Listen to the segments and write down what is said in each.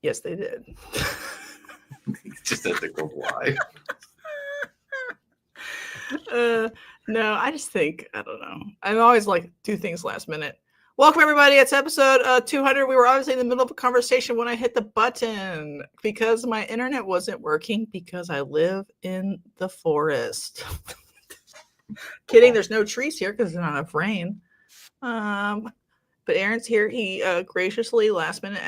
Yes, they did. Just had to go why. No, I just think, I don't know. I always like do things last minute. Welcome, everybody. It's episode 200. We were obviously in the middle of a conversation when I hit the button because my internet wasn't working because I live in the forest. Kidding. There's no trees here because there's not enough rain. But Aaron's here. He graciously last minute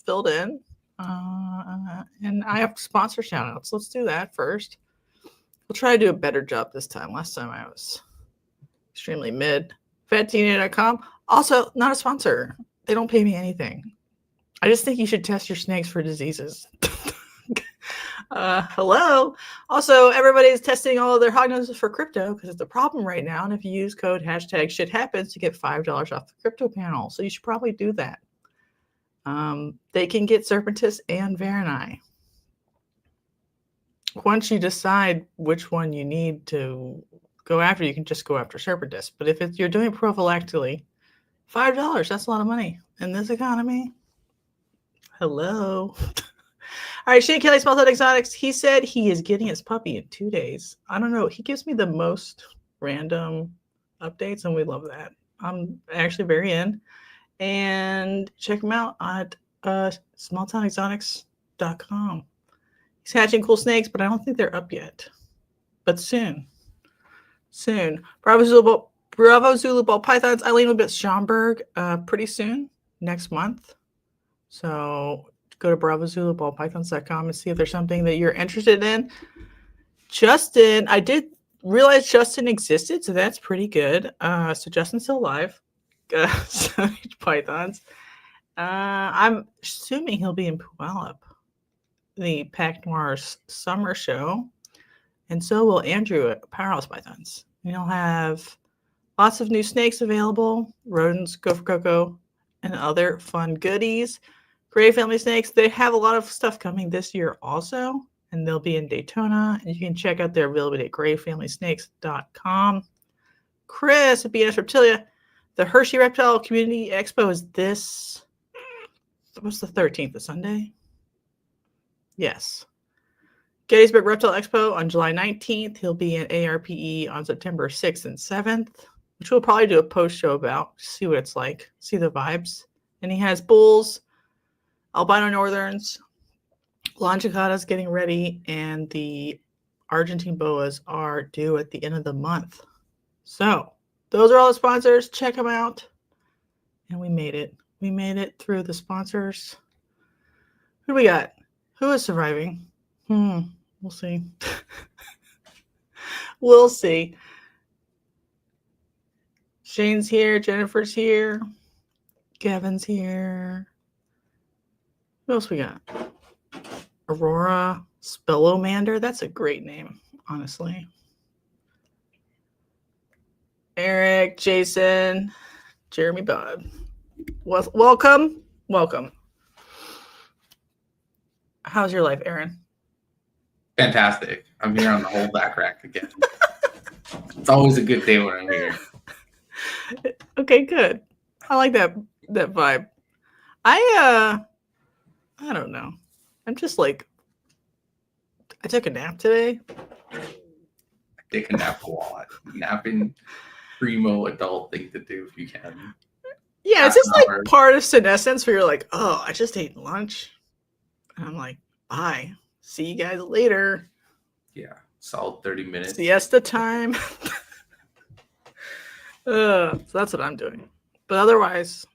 filled in. And I have sponsor shout outs. Let's do that first. We'll try to do a better job this time. Last time I was extremely mid. FedTNA.com. Also, not a sponsor. They don't pay me anything. I just think you should test your snakes for diseases. Hello. Also, everybody's testing all of their hognoses for crypto because it's a problem right now. And if you use code #shithappens to get $5 off the crypto panel. So you should probably do that. They can get Serpentis and Varanai. Once you decide which one you need to go after, you can just go after Serpentis. But if you're doing prophylactically, $5, that's a lot of money in this economy. Hello. All right, Shane Kelley smells out Xotics. He said he is getting his puppy in 2 days. I don't know. He gives me the most random updates, and we love that. I'm actually very in. And check him out at smalltownexotics.com. He's hatching cool snakes, but I don't think they're up yet. But soon. Soon. Bravo Zulu Ball Pythons. Eileen will be at Schaumburg pretty soon, next month. So go to bravozuluballpythons.com and see if there's something that you're interested in. Justin, I did realize Justin existed, so that's pretty good. So Justin's still alive. Stoneage Pythons. I'm assuming he'll be in Puyallup, the Pac Noir's summer show. And so will Andrew at Powerhouse Pythons. And he'll have lots of new snakes available, rodents, gopher cocoa, and other fun goodies. Gray family snakes, they have a lot of stuff coming this year also, and they'll be in Daytona. And you can check out their availability at grayfamilysnakes.com. Chris at BS Reptilia, the Hershey Reptile Community Expo is this, what's the 13th, the Sunday? Yes. Gettysburg Reptile Expo on July 19th. He'll be at ARPE on September 6th and 7th, which we'll probably do a post show about, see what it's like, see the vibes. And he has bulls, albino northerns, longicatas getting ready, and the Argentine boas are due at the end of the month. So those are all the sponsors. Check them out. And we made it. We made it through the sponsors. Who do we got? Who is surviving? We'll see. We'll see. Shane's here. Jennifer's here. Gavin's here. Who else we got? Aurora Spellomander. That's a great name, honestly. Eric, Jason, Jeremy Bob. Welcome. Welcome. How's your life, Aaron? Fantastic. I'm here on the whole back rack again. It's always a good day when I'm here. Okay, good. I like that vibe. I don't know. I'm just like, I took a nap today. I take a nap a lot. Napping, primo adult thing to do if you can. Yeah, it's just like part of senescence where you're like, oh, I just ate lunch. And I'm like, bye. See you guys later. Yeah, solid 30 minutes. Siesta time. So that's what I'm doing. But otherwise,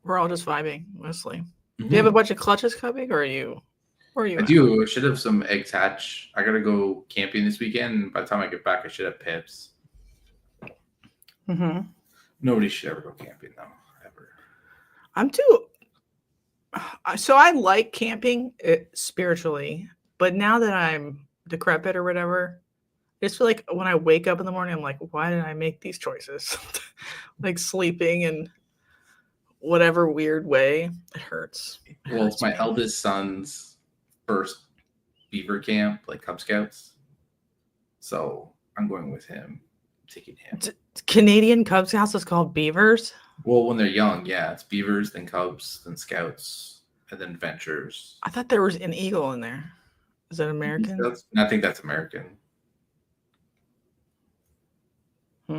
we're all just vibing mostly. Do you have a bunch of clutches coming, or are you? I do. I should have some eggs hatch. I gotta go camping this weekend. By the time I get back, I should have pips. Nobody should ever go camping though, ever. I'm too. So I like camping spiritually, but now that I'm decrepit or whatever, I just feel like when I wake up in the morning, I'm like, why did I make these choices? Like sleeping in whatever weird way, it hurts. Well, it's my eldest son's first beaver camp, like Cub Scouts. So I'm going with him, taking him. Canadian Cub Scouts is called beavers? Well, when they're young, yeah, it's beavers, then cubs, then scouts. and then Ventures. I thought there was an eagle in there. Is that American? I think that's American. I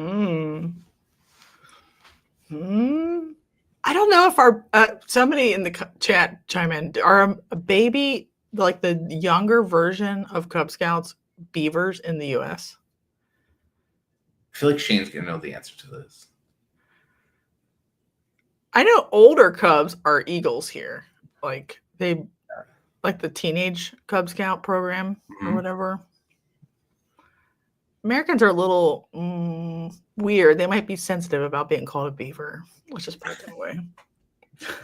don't know if our somebody in the chat chime in. Are a baby like the younger version of Cub Scouts beavers in the U.S.? I feel like Shane's gonna know the answer to this. I know older Cubs are eagles here, like they, like the teenage Cub Scout program or whatever. Americans are a little weird. They might be sensitive about being called a beaver. Let's just put it that way.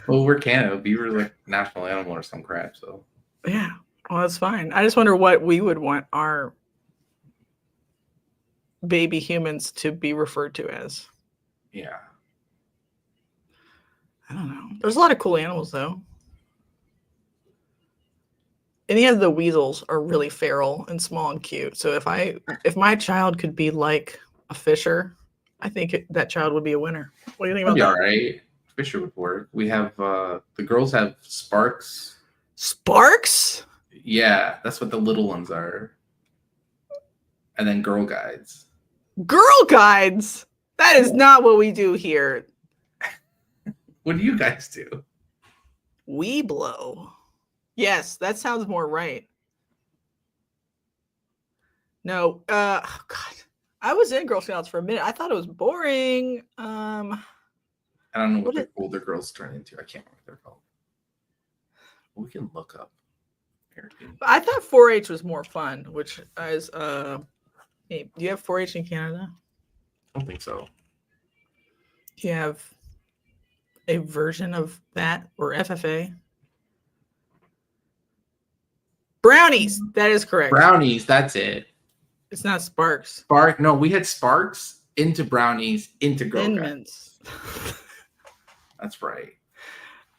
Well, we're Canada. Beaver is like national animal or some crap. So yeah, well, that's fine. I just wonder what we would want our baby humans to be referred to as. Yeah. I don't know. There's a lot of cool animals, though. Any of the weasels are really feral and small and cute. So if my child could be like a Fisher, I think that child would be a winner. What do you think about that? All right. Fisher would work. We have the girls have Sparks. Sparks? Yeah, that's what the little ones are. And then Girl Guides. Girl Guides? That is not what we do here. What do you guys do? We blow. Yes, that sounds more right. No, oh God. I was in Girl Scouts for a minute. I thought it was boring. I don't know what the older girls turn into. I can't remember what they're called. We can look up. I thought 4-H was more fun, which is hey, do you have 4-H in Canada? I don't think so. Do you have a version of that or FFA? Brownies. That is correct. Brownies. That's it. It's not Sparks. No, we had Sparks into Brownies into Girl Guides. That's right.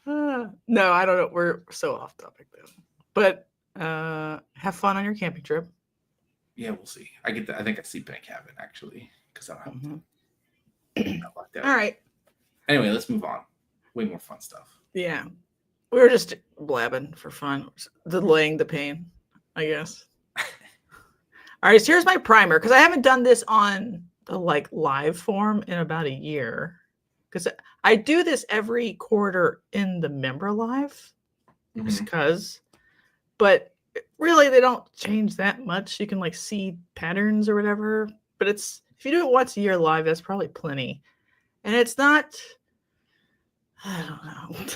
No, I don't know. We're so off topic though. But have fun on your camping trip. Yeah, we'll see. I think I sleep in a cabin actually because I don't have to. All right. Anyway, let's move on. Way more fun stuff. Yeah. We were just blabbing for fun, delaying the pain, I guess. All right, so here's my primer because I haven't done this on the live form in about a year because I do this every quarter in the member live because, but really they don't change that much. You can see patterns or whatever, but if you do it once a year live, that's probably plenty. And it's not, I don't know.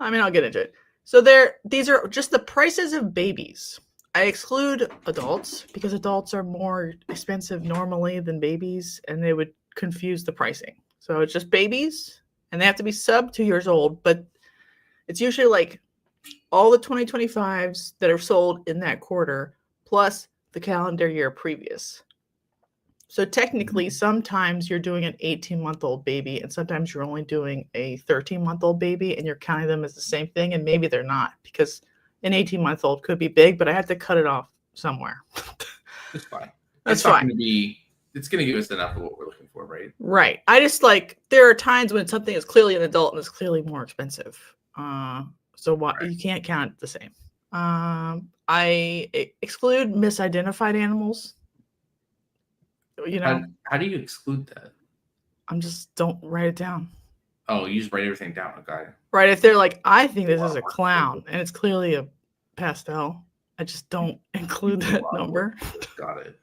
I mean, I'll get into it. So these are just the prices of babies. I exclude adults because adults are more expensive normally than babies, and they would confuse the pricing. So it's just babies, and they have to be sub 2 years old, but it's usually all the 2025s that are sold in that quarter, plus the calendar year previous. So technically, sometimes you're doing an 18-month-old baby, and sometimes you're only doing a 13-month-old baby, and you're counting them as the same thing, and maybe they're not, because an 18-month-old could be big, but I had to cut it off somewhere. That's fine. That's fine. It's going to give us enough of what we're looking for, right? Right. I just there are times when something is clearly an adult and it's clearly more expensive. So you can't count it the same. I exclude misidentified animals. How do you exclude that? Don't write it down. Oh, you just write everything down, okay? Right. If they're I think this is a clown and it's clearly a pastel, I just don't include that number. Got it.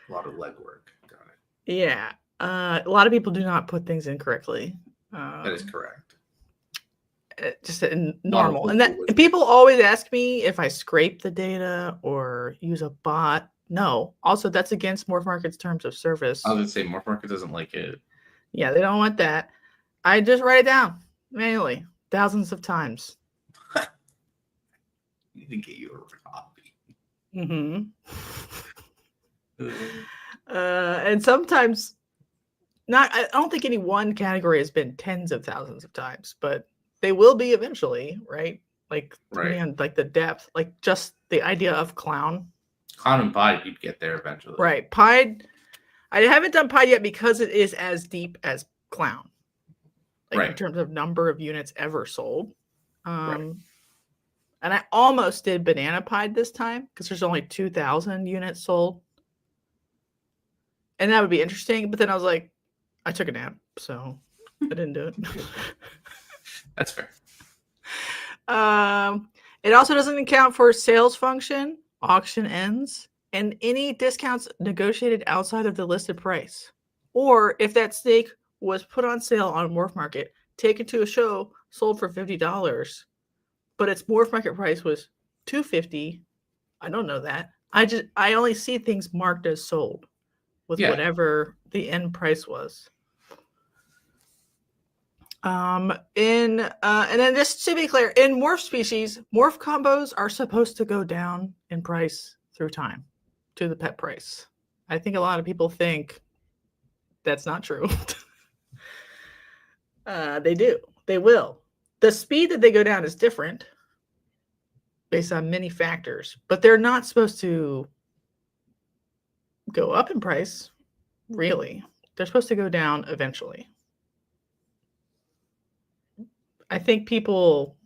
A lot of legwork. Got it. Yeah. A lot of people do not put things in correctly. That is correct. Just normal. And people always ask me if I scrape the data or use a bot. No. Also, that's against Morph Market's terms of service. I was going to say Morph Market doesn't like it. Yeah, they don't want that. I just write it down manually, thousands of times. Need to get you a copy. And sometimes, I don't think any one category has been tens of thousands of times, but they will be eventually, right? Depending on the depth, just the idea of clown. Clown and Pied, you'd get there eventually. Right. Pied, I haven't done Pied yet because it is as deep as clown. In terms of number of units ever sold. And I almost did Banana Pied this time because there's only 2,000 units sold. And that would be interesting. But then I was like, I took a nap, so I didn't do it. That's fair. It also doesn't account for sales function, auction ends, and any discounts negotiated outside of the listed price. Or if that snake was put on sale on Morph Market, taken to a show, sold for $50, but its Morph Market price was $250. I don't know that. I only see things marked as sold with whatever the end price was. And then just to be clear, in morph species, morph combos are supposed to go down in price through time to the pet price. I think a lot of people think that's not true. They do. They will. The speed that they go down is different based on many factors, but they're not supposed to go up in price, really. They're supposed to go down eventually. I think people,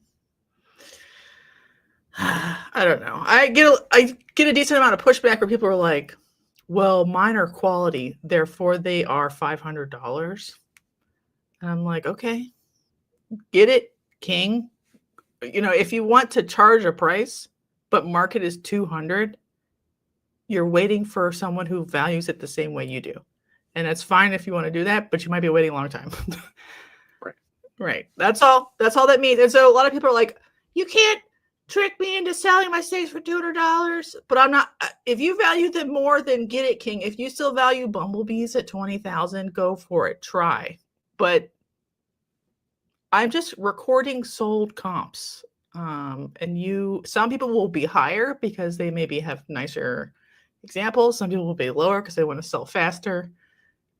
I don't know. I get a decent amount of pushback where people are like, well, mine are quality, therefore they are $500. And I'm like, okay, get it, king. You know, if you want to charge a price, but market is 200, you're waiting for someone who values it the same way you do. And that's fine if you want to do that, but you might be waiting a long time. Right. That's all that means. And so a lot of people are like, you can't trick me into selling my snakes for $200. But I'm not. If you value them more, then get it, king. If you still value bumblebees at 20,000, go for it. Try. But I'm just recording sold comps. And some people will be higher because they maybe have nicer examples. Some people will be lower because they want to sell faster.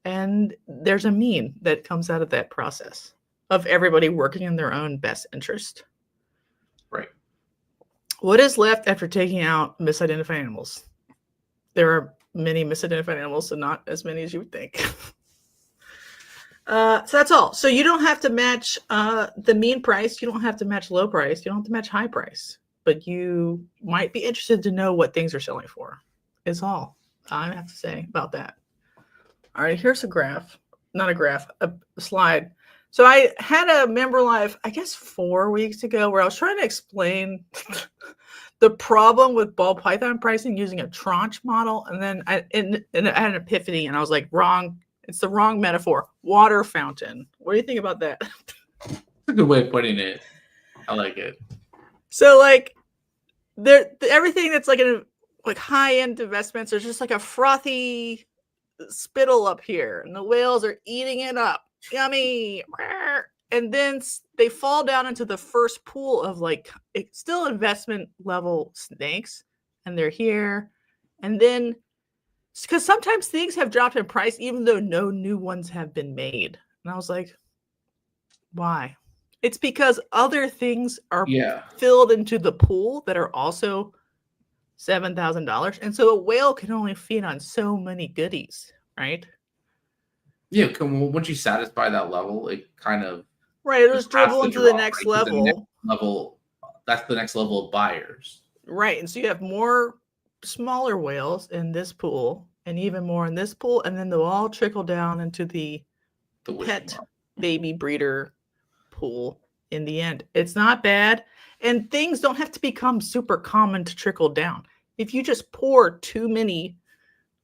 And there's a mean that comes out of that process of everybody working in their own best interest. Right. What is left after taking out misidentified animals? There are many misidentified animals, and not as many as you would think. So that's all. So you don't have to match the mean price. You don't have to match low price. You don't have to match high price. But you might be interested to know what things are selling for. Is all I have to say about that. All right, here's a graph. Not a graph, a slide. So I had a member live, I guess 4 weeks ago, where I was trying to explain the problem with ball python pricing using a tranche model. And then I had an epiphany, and I was like, wrong. It's the wrong metaphor. Water fountain. What do you think about that? That's a good way of putting it. I like it. So like everything that's like high-end investments, there's just like a frothy spittle up here, and the whales are eating it up. Yummy. And then they fall down into the first pool of like still investment level snakes, and they're here. And then because sometimes things have dropped in price even though no new ones have been made. And I was like, why? It's because other things are filled into the pool that are also $7,000. And so a whale can only feed on so many goodies, right? Yeah, once you satisfy that level, it kind of it'll just dribble into the next level. That's the next level of buyers. Right. And so you have more smaller whales in this pool and even more in this pool, and then they'll all trickle down into the pet baby breeder pool in the end. It's not bad. And things don't have to become super common to trickle down. If you just pour too many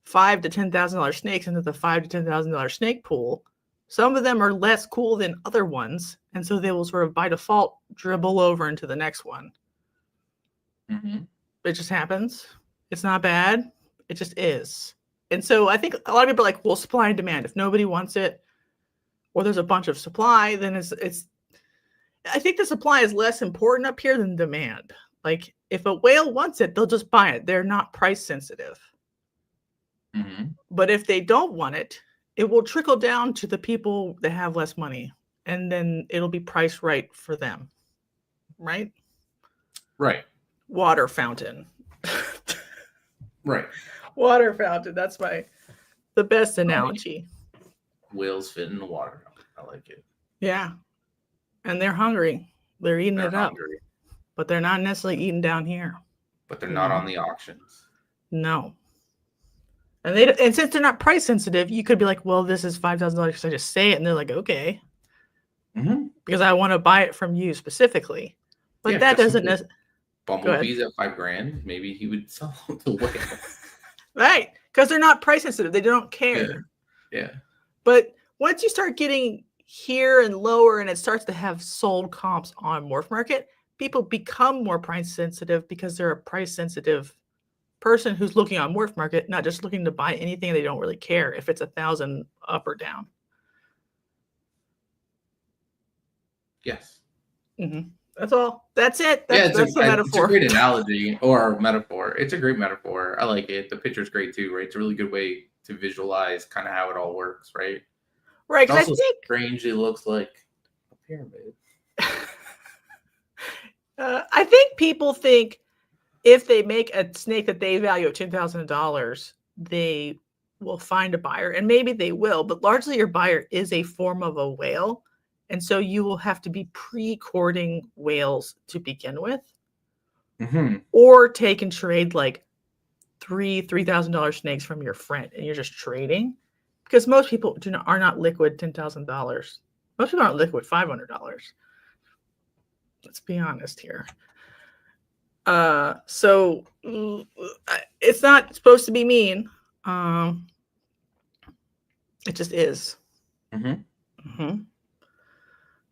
$5,000 to $10,000 snakes into the $5,000 to $10,000 snake pool, some of them are less cool than other ones, and so they will sort of by default dribble over into the next one. Mm-hmm. It just happens. It's not bad. It just is. And so I think a lot of people are like, well, supply and demand. If nobody wants it, or there's a bunch of supply, then it's. I think the supply is less important up here than demand. Like if a whale wants it, they'll just buy it. They're not price sensitive. Mm-hmm. But if they don't want it, it will trickle down to the people that have less money, and then it'll be priced right for them. Right? Right. Water fountain. Right. Water fountain. That's the best analogy. Whales fit in the water. I like it. Yeah. And they're hungry. They're eating it up. but they're not necessarily eaten down here. But they're not on the auctions. No. And since they're not price sensitive, you could be like, well, this is $5,000 because I just say it, and they're like, okay, because I want to buy it from you specifically. But that doesn't necessarily. Bumblebees at $5,000, maybe he would sell them to whale. Right, because they're not price sensitive. They don't care. Yeah. But once you start getting here and lower, and it starts to have sold comps on Morph Market, people become more price sensitive because they're a price sensitive person who's looking on Morph Market, not just looking to buy anything. They don't really care if it's 1,000 up or down. Yes. That's all. That's it. That's the metaphor. It's a great analogy or metaphor. It's a great metaphor. I like it. The picture's great too, right? It's a really good way to visualize kind of how it all works, right? Right. It also strangely looks like a pyramid. I think people think if they make a snake that they value at $10,000, they will find a buyer, and maybe they will, but largely your buyer is a form of a whale. And so you will have to be pre-courting whales to begin with, or take and trade like $3,000 snakes from your friend, and you're just trading, because most people are not liquid $10,000. Most people aren't liquid $500. Let's be honest here. So it's not supposed to be mean. It just is.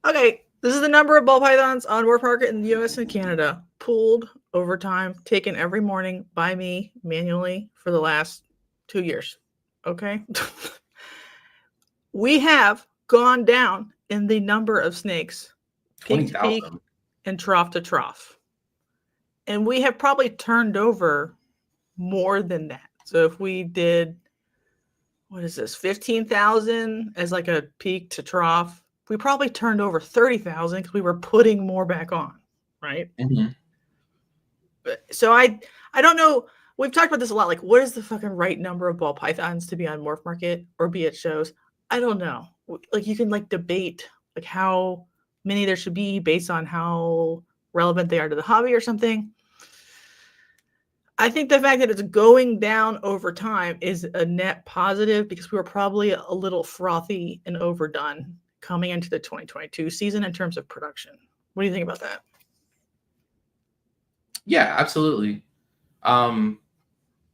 Okay, this is the number of ball pythons on Morph Market in the US and Canada, pooled over time, taken every morning by me manually for the last 2 years. Okay. We have gone down in the number of snakes, peak to peak and trough to trough. And we have probably turned over more than that. So if we did, what is this, 15,000 as like a peak to trough, we probably turned over 30,000 because we were putting more back on, right? So I don't know. We've talked about this a lot. Like, what is the fucking right number of ball pythons to be on Morph Market or be at shows? I don't know. Like, you can like debate like how many there should be based on how relevant they are to the hobby or something. I think the fact that it's going down over time is a net positive because we were probably a little frothy and overdone coming into the 2022 season in terms of production. What do you think about that? Yeah, absolutely. I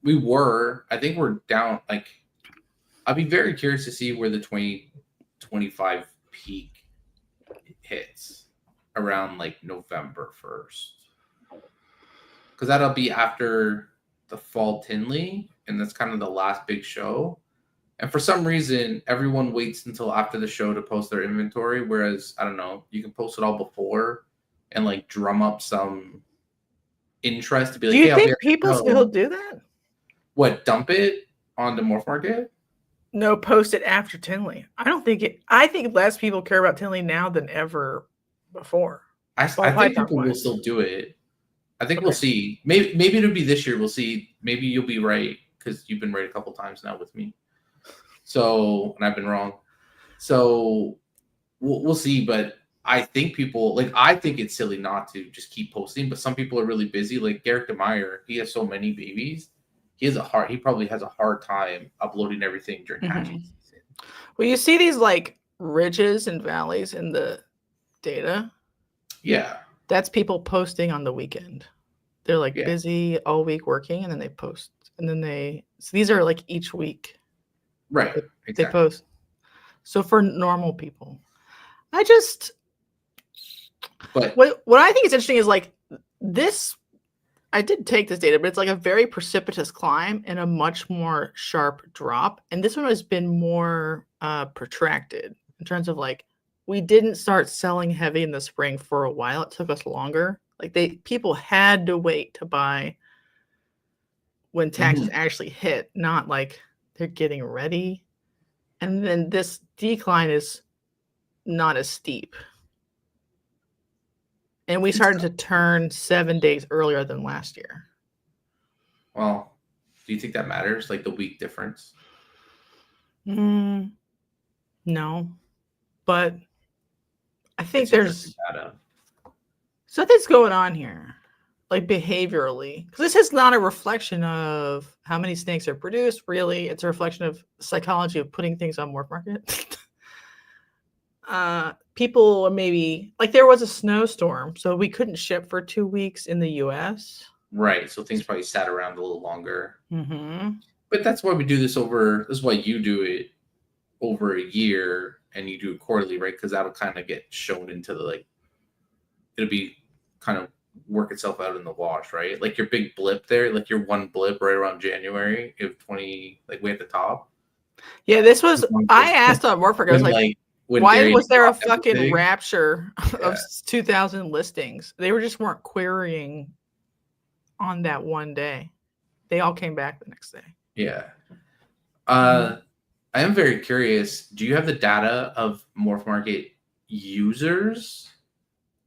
think we're down. Like, I'd be very curious to see where the 2025 peak hits around like November 1st. Because that'll be after the fall Tinley, and that's kind of the last big show. And for some reason, everyone waits until after the show to post their inventory, whereas, I don't know, you can post it all before and like drum up some interest to be like, do you think people still do that? What, dump it on the Morph Market? No, post it after Tinley. I think less people care about Tinley now than ever before. I think people will still do it. I think we'll see. Maybe it'll be this year. We'll see. Maybe you'll be right because you've been right a couple times now with me. So, and I've been wrong. So we'll see. But I think I think it's silly not to just keep posting. But some people are really busy. Like Garrett DeMeyer, he has so many babies. He probably has a hard time uploading everything during hatching season. Well, you see these like ridges and valleys in the data. Yeah. That's people posting on the weekend. They're like busy all week working, and then they post. And then so these are like each week. Right. They post. So for normal people, what I think is interesting is like this, I did take this data, but it's like a very precipitous climb and a much more sharp drop. And this one has been more protracted in terms of like, we didn't start selling heavy in the spring for a while. It took us longer. Like people had to wait to buy when taxes actually hit, not like they're getting ready. And then this decline is not as steep. And we started to turn 7 days earlier than last year. Well, do you think that matters? Like the week difference? No. But I think there's Something's going on here, like behaviorally, because this is not a reflection of how many snakes are produced. Really, it's a reflection of psychology of putting things on Morph Market. People maybe like there was a snowstorm, so we couldn't ship for 2 weeks in the U.S. Right. So things probably sat around a little longer. Mm-hmm. But that's why we do this over. This is why you do it over a year and you do it quarterly, right? Because that'll kind of get shown into the like. It'll be kind of work itself out in the wash, right? Like your big blip there, like your one blip right around January of 20, like way at the top. Yeah, this was. I asked on Morph Market. I was like why Gary was there a fucking everything? rapture of 2,000 listings? They just weren't querying on that one day. They all came back the next day. Yeah. I am very curious. Do you have the data of Morph Market users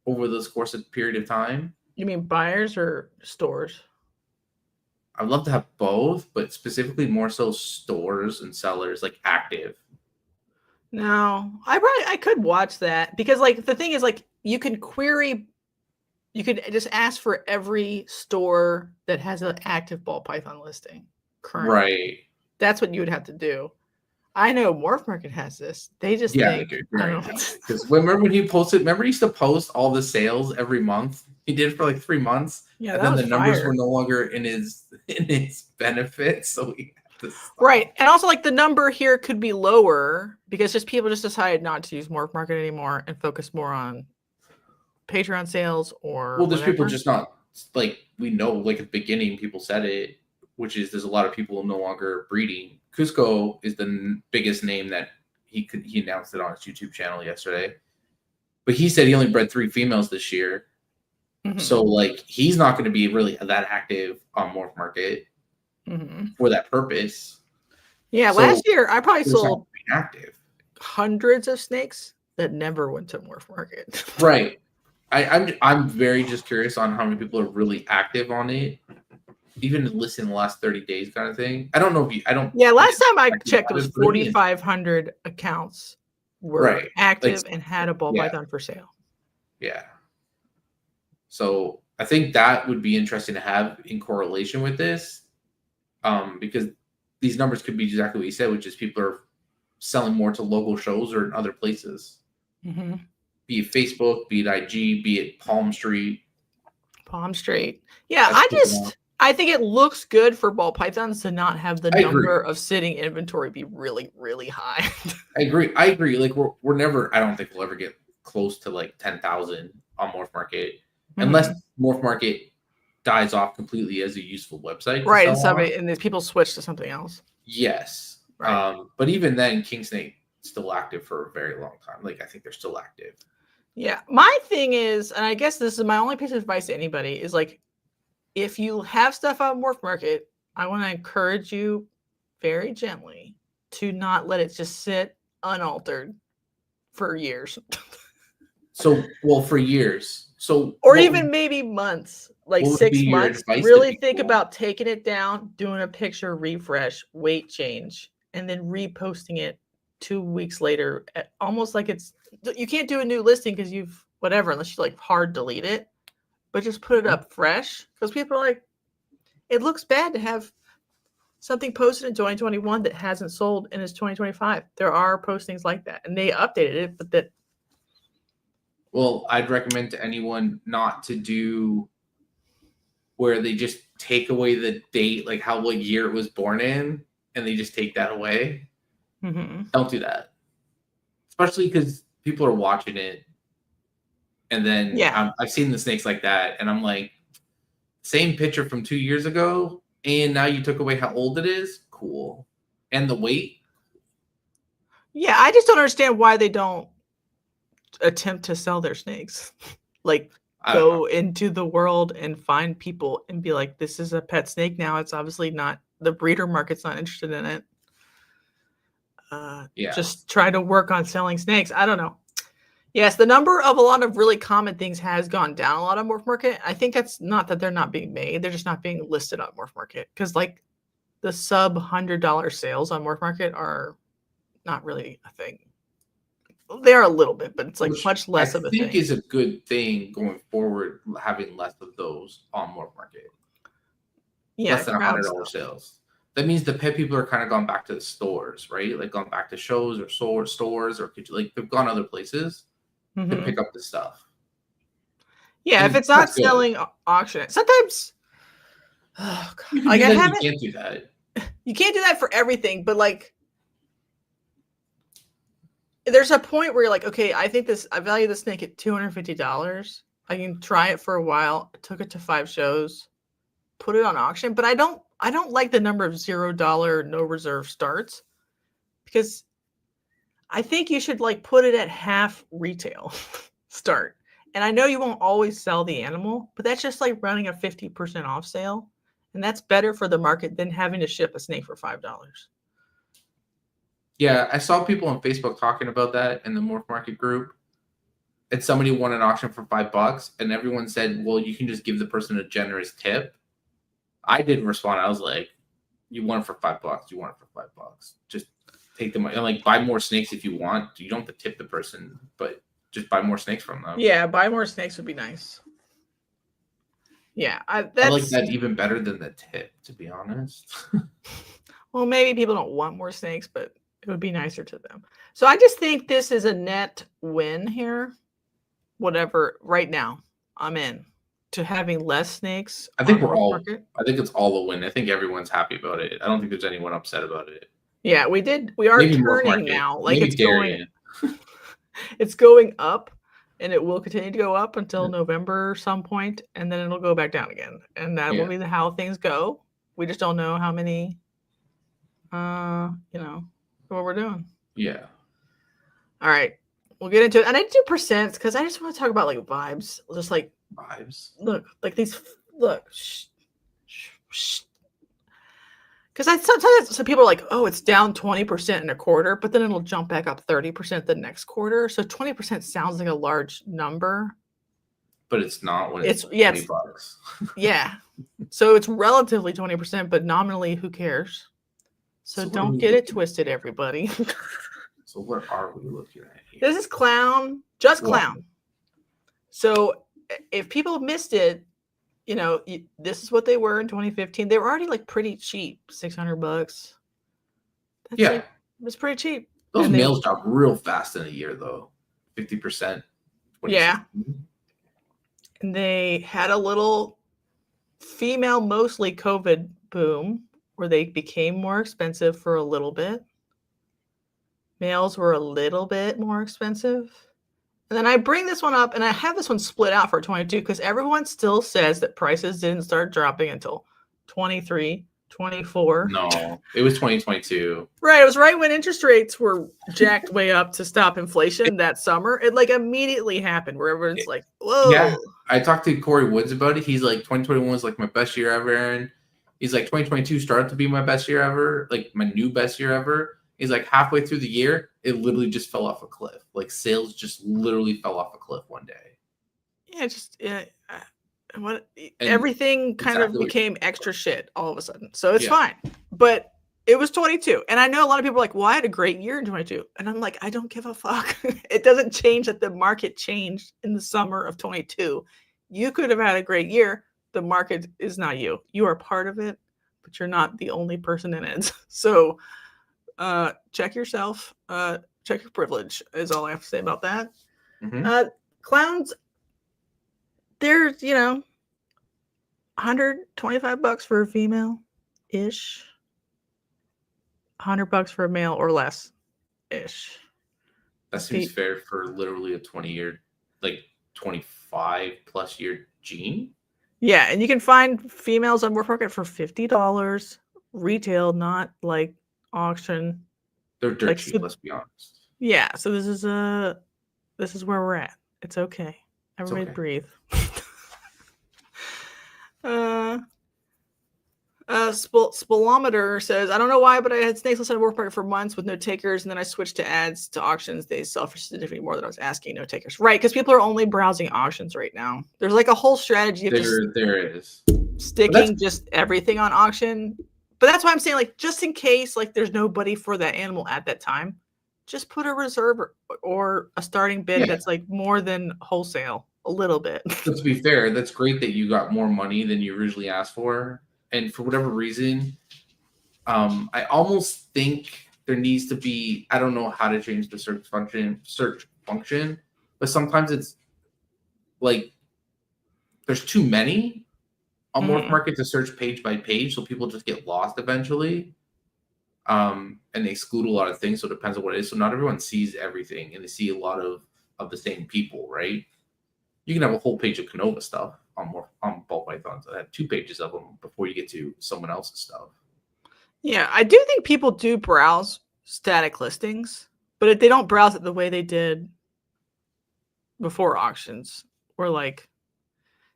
over this course of period of time? You mean buyers or stores? I'd love to have both, but specifically more so stores and sellers, like active. No, I could watch that because like the thing is like you can query, you could just ask for every store that has an active ball python listing currently. Right. That's what you would have to do. I know Morph Market has this. They just think because remember when he posted? Remember he used to post all the sales every month. He did it for like 3 months. Yeah, and then the numbers were no longer in his benefit, so we had to stop. Right, and also like the number here could be lower because just people just decided not to use Morph Market anymore and focus more on Patreon sales or. Well, there's people just not like we know. Like at the beginning, people said it, which is there's a lot of people no longer breeding. Cusco is the biggest name that he announced it on his YouTube channel yesterday, but he said he only bred 3 females this year. Mm-hmm. So like he's not going to be really that active on Morph Market for that purpose. Yeah, so last year I probably sold active hundreds of snakes that never went to Morph Market. Right. I'm very just curious on how many people are really active on it. Even listen the last 30 days kind of thing. I don't know if you, I don't. Yeah, last time I checked, it was 4,500 accounts were active and had a ball python for sale. Yeah. So I think that would be interesting to have in correlation with this, because these numbers could be exactly what you said, which is people are selling more to local shows or in other places. Mm-hmm. Be it Facebook, be it IG, be it Palm Street. Yeah, I think it looks good for ball pythons to not have the number of sitting inventory be really, really high. I agree. Like we're never. I don't think we'll ever get close to like 10,000 on Morph Market, unless Morph Market dies off completely as a useful website. Right, and these people switch to something else. Yes, right. But even then, King Snake still active for a very long time. Like I think they're still active. Yeah, my thing is, and I guess this is my only piece of advice to anybody is like, if you have stuff on Morph Market, I want to encourage you very gently to not let it just sit unaltered for years. For years. Or even maybe months, like 6 months. Really think about taking it down, doing a picture refresh, weight change, and then reposting it 2 weeks later. Almost like you can't do a new listing because you've whatever, unless you like hard delete it. But just put it up fresh because people are like, it looks bad to have something posted in 2021 that hasn't sold and it's 2025. There are postings like that, and they updated it, but that. Well, I'd recommend to anyone not to do where they just take away the date, like what year it was born in, and they just take that away. Mm-hmm. Don't do that, especially because people are watching it. And then I've seen the snakes like that, and I'm like, same picture from 2 years ago, and now you took away how old it is? Cool. And the weight? Yeah, I just don't understand why they don't attempt to sell their snakes. Like, go into the world and find people and be like, this is a pet snake now. It's obviously not, the breeder market's not interested in it. Just try to work on selling snakes. I don't know. Yes, the number of a lot of really common things has gone down a lot on Morph Market. I think that's not that they're not being made. They're just not being listed on Morph Market because like the sub $100 sales on Morph Market are not really a thing. They are a little bit, but it's like Which much less of a I think thing. is a good thing going forward, having less of those on Morph Market. Yeah, Less than crowd $100 stuff. sales. That means the pet people are kind of gone back to the stores, right? Like gone back to shows or stores, or like they've gone other places to Mhm. pick up the stuff. Yeah, if And it's not that's good. selling, auction it. Sometimes, oh You god, can like do I that, you haven't. can't do that. You can't do that for everything, but like, there's a point where you're like, okay, I value the snake at $250. I can try it for a while. I took it to 5 shows, put it on auction, but I don't like the number of $0 no reserve starts, because I think you should like put it at half retail start. And I know you won't always sell the animal, but that's just like running a 50% off sale. And that's better for the market than having to ship a snake for $5. Yeah, I saw people on Facebook talking about that in the Morph Market group. And somebody won an auction for $5, and everyone said, well, you can just give the person a generous tip. I didn't respond. I was like, you won it for $5. You won it for $5. Just take the money and like buy more snakes if you want. You don't have to tip the person, but just buy more snakes from them. Yeah, buy more snakes would be nice. Yeah, I like that even better than the tip, to be honest. Well, maybe people don't want more snakes, but it would be nicer to them. So I just think this is a net win here. Whatever, right now, I'm in to having less snakes. I think on we're the all. market. I think it's all a win. I think everyone's happy about it. I don't think there's anyone upset about it. Yeah, we are Maybe Morph turning Market. now. Like Maybe it's Darian. going, it's going up, and it will continue to go up until Yeah. November some point, and then it'll go back down again. And that will be how things go. We just don't know how many, what we're doing. Yeah. All right, we'll get into it. And I do percents because I just want to talk about like vibes, just like Vibes. look, like these look. Because I sometimes some people are like, oh, it's down 20% in a quarter, but then it'll jump back up 30% the next quarter. So 20% sounds like a large number. But it's not when it's $20. Yeah. So it's relatively 20%, but nominally, who cares? So don't get it twisted, everybody. So what are we looking at here? This is Clown, just Clown. So if people missed it, this is what they were in 2015. They were already like pretty cheap, $600. It was pretty cheap. Those males drop real fast in a year, though. 50%. Yeah. And they had a little female, mostly COVID boom, where they became more expensive for a little bit. Males were a little bit more expensive. And then I bring this one up, and I have this one split out for 22 because everyone still says that prices didn't start dropping until 23, 24. No, it was 2022. Right. It was right when interest rates were jacked way up to stop inflation that summer. It like immediately happened where everyone's like, whoa. Yeah. I talked to Corey Woods about it. He's like, 2021 was like my best year ever. And he's like, 2022 started to be my best year ever, like my new best year ever. He's like, halfway through the year, it literally just fell off a cliff. Like sales just literally fell off a cliff one day. Yeah, everything kind of became extra shit all of a sudden. So it's fine. But it was 22. And I know a lot of people are like, well, I had a great year in 22. And I'm like, I don't give a fuck. It doesn't change that the market changed in the summer of 22. You could have had a great year. The market is not you. You are part of it, but you're not the only person in it. So check yourself. Check your privilege is all I have to say about that. Mm-hmm. Clowns, there's, $125 for a female ish. $100 for a male or less ish. That seems fair for literally a 20-year, like 25 plus year gene. Yeah, and you can find females on Morph Market for $50 retail, not like auction. They're dirt cheap, let's be honest. Yeah, so this is where we're at. It's okay. Everybody breathe. Spilometer says, I don't know why, but I had snakes listed on Morph Market for months with no takers, and then I switched to ads to auctions. They sell for significantly more than I was asking, no takers. Right, because people are only browsing auctions right now. There's like a whole strategy of there is sticking just everything on auction. But that's why I'm saying, like, just in case, like, there's nobody for that animal at that time, just put a reserve or a starting bid that's like more than wholesale a little bit. But to be fair, that's great that you got more money than you originally asked for. And for whatever reason, I almost think there needs to be, I don't know how to change the search function, but sometimes it's like there's too many on Morph Market to search page by page, so people just get lost eventually. And they exclude a lot of things, so it depends on what it is. So not everyone sees everything, and they see a lot of the same people, right? You can have a whole page of Canova stuff on ball pythons. I have 2 pages of them before you get to someone else's stuff. Yeah, I do think people do browse static listings, but if they don't browse it the way they did before auctions, or like,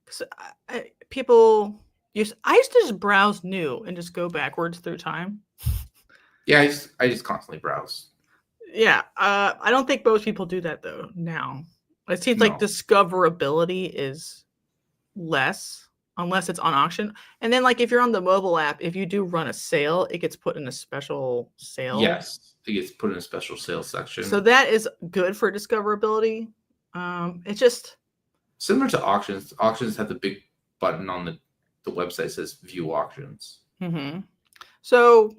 because I used to just browse new and just go backwards through time. Yeah, I just constantly browse. Yeah, I don't think most people do that though now. It seems like discoverability is less unless it's on auction. And then like if you're on the mobile app, if you do run a sale, it gets put in a special sale. Yes, it gets put in a special sales section. So that is good for discoverability. It's just similar to auctions. Auctions have the big button on the website that says view auctions. Mm-hmm. So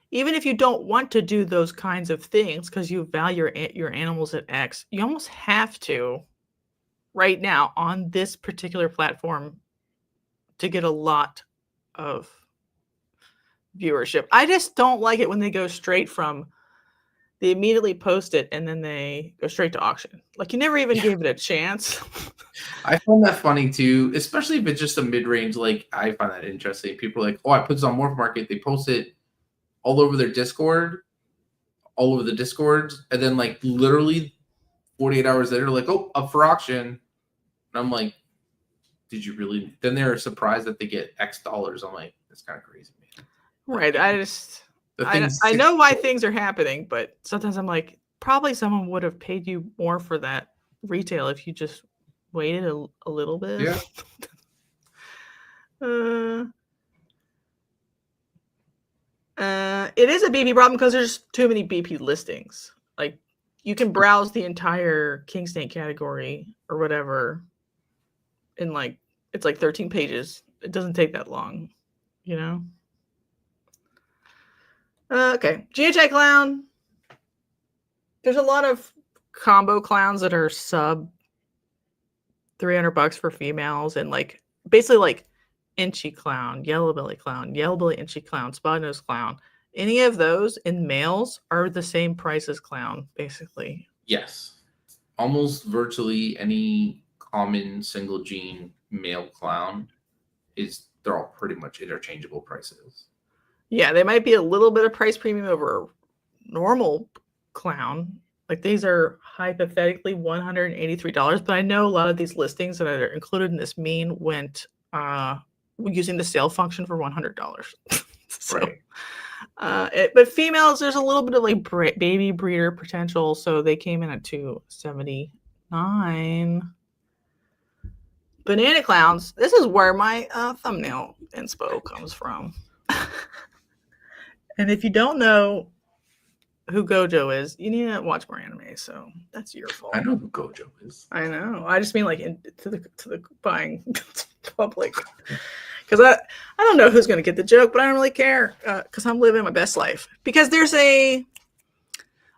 even if you don't want to do those kinds of things because you value your animals at X, you almost have to right now on this particular platform to get a lot of viewership. I just don't like it when they go straight from they immediately post it and then they go straight to auction. Like you never even gave it a chance. I find that funny too, especially if it's just a mid-range. Like I find that interesting. People are like, oh, I put this on Morph Market. They post it all over their Discord, all over the Discords, and then like literally 48 hours later, like, oh, up for auction. And I'm like, did you really? Then they're surprised that they get X dollars. I'm like, that's kind of crazy, man. Right. I know why things are happening, but sometimes I'm like, probably someone would have paid you more for that retail if you just waited a little bit. Yeah. It is a BP problem because there's too many BP listings. Like you can browse the entire king snake category or whatever in like it's like 13 pages. It doesn't take that long, you know. Okay, GHI clown. There's a lot of combo clowns that are sub $300 for females, and like basically like inchy clown, yellow belly clown, yellow belly inchy clown, spot nose clown. Any of those in males are the same price as clown, basically. Yes, almost virtually any common single gene male clown they're all pretty much interchangeable prices. Yeah, they might be a little bit of price premium over a normal clown. Like these are hypothetically $183, but I know a lot of these listings that are included in this mean went using the sale function for $100. So, right. But females, there's a little bit of like baby breeder potential, so they came in at $279. Banana clowns. This is where my thumbnail inspo comes from. And if you don't know who Gojo is, you need to watch more anime. So that's your fault. I know who Gojo is. I know. I just mean like to the buying public, because I don't know who's going to get the joke, but I don't really care because I'm living my best life. Because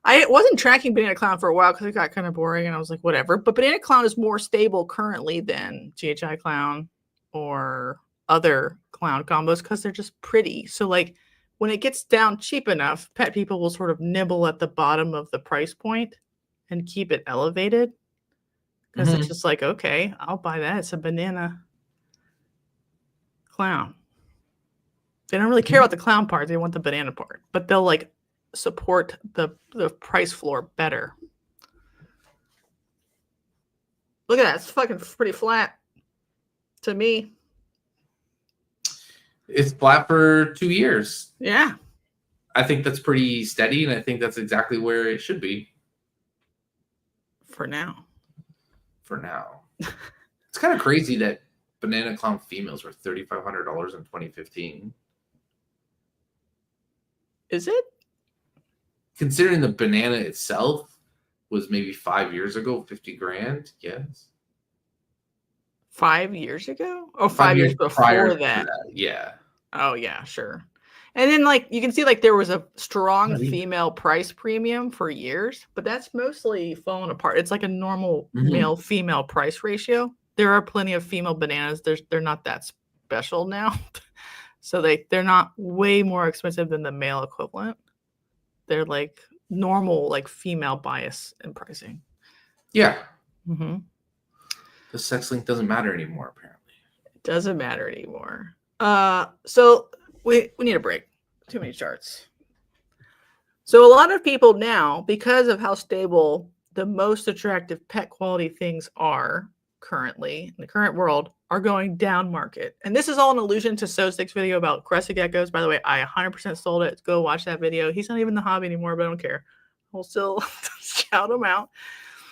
I wasn't tracking Banana Clown for a while because it got kind of boring, and I was like, whatever. But Banana Clown is more stable currently than GHI Clown or other clown combos because they're just pretty. So like when it gets down cheap enough, pet people will sort of nibble at the bottom of the price point and keep it elevated because it's just like, okay, I'll buy that. It's a banana clown. They don't really care about the clown part. They want the banana part, but they'll like support the price floor better. Look at that. It's fucking pretty flat to me. It's flat for 2 years. Yeah. I think that's pretty steady, and I think that's exactly where it should be. For now. It's kind of crazy that Banana Clown females were $3,500 in 2015. Is it? considering the banana itself was maybe 5 years ago, 50 grand. Yes. 5 years ago? Oh, 5 years prior before to that. Yeah. Oh yeah, sure. And then like you can see like there was a strong Not even. female price premium for years, but that's mostly fallen apart. It's like a normal Mhm. male female price ratio. There are plenty of female bananas. They're not that special now. So they're not way more expensive than the male equivalent. They're like normal like female bias in pricing. Yeah. Mm-hmm. The sex link doesn't matter anymore, apparently. It doesn't matter anymore. So we need a break. Too many charts. So a lot of people now, because of how stable the most attractive pet quality things are currently in the current world, are going down market. And this is all an allusion to Xotics' video about crested geckos. By the way, I 100% sold it. Go watch that video. He's not even in the hobby anymore, but I don't care. We'll still shout him out.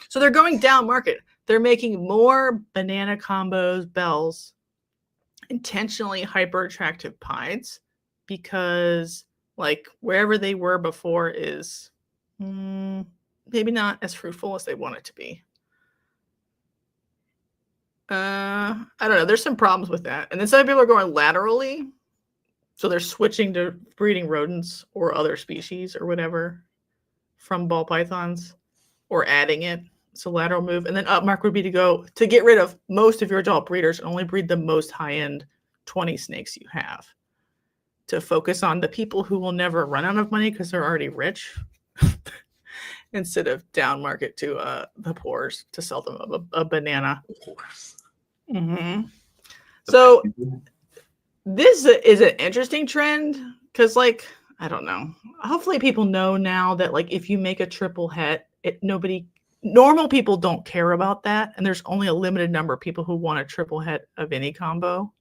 So they're going down market. They're making more banana combos, bells, intentionally hyper attractive pies because like wherever they were before is maybe not as fruitful as they want it to be. I don't know. There's some problems with that. And then some people are going laterally. So they're switching to breeding rodents or other species or whatever from ball pythons or adding it. It's a lateral move. And then upmark would be to get rid of most of your adult breeders and only breed the most high-end 20 snakes you have. To focus on the people who will never run out of money because they're already rich. Instead of down market to the poors to sell them a banana. Mm-hmm. So this is an interesting trend because, like, I don't know. Hopefully, people know now that, like, if you make a triple het, normal people don't care about that, and there's only a limited number of people who want a triple het of any combo.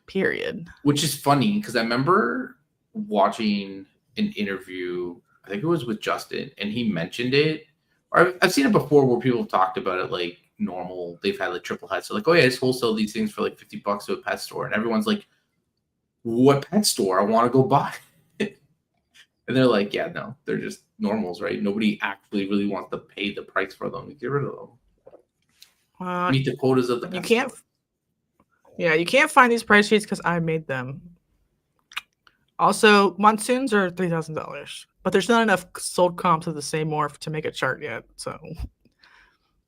Period. Which is funny because I remember watching an interview. I think it was with Justin, and he mentioned it. Or I've seen it before where people have talked about it like normal. They've had like triple hets. So like, oh yeah, I just wholesale these things for like $50 to a pet store, and everyone's like, "What pet store? I want to go buy." And they're like, "Yeah, no, they're just normals, right? Nobody actually really wants to pay the price for them. Get rid of them. Meet the quotas of the pet store." Yeah, you can't find these price sheets because I made them. Also, monsoons are $3,000, but there's not enough sold comps of the same morph to make a chart yet. So,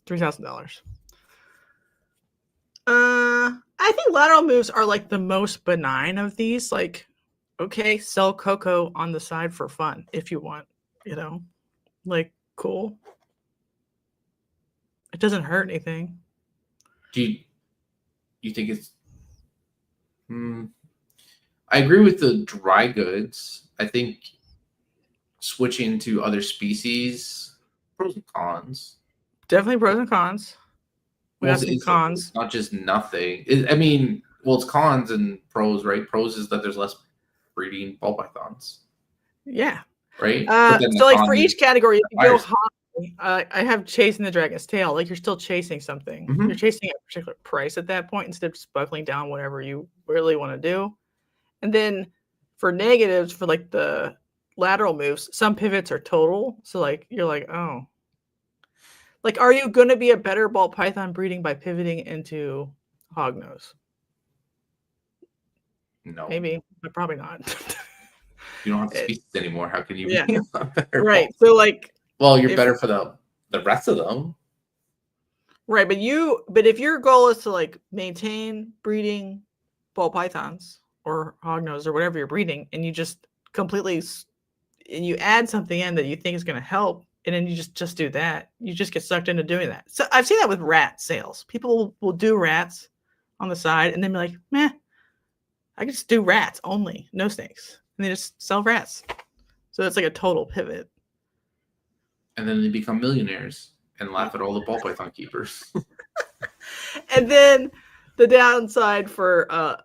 $3,000. I think lateral moves are like the most benign of these. Like, okay, sell cocoa on the side for fun if you want. You know, like cool. It doesn't hurt anything. Do you think it's? I agree with the dry goods. I think switching to other species, pros and cons. Definitely pros and cons. We got some cons. It's not just nothing. It's cons and pros, right? Pros is that there's less breeding ball pythons. Yeah. Right? So like for each category, you can go high. I have chasing the dragon's tail. Like you're still chasing something. Mm-hmm. You're chasing a particular price at that point instead of just buckling down whatever you really want to do. And then for negatives, for like the lateral moves, some pivots are total. So like you're like, oh. Like, are you going to be a better ball python breeding by pivoting into hognose? No. Maybe, but probably not. You don't have the species anymore. How can you be a better right. ball? So like, well, you're better for the rest of them. Right, but if your goal is to like maintain breeding ball pythons or hognose or whatever you're breeding, and you just and you add something in that you think is going to help, and then you just do that, you just get sucked into doing that. So I've seen that with rat sales. People will do rats on the side and then be like, meh, I can just do rats only, no snakes. And they just sell rats. So it's like a total pivot. And then they become millionaires and laugh at all the ball python keepers. And then the downside for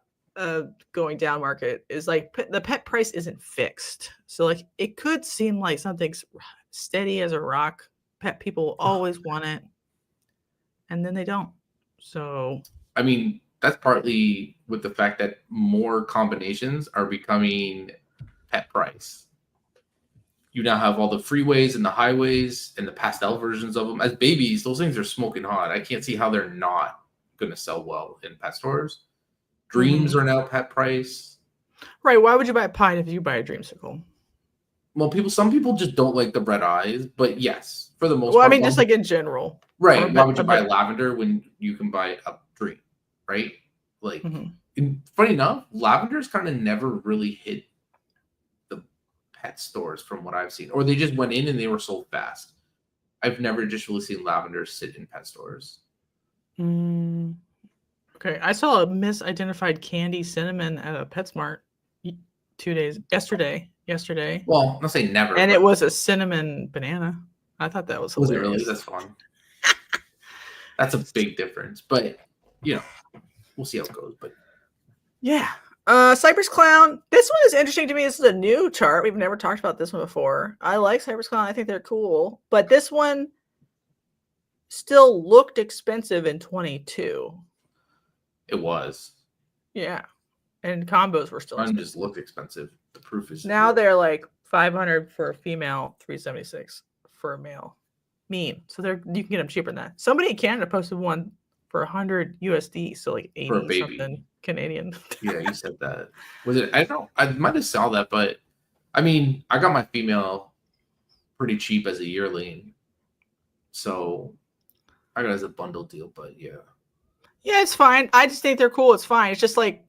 going down market is like the pet price isn't fixed. So like it could seem like something's steady as a rock. Pet people always want it, and then they don't. So I mean, that's partly with the fact that more combinations are becoming pet price. you now have all the freeways and the highways and the pastel versions of them. As babies, those things are smoking hot. I can't see how they're not going to sell well in pet stores. Dreams are now pet price. Right. Why would you buy a pine if you buy a dreamsicle? Well, some people just don't like the red eyes, but yes, for the most part. Well, I mean, just like in general. Right. Why would you buy lavender when you can buy a dream? Right. Like, funny enough, lavenders kind of never really hit the pet stores from what I've seen, or they just went in and they were sold fast. I've never just really seen lavender sit in pet stores. Okay, I saw a misidentified candy cinnamon at a PetSmart yesterday. Well, I'm not saying never. And it was a cinnamon banana. I thought that was hilarious. Was it really? That's fun. That's a big difference, but we'll see how it goes. But yeah, Cypress Clown. This one is interesting to me. This is a new chart. We've never talked about this one before. I like Cypress Clown. I think they're cool, but this one still looked expensive in 22. It was. Yeah. And combos were still One just looked expensive. The proof is now they're like $500 for a female, $376 for a male. Mean. So you can get them cheaper than that. Somebody in Canada posted one for $100 USD, so like 80 for a baby. Something Canadian. Yeah, you said that. Was it? I might have saw that, but I mean, I got my female pretty cheap as a yearling. So I got it as a bundle deal, but yeah. Yeah, it's fine. I just think they're cool. It's fine. It's just like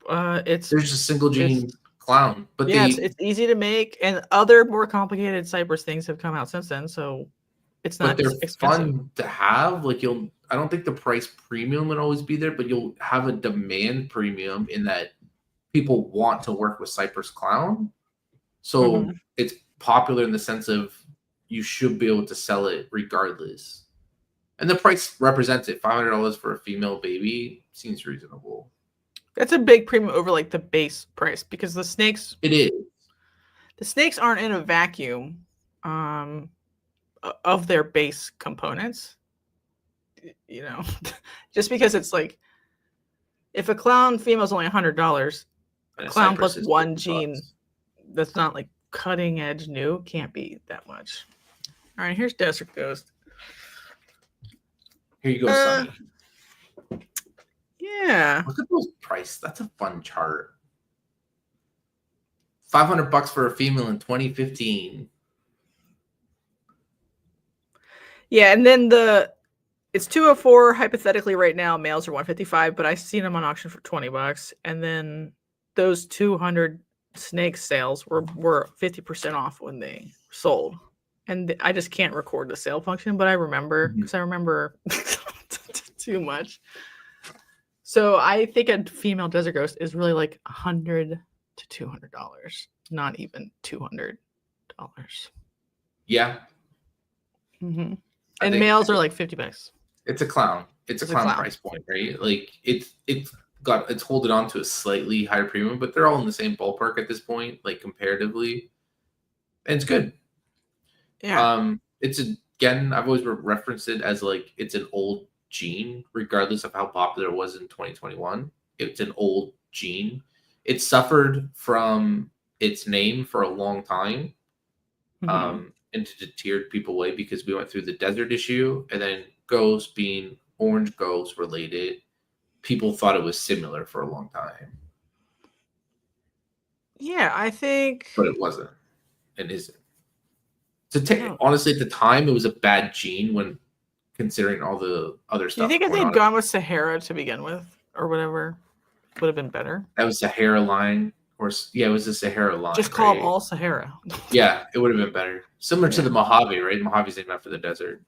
there's a single gene clown, but yeah, it's easy to make, and other more complicated Cypress things have come out since then, so it's not. But they're expensive. Fun to have. Like I don't think the price premium would always be there, but you'll have a demand premium in that people want to work with Cypress Clown, so it's popular in the sense of you should be able to sell it regardless. And the price represents it. $500 for a female baby seems reasonable. That's a big premium over like the base price because the snakes. It is. The snakes aren't in a vacuum of their base components. Just because it's like if a clown female is only $100, a clown plus one gene that's not like cutting edge new can't be that much. All right, here's Desert Ghost. Here you go, Sonny. Yeah. Look at those prices. That's a fun chart. $500 for a female in 2015. Yeah, and then it's 204 hypothetically right now. Males are 155, but I've seen them on auction for $20. And then those 200 snake sales were 50% off when they sold. And I just can't record the sale function, but I remember because I remember too much. So I think a female Desert Ghost is really like $100 to $200, not even $200. Yeah. And males are like $50. It's a clown. It's a clown price point, right? Like it's holding on to a slightly higher premium, but they're all in the same ballpark at this point, like comparatively, and it's good. Yeah. Again, I've always referenced it as like it's an old gene, regardless of how popular it was in 2021. It's an old gene. It suffered from its name for a long time, and it deterred people away because we went through the desert issue, and then ghost being orange ghost related, people thought it was similar for a long time. Yeah, I think, but it wasn't. It isn't. Honestly, at the time, it was a bad gene when considering all the other stuff. Do you think if they'd gone with Sahara to begin with, or whatever, would have been better? That was Sahara line, it was the Sahara line. Just call it all Sahara. Yeah, it would have been better. Similar to the Mojave, right? Mojave's named after the desert.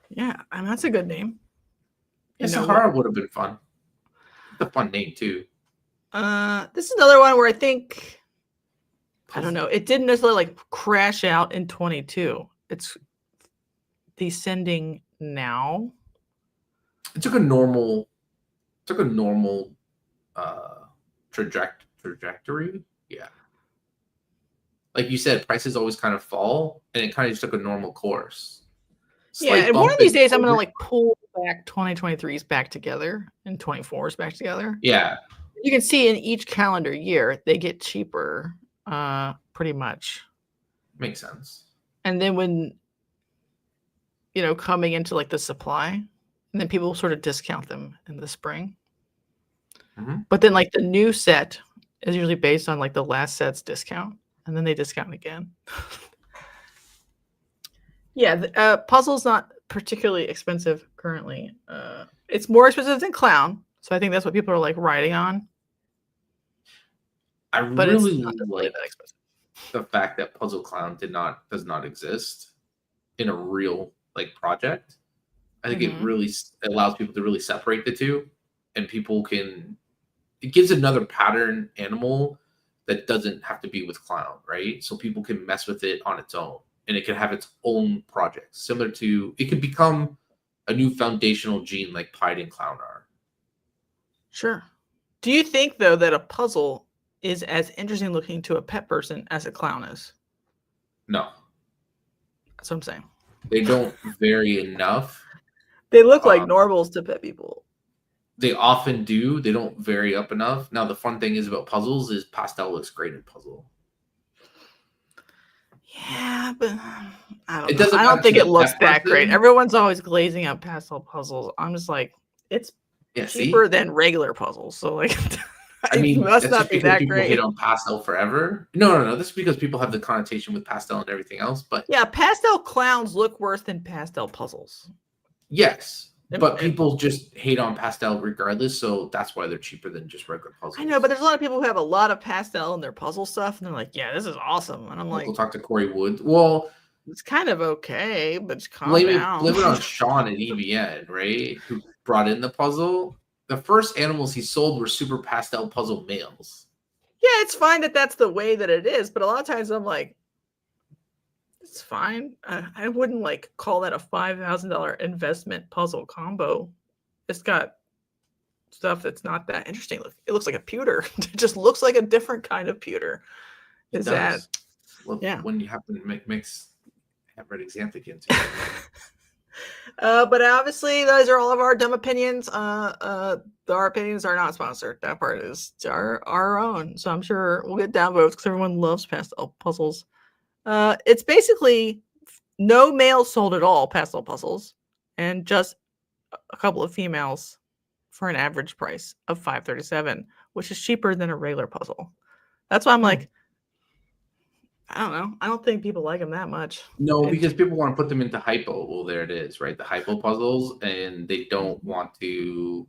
Yeah, I mean that's a good name. Yeah, Sahara would have been fun. It's a fun name too. This is another one where I think. I don't know. It didn't necessarily like crash out in 22. It's descending now. It took a normal trajectory. Yeah. Like you said, prices always kind of fall, and it kind of just took a normal course. Yeah, and one of these days I'm gonna like pull back 2023s back together and 24s back together. Yeah. You can see in each calendar year they get cheaper pretty much. Makes sense. And then when, coming into like the supply, and then people sort of discount them in the spring. Mhm. But then like the new set is usually based on like the last set's discount, and then they discount again. Yeah, Puzzle's not particularly expensive currently. It's more expensive than Clown, so I think that's what people are like riding on. I But really it's not really like that expensive. the fact that Puzzle Clown does not exist in a real like project. I think it really allows people to really separate the two, and it gives another pattern animal that doesn't have to be with Clown, right? So people can mess with it on its own, and it can have its own projects. Similar to, it could become a new foundational gene like Pied and Clown are. Sure. Do you think though that a puzzle is as interesting looking to a pet person as a clown is? No, That's what I'm saying. they don't vary enough. They look like normals to pet people. They often do. They don't vary up enough. Now, the fun thing is about puzzles is Pastel looks great in puzzle. Yeah, but I It don't know. doesn't I matter don't think to it the looks pet that great. person. Everyone's always glazing up Pastel puzzles. I'm just like, it's Yeah, cheaper see? than regular puzzles. So like, I mean, it must that's not just be because that people great. hate on Pastel forever. No. This is because people have the connotation with Pastel and everything else. But Yeah, Pastel clowns look worse than Pastel puzzles. yes, but people just hate on Pastel regardless. So that's why they're cheaper than just regular puzzles. I know, but there's a lot of people who have a lot of Pastel in their puzzle stuff, and they're like, "Yeah, this is awesome," and I'm like, "We'll talk to Corey Woods." Well, it's kind of okay, but just calm blame down. it on Sean at EBN, right? Who brought in the puzzle. The first animals he sold were super Pastel puzzle males. Yeah, it's fine that that's the way that it is, but a lot of times I'm like, it's fine. I wouldn't like call that a $5,000 investment puzzle combo. It's got stuff that's not that interesting. It looks like a pewter. It just looks like a different kind of pewter. Is that? Well, yeah. When you happen to mix Red Xanthicans. But obviously, those are all of our dumb opinions. Our opinions are not sponsored. That part is our own. So I'm sure we'll get downvotes because everyone loves Pastel puzzles. It's basically no males sold at all, Pastel puzzles, and just a couple of females for an average price of $537, which is cheaper than a regular puzzle. That's why I'm like, I don't know. I don't think people like them that much. No, because people want to put them into hypo. Well, there it is, right? The hypo puzzles, and they don't want to.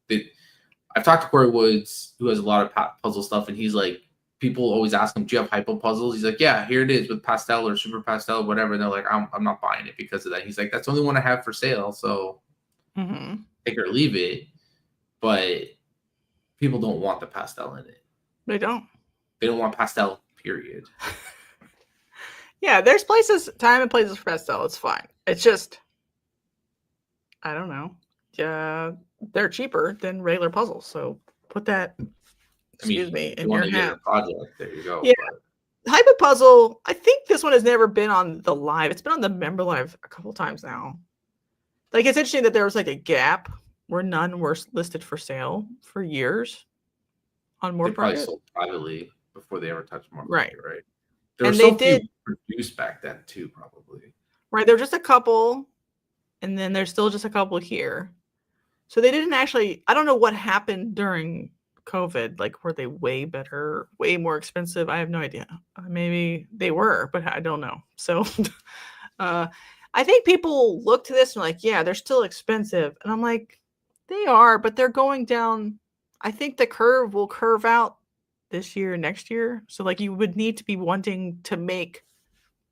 I've talked to Corey Woods, who has a lot of puzzle stuff, and he's like, people always ask him, "Do you have hypo puzzles?" He's like, "Yeah, here it is with Pastel or Super Pastel, whatever." And they're like, "I'm not buying it because of that." He's like, "That's the only one I have for sale, so take it or leave it." But people don't want the Pastel in it. They don't. They don't want Pastel. Period. Yeah, there's time and places for Pastel. It's fine. It's just, I don't know. Yeah, they're cheaper than regular puzzles. So put that, in your hat. Project. There you go. Yeah. Hypopuzzle, I think this one has never been on the live. It's been on the member live a couple times now. Like, it's interesting that there was like a gap where none were listed for sale for years on more probably sold privately before they ever touched more. Right. There were so few produced back then too, probably. Right. There were just a couple, and then there's still just a couple here. So they didn't actually, I don't know what happened during COVID. Like, were they way better, way more expensive? I have no idea. Maybe they were, but I don't know. So I think people look to this and like, yeah, they're still expensive. And I'm like, they are, but they're going down. I think the curve will curve out this year, next year. So like, you would need to be wanting to make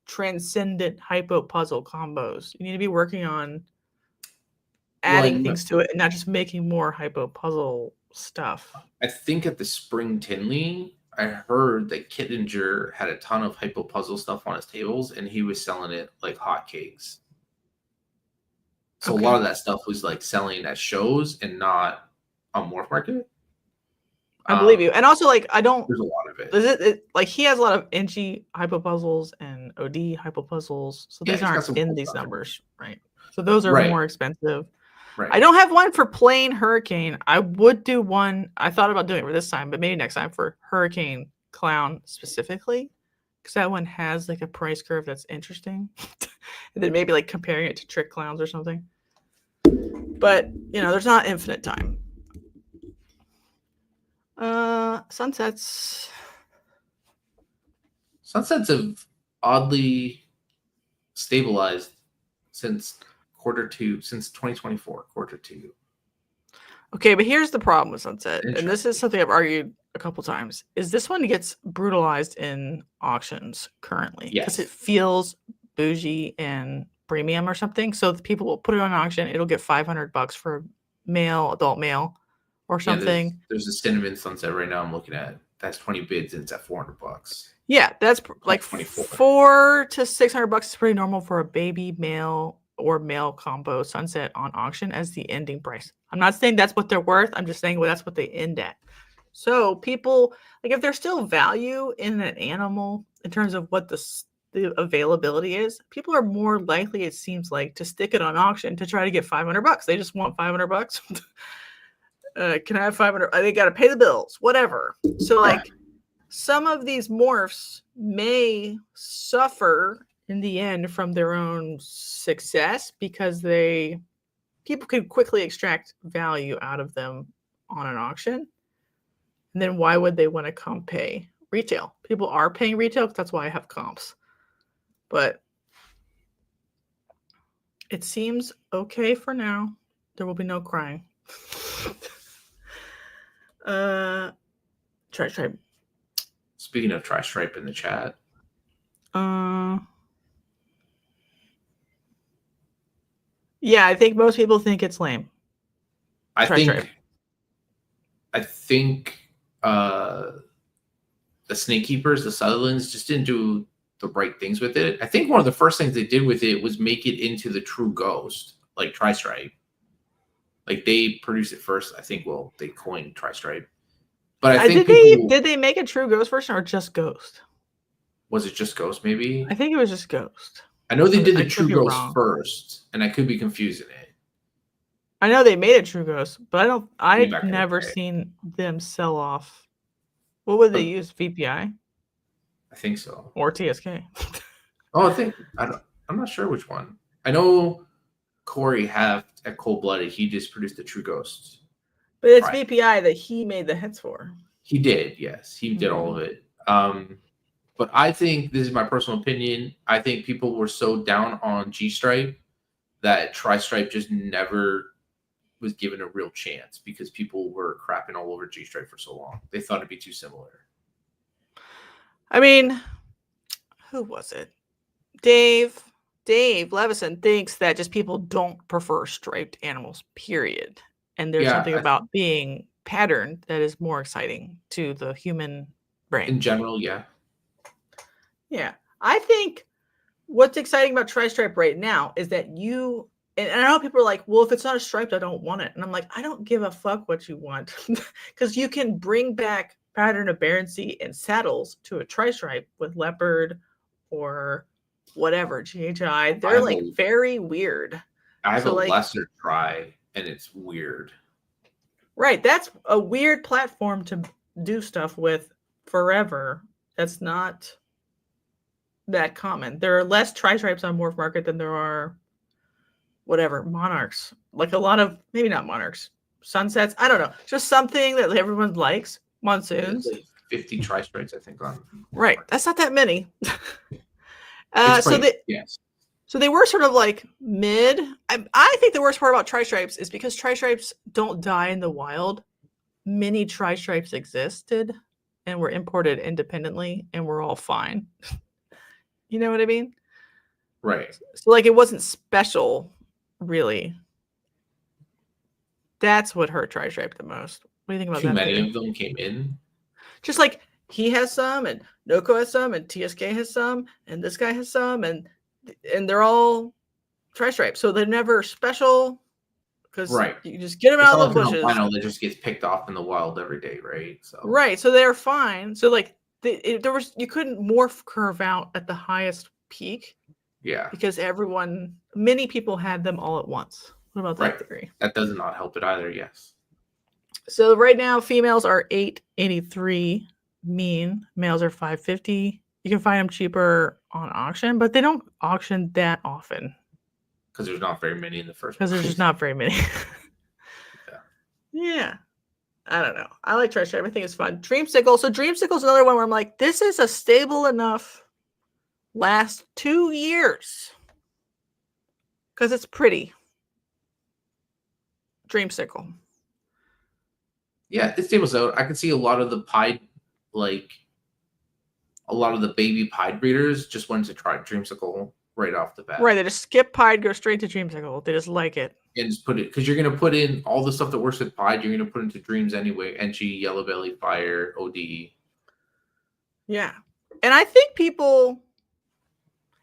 transcendent hypo puzzle combos. You need to be working on adding things to it and not just making more hypo puzzle stuff. I think at the Spring Tinley, I heard that Kittinger had a ton of hypo puzzle stuff on his tables, and he was selling it like hotcakes. So a lot of that stuff was like selling at shows and not on Morph Market. I believe you. And also, like, there's a lot of it. Like, he has a lot of NG hypo puzzles and OD hypo puzzles. So these aren't in these numbers, right? So those are more expensive. Right. I don't have one for plain Hurricane. I would do one. I thought about doing it for this time, but maybe next time for Hurricane Clown specifically, because that one has like a price curve that's interesting. And then maybe like comparing it to Trick Clowns or something. But there's not infinite time. Sunsets. Sunsets have oddly stabilized since since 2024, quarter two. Okay, but here's the problem with Sunset, and this is something I've argued a couple times, is this one gets brutalized in auctions currently. Because it feels bougie and premium or something. So people will put it on auction, it'll get $500 for adult male or something. Yeah, there's a cinnamon Sunset right now I'm looking at. That's 20 bids and it's at $400. Yeah, that's like 400 to $600 is pretty normal for a baby male or male combo Sunset on auction as the ending price. I'm not saying that's what they're worth. I'm just saying that's what they end at. So people, like, if there's still value in an animal in terms of what the availability is, people are more likely, it seems like, to stick it on auction to try to get $500. They just want $500. Can I have 500? They got to pay the bills, whatever. So like some of these morphs may suffer in the end from their own success because people can quickly extract value out of them on an auction. And then why would they want to come pay retail? People are paying retail because that's why I have comps. But it seems okay for now. There will be no crying. Tristripe. Speaking of Tristripe in the chat. Yeah, I think most people think it's lame. I think the Snake Keepers, the Sutherlands, just didn't do the right things with it. I think one of the first things they did with it was make it into the true ghost, like Tristripe. Like they produced it first. I think, they coined Tristripe. But I think did they make a true ghost version or just ghost? Was it just ghost? Maybe. I think it was just ghost. I know they did the true ghost first, and I could be confusing it. I know they made a true ghost, but I've never seen them sell off. What would they use? VPI? I think so. Or TSK? I'm not sure which one. I know Corey Haft at Cold Blooded, he just produced the true ghost. But it's VPI that he made the heads for. He did, yes. He did all of it. But I think, this is my personal opinion, I think people were so down on G-Stripe that Tristripe just never was given a real chance because people were crapping all over G-Stripe for so long. They thought it'd be too similar. I mean, who was it? Dave Levison thinks that just people don't prefer striped animals, period. And there's something about being patterned that is more exciting to the human brain. In general, yeah. Yeah. I think what's exciting about Tristripe right now is that and I know people are like, well, if it's not a striped, I don't want it. And I'm like, I don't give a fuck what you want. Because you can bring back pattern aberrancy and saddles to a Tristripe with leopard or whatever, GHI. They're like very weird. I have a lesser try and it's weird. Right. That's a weird platform to do stuff with forever. That's not that common. There are less Tristripes on Morph Market than there are monarchs. Like a lot of, maybe not monarchs, sunsets. I don't know. Just something that everyone likes. Monsoons. Like 50 Tristripes, I think, on. Right. That's not that many. So they were sort of like mid. I think the worst part about Tristripes is because Tristripes don't die in the wild. Many Tristripes existed and were imported independently and were all fine. You know what I mean? Right. So like it wasn't special, really. That's what hurt Tristripe the most. What do you think about that? Too many of them came in. Just like he has some, and Noko has some, and TSK has some, and this guy has some, and they're all Tristripes. So they're never special because you just get them out of the bushes. That just gets picked off in the wild every day, right? So they're fine. So like you couldn't morph curve out at the highest peak. Yeah. Because many people had them all at once. What about that theory? That does not help it either, yes. So right now, females are 883 mean. Males are $550. You can find them cheaper on auction, but they don't auction that often Because there's not very many in the first because there's place. just not very many. Yeah. Yeah. I don't know. I like Tristripe. I think it's fun. Dreamsicle. So Dreamsicle's another one where I'm like, this is a stable enough last 2 years because it's pretty. Dreamsicle. Yeah, it stables out. I can see a lot of the pied, like a lot of the baby pied breeders just wanted to try Dreamsicle right off the bat. Right. They just skip Pied, go straight to Dreamsicle. They just like it. And just put it, because you're going to put in all the stuff that works with pied, you're going to put into Dreams anyway. Enchi, Yellow Belly, Fire, OD. Yeah. And I think people,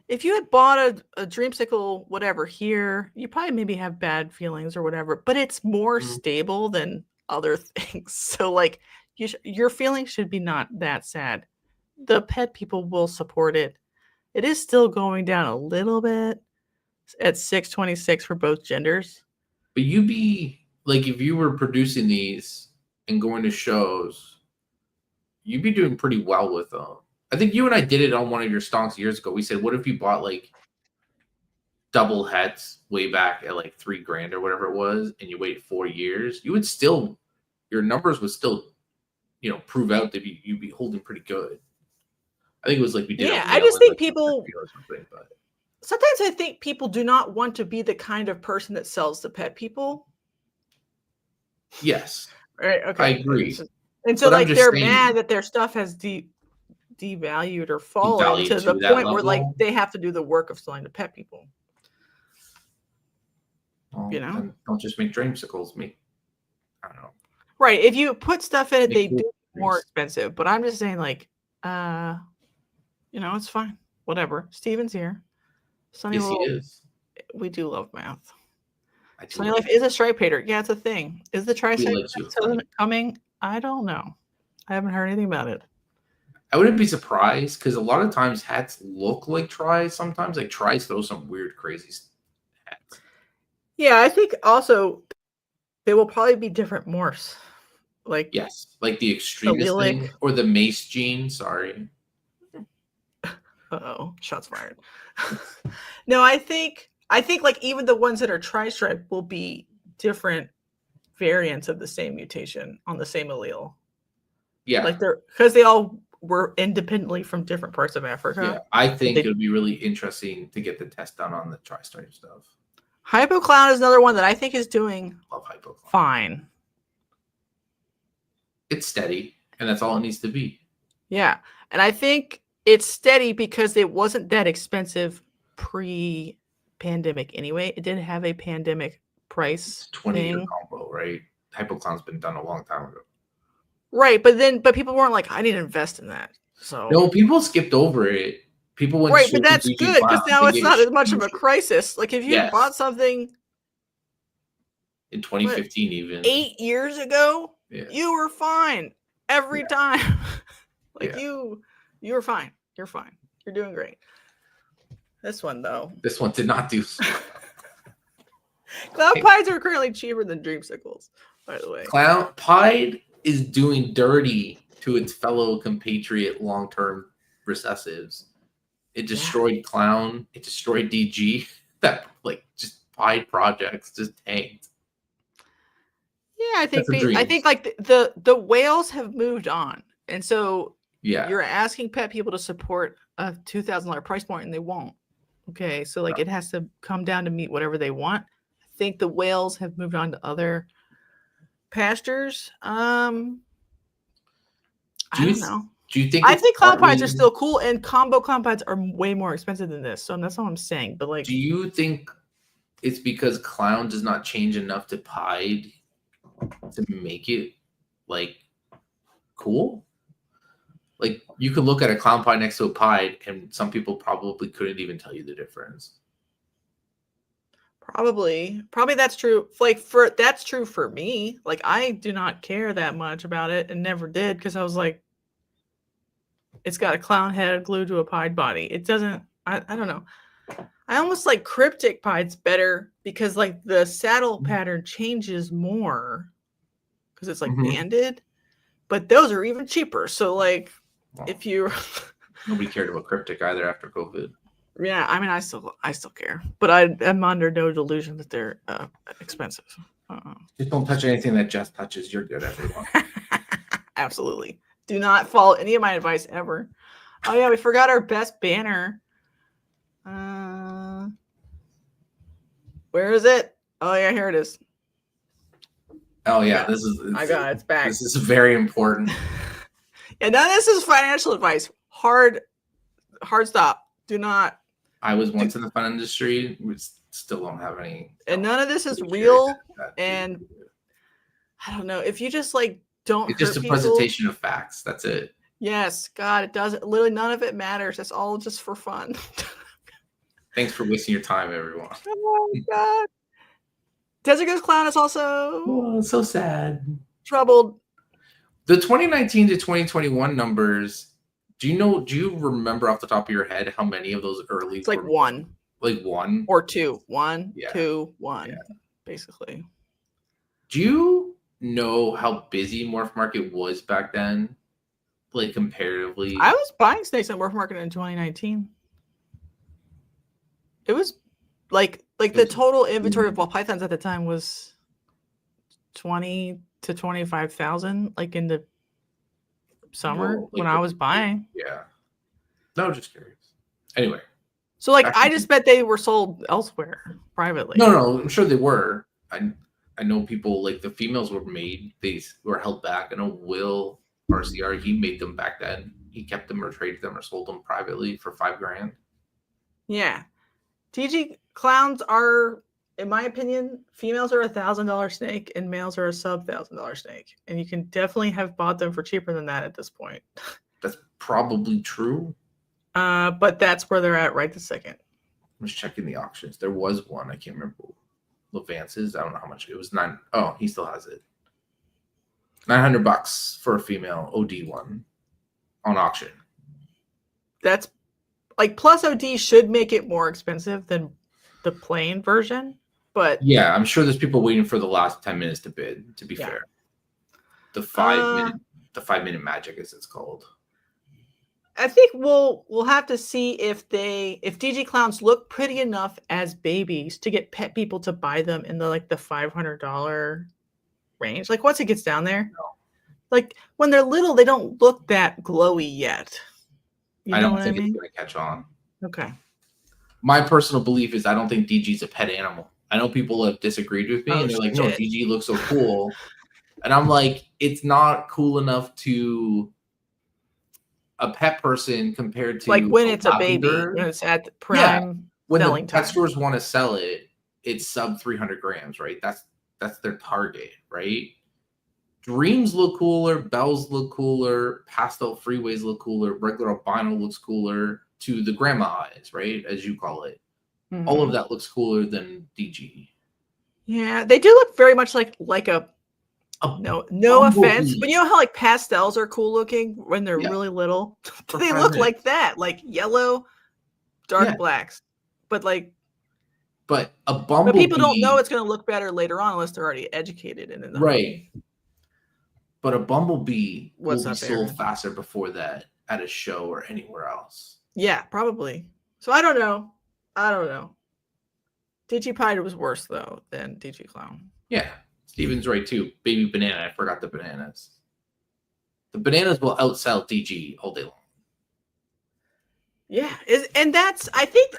if you had bought a Dreamsicle, whatever, here, you probably maybe have bad feelings or whatever, but it's more stable than other things. So, like, your feelings should be not that sad. The pet people will support it. It is still going down a little bit at $626 for both genders. But you'd be, like, if you were producing these and going to shows, you'd be doing pretty well with them. I think you and I did it on one of your stonks years ago. We said, what if you bought, like, double heads way back at, like, $3,000 or whatever it was, and you waited 4 years? You would still, your numbers would still, you know, prove out that you'd be holding pretty good. I think it was like we did. Yeah, I just think like people. But Sometimes I think people do not want to be the kind of person that sells to pet people. Yes. Right. Okay. I agree. And so, but like, they're mad that their stuff has devalued or fallen to the point where, like, they have to do the work of selling to pet people. Well, you know, don't just make Dreamsicles. I don't know. Right. If you put stuff in it, they do more expensive. But I'm just saying, like, you know, it's fine. Whatever. Steven's here. Sunny yes, he is. We do love math. Sunny Life is a stripe hater. Yeah, it's a thing. Is the tri-stripe coming? I don't know. I haven't heard anything about it. I wouldn't be surprised because a lot of times hats look like tries. Sometimes like tries throw some weird, crazy hats. Yeah, I think also they will probably be different morphs. Like, yes, like the extremist thing or the mace gene. Sorry. Uh-oh, shots fired. No, I think like even the ones that are tri-stripe will be different variants of the same mutation on the same allele. Yeah. Like they're because they all were independently from different parts of Africa. Yeah, I think it would be really interesting to get the test done on the tri-stripe stuff. Hypo Clown is another one that I think is doing fine. It's steady, and that's all it needs to be. Yeah, and I think it's steady because it wasn't that expensive pre-pandemic anyway. It didn't have a pandemic price. 20-year combo, right? Hypo Clown's been done a long time ago. Right, but people weren't like, I need to invest in that. So no, people skipped over it. People went right, but that's good because now it's not as much of a crisis. Like if you bought something in 2015, even 8 years ago, you were fine every time. Like you were fine. You're fine. You're doing great. This one though. This one did not do. Cloud Pieds are currently cheaper than Dreamsicles, by the way. Cloud Pied is doing dirty to its fellow compatriot long-term recessives. It destroyed Clown. It destroyed DG. That like just Pied projects just tanked. Yeah, I think like the whales have moved on, and so you're asking pet people to support a $2,000 price point, and they won't. Okay, so like it has to come down to meet whatever they want. I think the whales have moved on to other pastures. I don't know. Do you think? I think Clown Pieds are still cool, and combo Clown Pieds are way more expensive than this. So that's all I'm saying. But like, do you think it's because Clown does not change enough to Pied to make it like cool? Like you could look at a Clown Pied next to a Pied, and some people probably couldn't even tell you the difference. Probably that's true. Like that's true for me. Like I do not care that much about it and never did because I was like, it's got a clown head glued to a pied body. It doesn't. I don't know. I almost like cryptic pieds better because like the saddle pattern changes more because it's like banded, but those are even cheaper. So like, Well, if you, nobody cared about cryptic either after COVID. yeah, I mean, I still care, but I'm under no delusion that they're expensive. Just don't touch anything that Jess touches. You're good, everyone. Absolutely. Do not follow any of my advice ever. Oh yeah, we forgot our best banner. Where is it? Oh yeah, here it is. Oh yeah, Yeah. this is. I got it. It's back. This is very important. And none of this is financial advice. Hard stop. Do not. I was once in the fun industry. We still don't have any. And none of this is real. And I don't know if you just like don't. It's just a people, presentation of facts. That's it. Yes, God, it doesn't. Literally, none of it matters. It's all just for fun. Thanks for wasting your time, everyone. Oh my God. Desert Ghost Clown is also Oh, so sad. troubled. The 2019 to 2021 numbers. Do you remember off the top of your head how many of those early? It's like one. Like one or two. One, yeah. 2, 1, yeah. basically. Do you know how busy Morph Market was back then? Like comparatively, I was buying snakes at Morph Market in 2019. It was like the total inventory of ball pythons at the time was 20 to 25,000, like in the summer when I was buying. Yeah. No, just curious. Anyway. So like I just bet they were sold elsewhere privately. No, I'm sure they were. I know people like the females were made. They were held back. I know Will RCR, he made them back then. He kept them or traded them or sold them privately for $5,000. Yeah. DG clowns are, in my opinion, females are $1,000 snake and males are a sub $1,000 snake. And you can definitely have bought them for cheaper than that at this point. That's probably true. But that's where they're at right this second. I'm just checking the auctions. There was one. I can't remember. Levance's. I don't know how much. It was $9. Oh, he still has it. $900 for a female OD one on auction. That's like plus OD should make it more expensive than the plain version, but yeah, I'm sure there's people waiting for the last 10 minutes to bid. To be fair, the 5 minute magic, as it's called. I think we'll have to see if DG clowns look pretty enough as babies to get pet people to buy them in the $500 range. Like once it gets down there, like when they're little, they don't look that glowy yet. I don't think it's going to catch on. Okay. My personal belief is I don't think DG's a pet animal. I know people have disagreed with me and they're like, no, DG looks so cool. And I'm like, it's not cool enough to a pet person compared to like when it's a baby, when it's at the prime when selling the pet time. stores want to sell it, it's sub 300 grams, right? That's their target, right? Dreams look cooler, bells look cooler, pastel freeways look cooler, regular albino looks cooler to the grandma eyes, right? As you call it. Mm-hmm. All of that looks cooler than DG. Yeah, they do look very much like a no offense, but you know how like pastels are cool looking when they're really little? They look like that, like yellow, dark blacks. But a bumblebee. But people don't know it's going to look better later on unless they're already educated in it. Right. But a bumblebee will be there? sold faster before that at a show or anywhere else. Yeah, probably. So I don't know. DigiPie was worse though than DG Clown. Yeah. Steven's right too. Baby banana. I forgot the bananas. The bananas will outsell DG all day long. Yeah. And that's, I think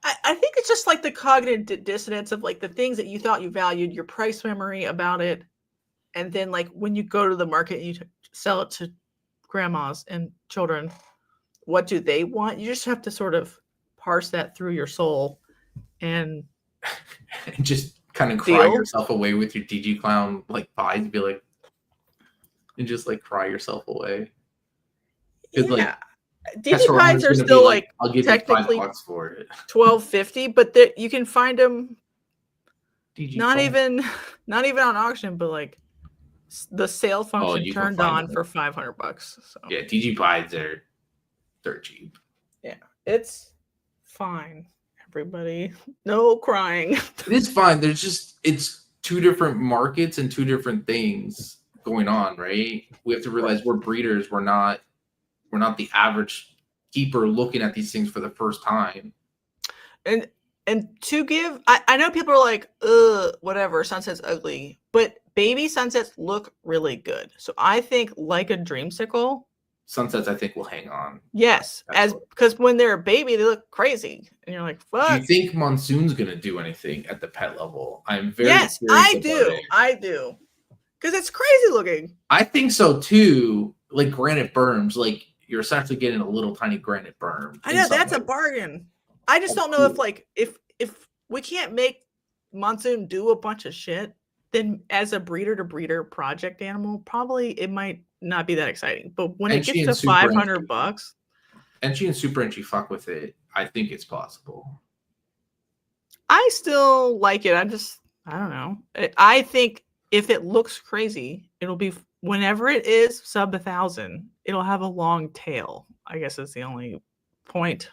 it's just like the cognitive dissonance of like the things that you thought you valued, your price memory about it. And then like when you go to the market and you sell it to grandmas and children, what do they want? You just have to sort of parse that through your soul and just kind of cry yourself away with your DG Clown like pies, be like, and just like cry yourself away. Yeah, DG pies are still like I'll give technically you $5 for it. $12.50, but you can find them DG not Clown. even on auction, but like the sale function turned on for $500. So yeah, DG pies are dirt cheap. Yeah, it's fine. Everybody, no crying. It is fine. It's two different markets and two different things. going on, right? We have to realize we're breeders. We're not the average keeper looking at these things for the first time. And to give, I know people are like, whatever, sunset's ugly, but baby sunsets look really good. So I think like a dreamsicle. Sunsets, I think, will hang on. Yes, because when they're a baby, they look crazy, and you're like, "Fuck." Do you think Monsoon's gonna do anything at the pet level? I'm very yes, I do, because it's crazy looking. I think so too. Like granite berms, like you're essentially getting a little tiny granite berm. I know that's a bargain. I just don't know if we can't make Monsoon do a bunch of shit, then as a breeder to breeder project animal, probably it might not be that exciting. But when it gets to $500, Enchi and Super Enchi fuck with it, I think it's possible. I still like it. I don't know. I think if it looks crazy, it'll be whenever it is sub 1,000, it'll have a long tail. I guess that's the only point.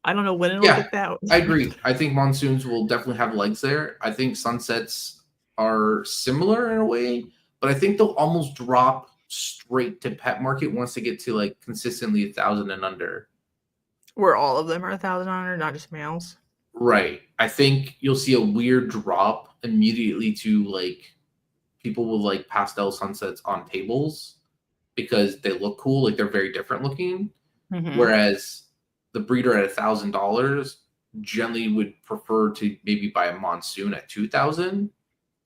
I don't know when it'll get that. I agree. I think Monsoons will definitely have legs there. I think Sunsets are similar in a way, but I think they'll almost drop straight to pet market once they get to like consistently 1,000 and under. Where all of them are 1,000 under, not just males. Right. I think you'll see a weird drop immediately to like people with like pastel sunsets on tables because they look cool, like they're very different looking. Mm-hmm. Whereas the breeder at $1,000 generally would prefer to maybe buy a Monsoon at 2,000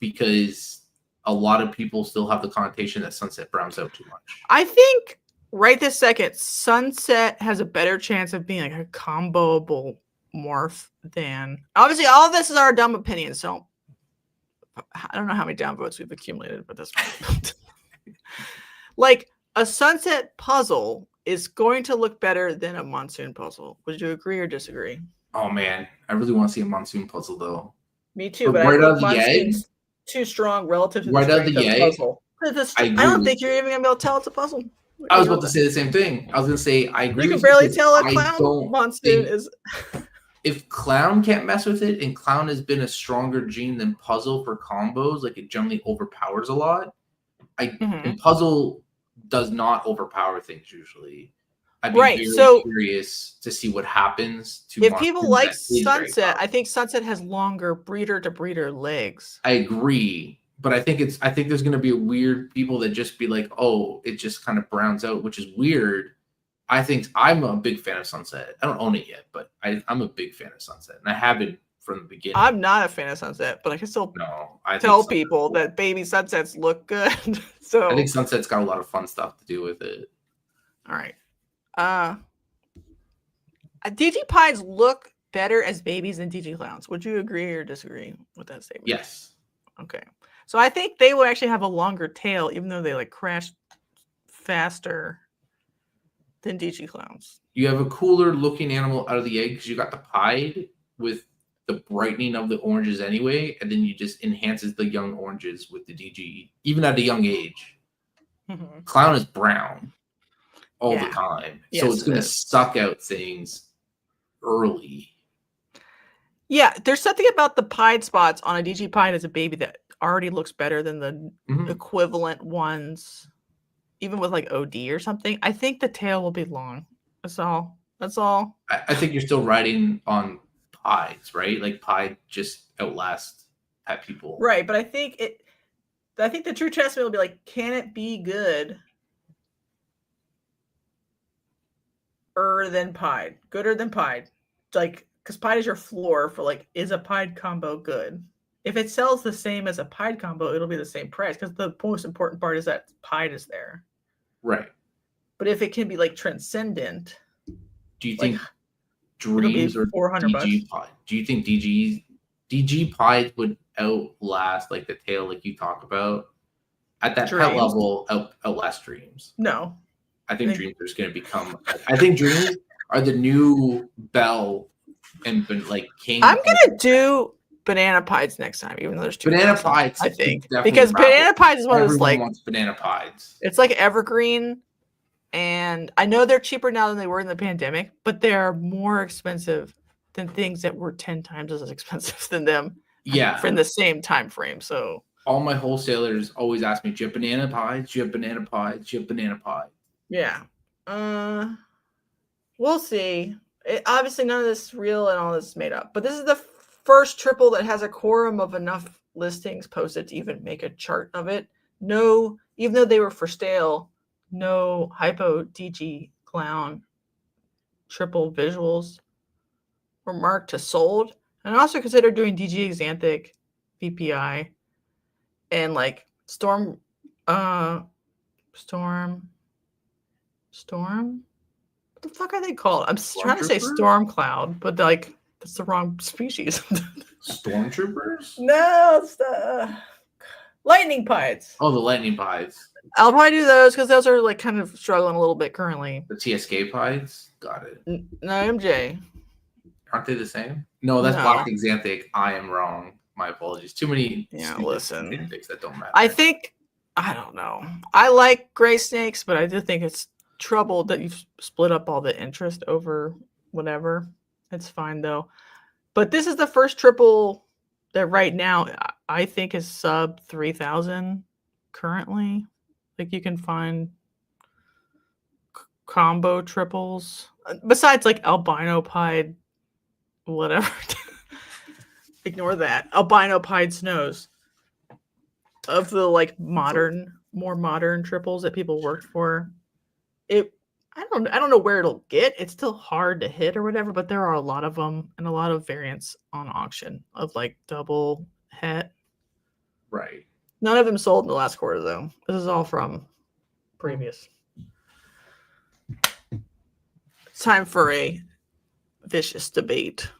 because a lot of people still have the connotation that Sunset browns out too much. I think right this second, Sunset has a better chance of being like a comboable morph than obviously all of this is our dumb opinion. So I don't know how many downvotes we've accumulated for this one. Like a Sunset puzzle is going to look better than a Monsoon puzzle. Would you agree or disagree? Oh man, I really want to see a Monsoon puzzle though. Me too, but right out of the Monsoon's too strong relative to the strength of the puzzle. I don't think you're even gonna be able to tell it's a puzzle. I was about to say the same thing. I was gonna say I agree. You can barely tell a clown Monsoon is. If Clown can't mess with it, and Clown has been a stronger gene than Puzzle for combos, like it generally overpowers a lot. And Puzzle does not overpower things usually. I'd be very curious to see what happens to if people like Sunset. I think Sunset has longer breeder to breeder legs. I agree, but I think there's going to be weird people that just be like, oh, it just kind of browns out, which is weird. I think I'm a big fan of Sunset. I don't own it yet, but I'm a big fan of Sunset, and I have been from the beginning. I'm not a fan of Sunset, but I can still tell people that baby Sunsets look good. So I think Sunset's got a lot of fun stuff to do with it. All right. DG Pies look better as babies than DG Clowns. Would you agree or disagree with that statement? Yes. Okay. So I think they will actually have a longer tail, even though they like crash faster than DG Clowns. You have a cooler looking animal out of the egg because you got the pied with the brightening of the oranges anyway, and then you just enhances the young oranges with the DG, even at a young age. Mm-hmm. Clown is brown all the time. Yes, so it's going to suck out things early. Yeah, there's something about the pied spots on a DG pied as a baby that already looks better than the equivalent ones, even with like OD or something. I think the tail will be long. That's all. I think you're still riding on pieds, right? Like pied just outlast pet people. Right, but I think the true test will be like, can it be good? Gooder than pied. Like, because pied is your floor for like, is a pied combo good? If it sells the same as a pied combo, it'll be the same price because the most important part is that pied is there. Right. But if it can be like transcendent, do you think Dreams or DG pied? Do you think DG pied would outlast like the tail like you talk about? At that pet level, outlast Dreams? No. I think Dreams are going to become. I think Dreams are the new Bell and like King. I'm gonna do banana pies next time, even though there's two. Banana pies, I think, because banana pies is one of those like wants banana pies. It's like evergreen, and I know they're cheaper now than they were in the pandemic, but they're more expensive than things that were 10 times as expensive than them. Yeah, for the same time frame. So all my wholesalers always ask me, "Do you have banana pies? Do you have banana pies? Do you have banana pie?" Yeah. We'll see. Obviously, none of this is real and all this is made up. But this is the first triple that has a quorum of enough listings posted to even make a chart of it. No, even though they were for sale, no Hypo DG Clown triple visuals were marked to sold. And I also consider doing DG Xanthic, VPI, and like Storm. What the fuck are they called? I'm trying to say Storm Cloud, but like that's the wrong species. Stormtroopers? No, it's the lightning pies. Oh, the lightning pies. I'll probably do those because those are like kind of struggling a little bit currently. The TSK pies? Got it. No, MJ. Aren't they the same? No, that's Black Xanthic. I am wrong. My apologies. Too many listen. Xanthics that don't matter. I don't know. I like gray snakes, but I do think it's trouble that you've split up all the interest over whatever. It's fine though. But this is the first triple that right now I think is sub 3,000 currently. Like you can find combo triples besides like albino pied whatever. Ignore that. Albino pied snows. Of the like more modern triples that people worked for, I don't know where it'll get. It's still hard to hit or whatever, but there are a lot of them and a lot of variants on auction of like double het. Right. None of them sold in the last quarter though. This is all from previous. It's time for a vicious debate.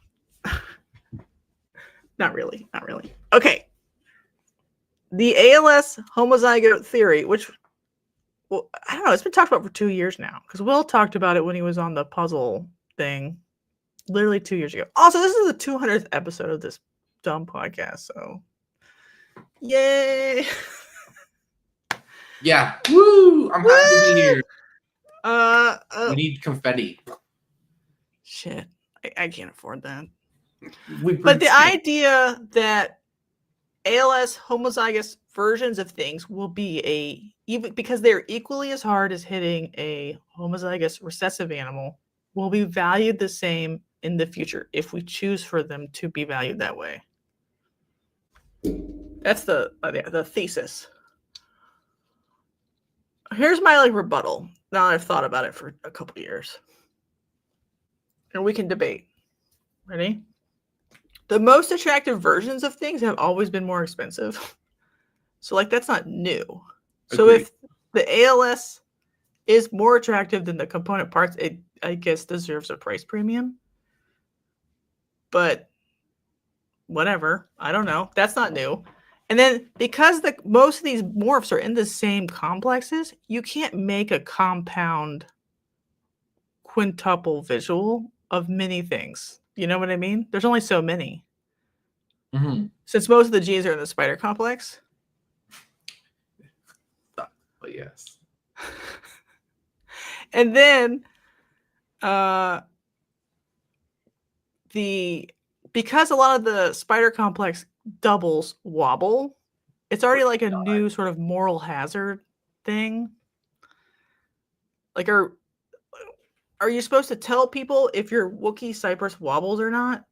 Not really. Okay. The ALS homozygote theory, which, well, I don't know, it's been talked about for 2 years now because Will talked about it when he was on the puzzle thing literally 2 years ago. Also, this is the 200th episode of this dumb podcast, so yay! Yeah, woo! I'm happy to be here. We need confetti. Shit, I can't afford that. But the idea that ALS homozygous versions of things will be even because they're equally as hard as hitting a homozygous recessive animal will be valued the same in the future if we choose for them to be valued that way. That's the thesis. Here's my rebuttal. Now I've thought about it for a couple years. And we can debate. Ready? The most attractive versions of things have always been more expensive. So, that's not new. So, if the ALS is more attractive than the component parts, it, I guess, deserves a price premium. But, whatever. I don't know. That's not new. And then, because most of these morphs are in the same complexes, you can't make a compound quintuple visual of many things. You know what I mean? There's only so many. Mm-hmm. Since most of the G's are in the spider complex. But yes. And then because a lot of the spider complex doubles wobble, it's already like a new sort of moral hazard thing. Like are you supposed to tell people if your Wookiee Cypress wobbles or not?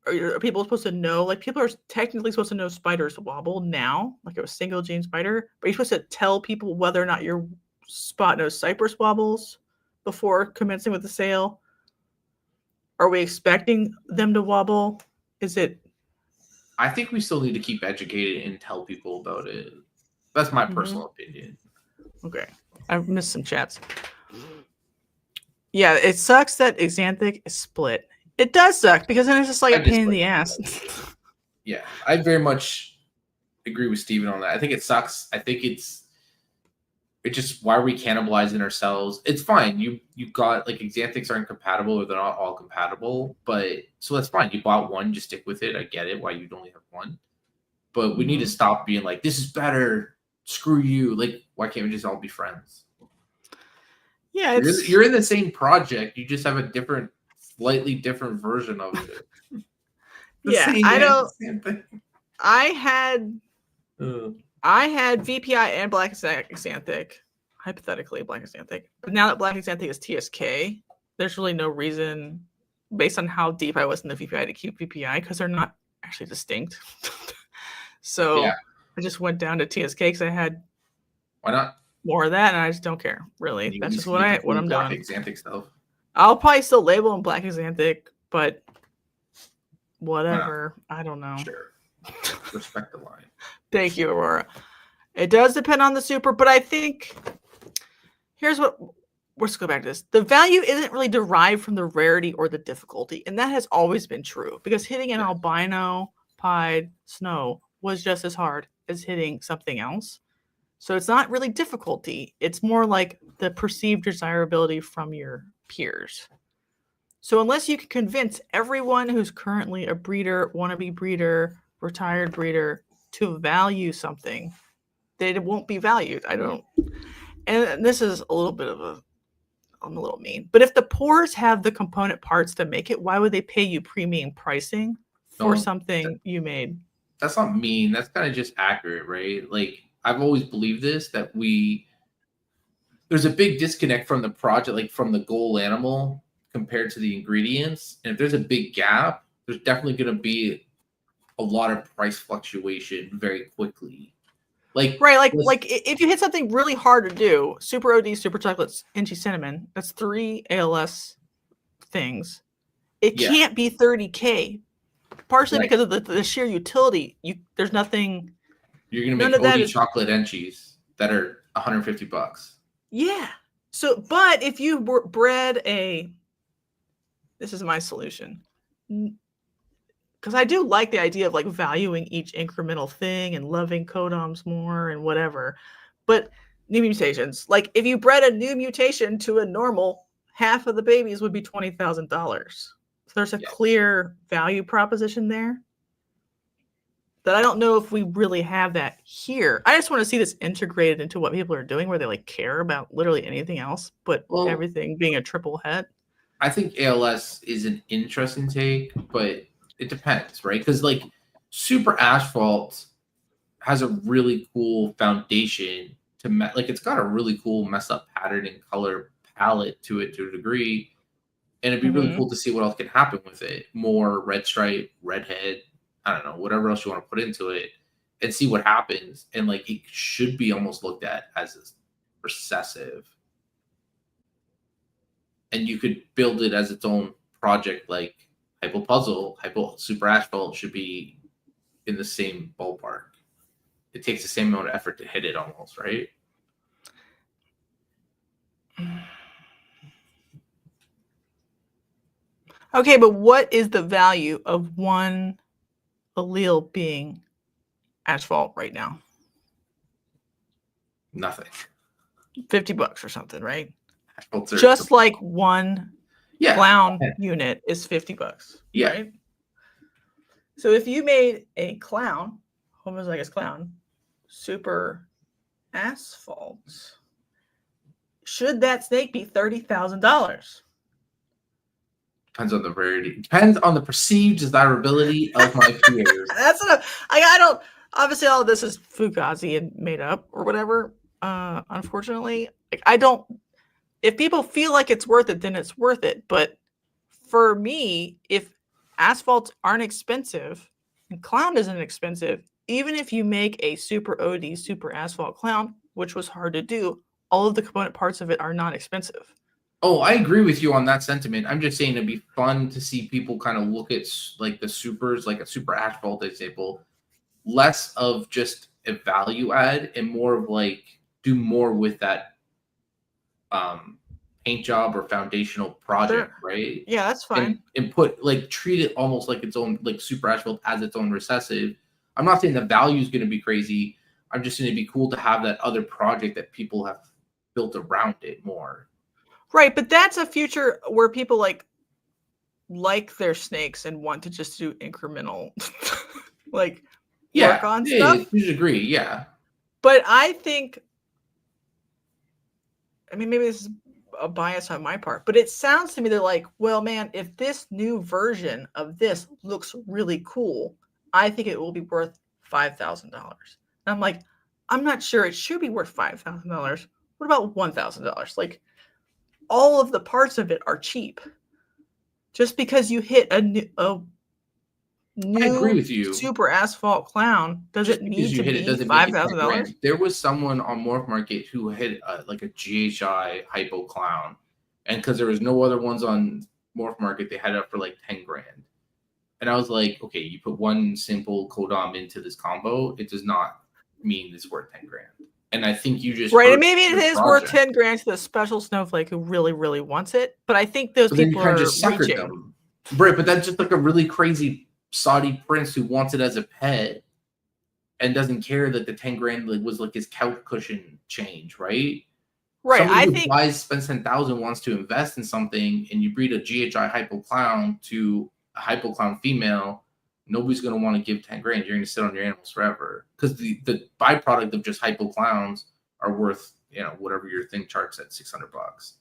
Are people supposed to know? Like, people are technically supposed to know spiders wobble now, like a single gene spider. But you're supposed to tell people whether or not your spot nose Cypress wobbles before commencing with the sale. Are we expecting them to wobble? Is it? I think we still need to keep educated and tell people about it. That's my personal opinion. Okay. I've missed some chats. Yeah, it sucks that Xanthic is split. It does suck because then it's just like a pain in the ass. Yeah, I very much agree with Steven on that. I think it sucks. I think it's just, why are we cannibalizing ourselves? It's fine. You got, Xanthics aren't compatible, or they're not all compatible, but so that's fine. You bought one, just stick with it. I get it why you'd only have one. But we need to stop being like, this is better. Screw you. Why can't we just all be friends? Yeah, you're in the same project. You just have a slightly different version of it. Yeah, I don't. I had I had VPI and Black Xanthic, hypothetically Black Xanthic. But now that Black Xanthic is TSK, there's really no reason, based on how deep I was in the VPI, to keep VPI because they're not actually distinct. So Yeah. I just went down to TSK because I had Why not? more of that, and I just don't care really. That's just what I'm doing. Black Xanthic stuff. I'll probably still label them Black Xanthic, but whatever. I don't know. Sure. Respect the line. Thank you, Aurora. It does depend on the super, but I think here's what. Let's go back to this. The value isn't really derived from the rarity or the difficulty, and that has always been true because hitting an albino pied snow was just as hard as hitting something else. So it's not really difficulty. It's more like the perceived desirability from your peers. So unless you can convince everyone who's currently a breeder, wannabe breeder, retired breeder to value something, they won't be valued. I don't. And this is a little bit of a, I'm a little mean. But if the poors have the component parts to make it, why would they pay you premium pricing for something you made? That's not mean. That's kind of just accurate, right? Like, I've always believed this, that there's a big disconnect from the project, like from the goal animal compared to the ingredients. And if there's a big gap, there's definitely going to be a lot of price fluctuation very quickly. Like, right, like if you hit something really hard to do, Super OD, Super Chocolates, Inchy Cinnamon, that's 3 ALS things. It can't be 30K, partially because of the sheer utility. There's nothing. You're going to make OD chocolate enchies that are $150. Yeah. So, but if you bred this is my solution. Because I do like the idea of like valuing each incremental thing and loving codoms more and whatever. But new mutations, like if you bred a new mutation to a normal, half of the babies would be $20,000. So there's a clear value proposition there that I don't know if we really have that here. I just want to see this integrated into what people are doing where they like care about literally anything else, but everything being a triple head. I think ALS is an interesting take, but it depends, right? Because like Super Asphalt has a really cool foundation to like it's got a really cool messed up pattern and color palette to it to a degree, and it'd be really cool to see what else can happen with it. More red stripe, redhead, I don't know, whatever else you want to put into it, and see what happens. And like it should be almost looked at as a recessive, and you could build it as its own project, like Hypopuzzle, Super Asphalt should be in the same ballpark. It takes the same amount of effort to hit it almost, right? Okay, but what is the value of one allele being asphalt right now? Nothing. $50 or something, right? Just like one clown unit is $50. Yeah. Right? So if you made a clown, homozygous clown, Super Asphalt, should that snake be $30,000? Depends on the rarity. Depends on the perceived desirability of my peers. That's what I don't. Obviously, all of this is fugazi and made up or whatever. Unfortunately, like I don't. If people feel like it's worth it, then it's worth it. But for me, if asphalts aren't expensive and clown isn't expensive, even if you make a Super OD Super Asphalt clown, which was hard to do, all of the component parts of it are not expensive. Oh, I agree with you on that sentiment. I'm just saying it'd be fun to see people kind of look at like the supers, like a Super Asphalt example, less of just a value add and more of like do more with that paint job or foundational project, right? Yeah, that's fine. And put like treat it almost like its own, like Super Asphalt as its own recessive. I'm not saying the value is going to be crazy. I'm just saying it'd be cool to have that other project that people have built around it more. Right, but that's a future where people like their snakes and want to just do incremental, like work on stuff. You should agree, yeah. But I think, I mean, maybe this is a bias on my part, but it sounds to me they're like, well, man, if this new version of this looks really cool, I think it will be worth $5,000. And I'm like, I'm not sure it should be worth $5,000. What about $1,000? Like, all of the parts of it are cheap. Just because you hit a I agree new with you. super asphalt clown, does Just it because need you to hit it be doesn't make it $5,000? $10,000. There was someone on Morph Market who hit like a GHI Hypo Clown, and because there was no other ones on Morph Market, they had it up for like 10 grand. And I was like, okay, you put one simple codom into this combo, it does not mean it's worth 10 grand. And I think you just Right, hurt and maybe it your is worth project. 10 grand to the special snowflake who really, really wants it. But I think those But then you people kind of are just suckered reaching. them. Right, but that's just like a really crazy Saudi prince who wants it as a pet and doesn't care that the 10 grand was like his couch cushion change, right? Right, Somebody I who think spends 10,000 wants to invest in something, and you breed a GHI Hypo Clown to a Hypo Clown female. Nobody's going to want to give 10 grand. You're going to sit on your animals forever because the byproduct of just Hypo Clowns are worth, whatever your thing charts at $600,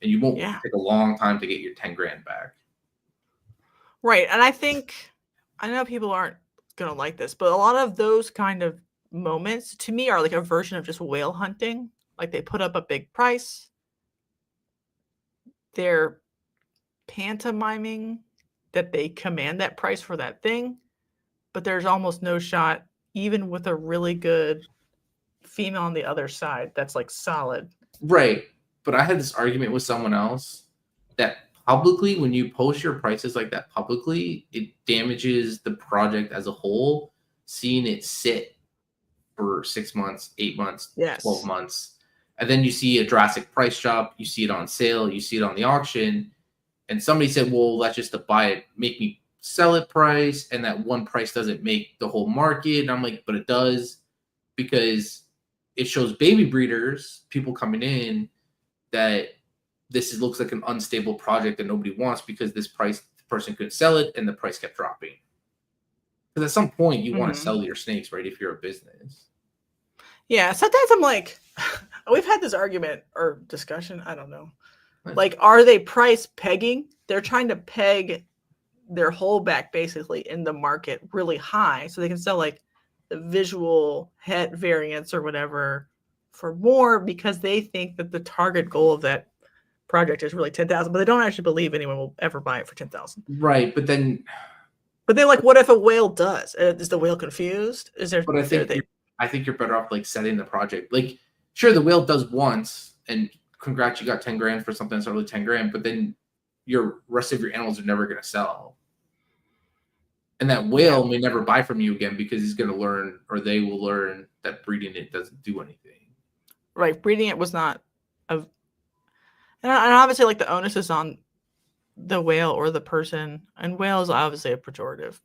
and you won't take a long time to get your 10 grand back. Right, and I know people aren't going to like this, but a lot of those kind of moments to me are like a version of just whale hunting. Like they put up a big price. They're pantomiming that they command that price for that thing, but there's almost no shot, even with a really good female on the other side that's like solid. Right, but I had this argument with someone else that publicly, when you post your prices like that publicly, it damages the project as a whole, seeing it sit for 6 months, 8 months, 12 months. And then you see a drastic price drop, you see it on sale, you see it on the auction, and somebody said, well, let's just buy it, make me sell it price, and that one price doesn't make the whole market. And I'm like, but it does, because it shows baby breeders, people coming in, that this looks like an unstable project that nobody wants because this person couldn't sell it and the price kept dropping. Because at some point you want to sell your snakes, right? If you're a business. Yeah, sometimes I'm like, we've had this argument or discussion, I don't know. Like, are they price pegging? They're trying to peg their holdback basically in the market really high so they can sell like the visual het variants or whatever for more because they think that the target goal of that project is really 10,000, but they don't actually believe anyone will ever buy it for 10,000. Right, but then like, what if a whale does? Is the whale confused? Is there? But I think you're better off like setting the project. Like, sure, the whale does once, and congrats, you got 10 grand for something that's not really 10 grand. But then your rest of your animals are never going to sell, and that whale may never buy from you again because he's going to learn, or they will learn, that breeding it doesn't do anything. Right, breeding it was not and obviously, like, the onus is on the whale or the person, and whale is obviously a pejorative.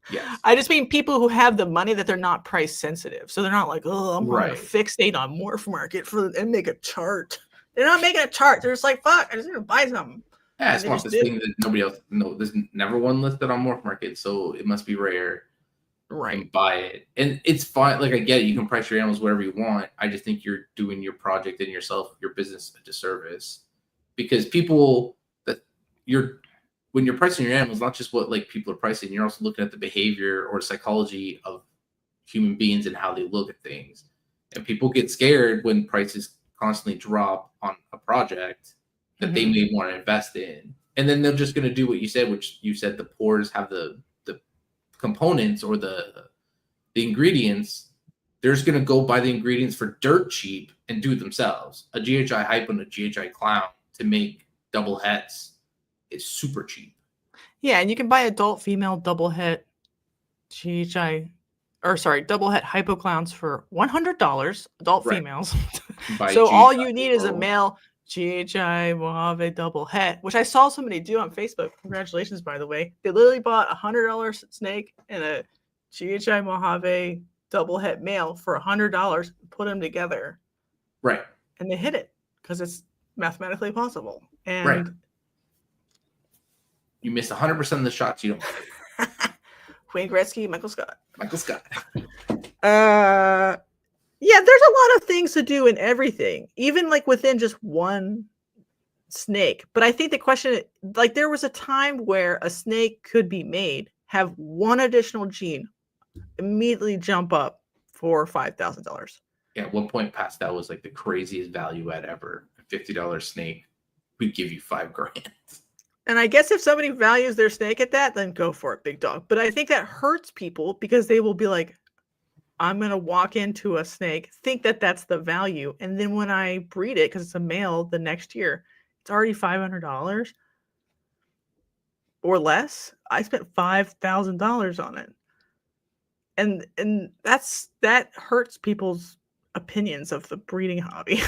Yes. I just mean people who have the money that they're not price sensitive, so they're not like, oh, I'm going to fixate on Morph Market and make a chart. They're not making a chart. They're just like, fuck, I just need to buy something. Yeah, I just want this thing that nobody else knows. There's never one listed on Morph Market, so it must be rare. Right. And buy it. And it's fine. Like, I get it. You can price your animals whatever you want. I just think you're doing your project and yourself, your business, a disservice. Because people when you're pricing your animals, not just what like people are pricing, you're also looking at the behavior or psychology of human beings and how they look at things. And people get scared when prices constantly drop on a project that they may want to invest in. And then they're just going to do what you said, which you said the pores have the components or the ingredients. They're just going to go buy the ingredients for dirt cheap and do it themselves. A GHI Hypo and a GHI Clown to make double hets is super cheap. Yeah, and you can buy adult female double het double het Hypo Clowns for $100, adult females. So all you need is a male GHI Mojave double het, which I saw somebody do on Facebook. Congratulations, by the way. They literally bought a $100 snake and a GHI Mojave double het male for $100, put them together. Right. And they hit it because it's mathematically possible. And you miss 100% of the shots you don't. Wayne Gretzky, Michael Scott. Yeah, there's a lot of things to do in everything, even like within just one snake. But I think the question, like, there was a time where a snake could be made, have one additional gene, immediately jump up for $5,000. Yeah, at one point Pastel was like the craziest value add ever. A $50 snake, we'd give you $5,000. And I guess if somebody values their snake at that, then go for it, big dog. But I think that hurts people because they will be like, I'm going to walk into a snake, think that that's the value. And then when I breed it, because it's a male the next year, it's already $500 or less. I spent $5,000 on it. And that hurts people's opinions of the breeding hobby.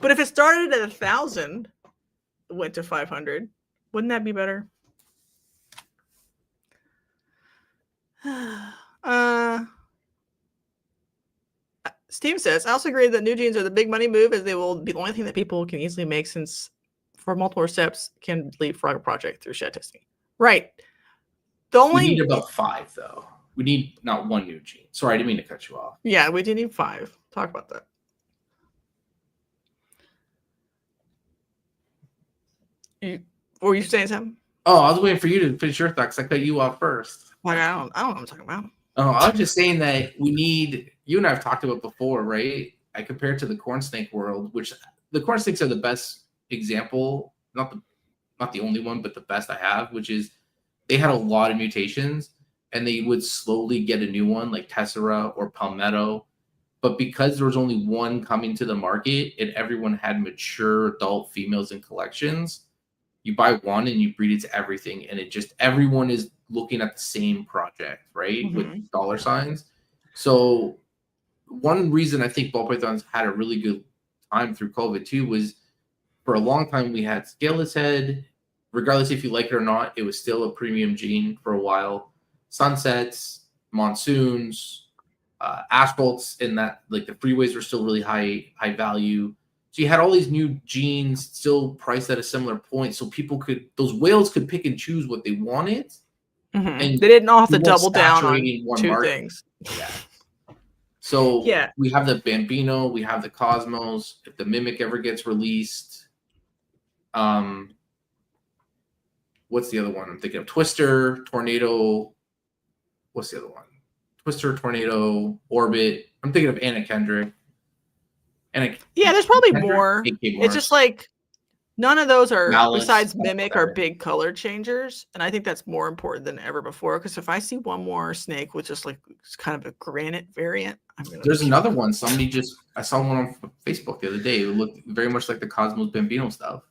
But if it started at 1,000, went to 500, wouldn't that be better? Steve says, I also agree that new genes are the big money move, as they will be the only thing that people can easily make, since for multiple steps can leapfrog a project through shed testing. Right. We need about 5 though. We need not one new gene. Sorry, I didn't mean to cut you off. Yeah, we do need 5. Talk about that. Were you saying something? Oh, I was waiting for you to finish your thoughts. I cut you off first. Like, I don't know what I'm talking about. Oh, I was just saying that we need, you and I have talked about before, right? I compared to the corn snake world, which the corn snakes are the best example, not the only one, but the best I have, which is they had a lot of mutations and they would slowly get a new one like Tessera or Palmetto. But because there was only one coming to the market and everyone had mature adult females in collections, you buy one and you breed it to everything. And it just, everyone is looking at the same project, right? Mm-hmm. With dollar signs. So one reason I think ball pythons had a really good time through COVID too was for a long time we had scaleless head. Regardless if you like it or not, it was still a premium gene for a while. Sunsets, monsoons, asphalts, in that like the freeways were still really high value. So you had all these new genes still priced at a similar point, so people could, those whales could pick and choose what they wanted. Mm-hmm. And they didn't all have to double down on two market. things. Yeah. So yeah, we have the Bambino, we have the Cosmos. If the Mimic ever gets released, what's the other one? I'm thinking of Twister, Tornado. What's the other one? Twister, Tornado, Orbit. I'm thinking of Anna Kendrick. Yeah, there's probably more. It's just like none of those are, Malice, besides Mimic, are big color changers. And I think that's more important than ever before. Because if I see one more snake with just like kind of a granite variant, there's another one. I saw one on Facebook the other day. It looked very much like the Cosmos Bambino stuff.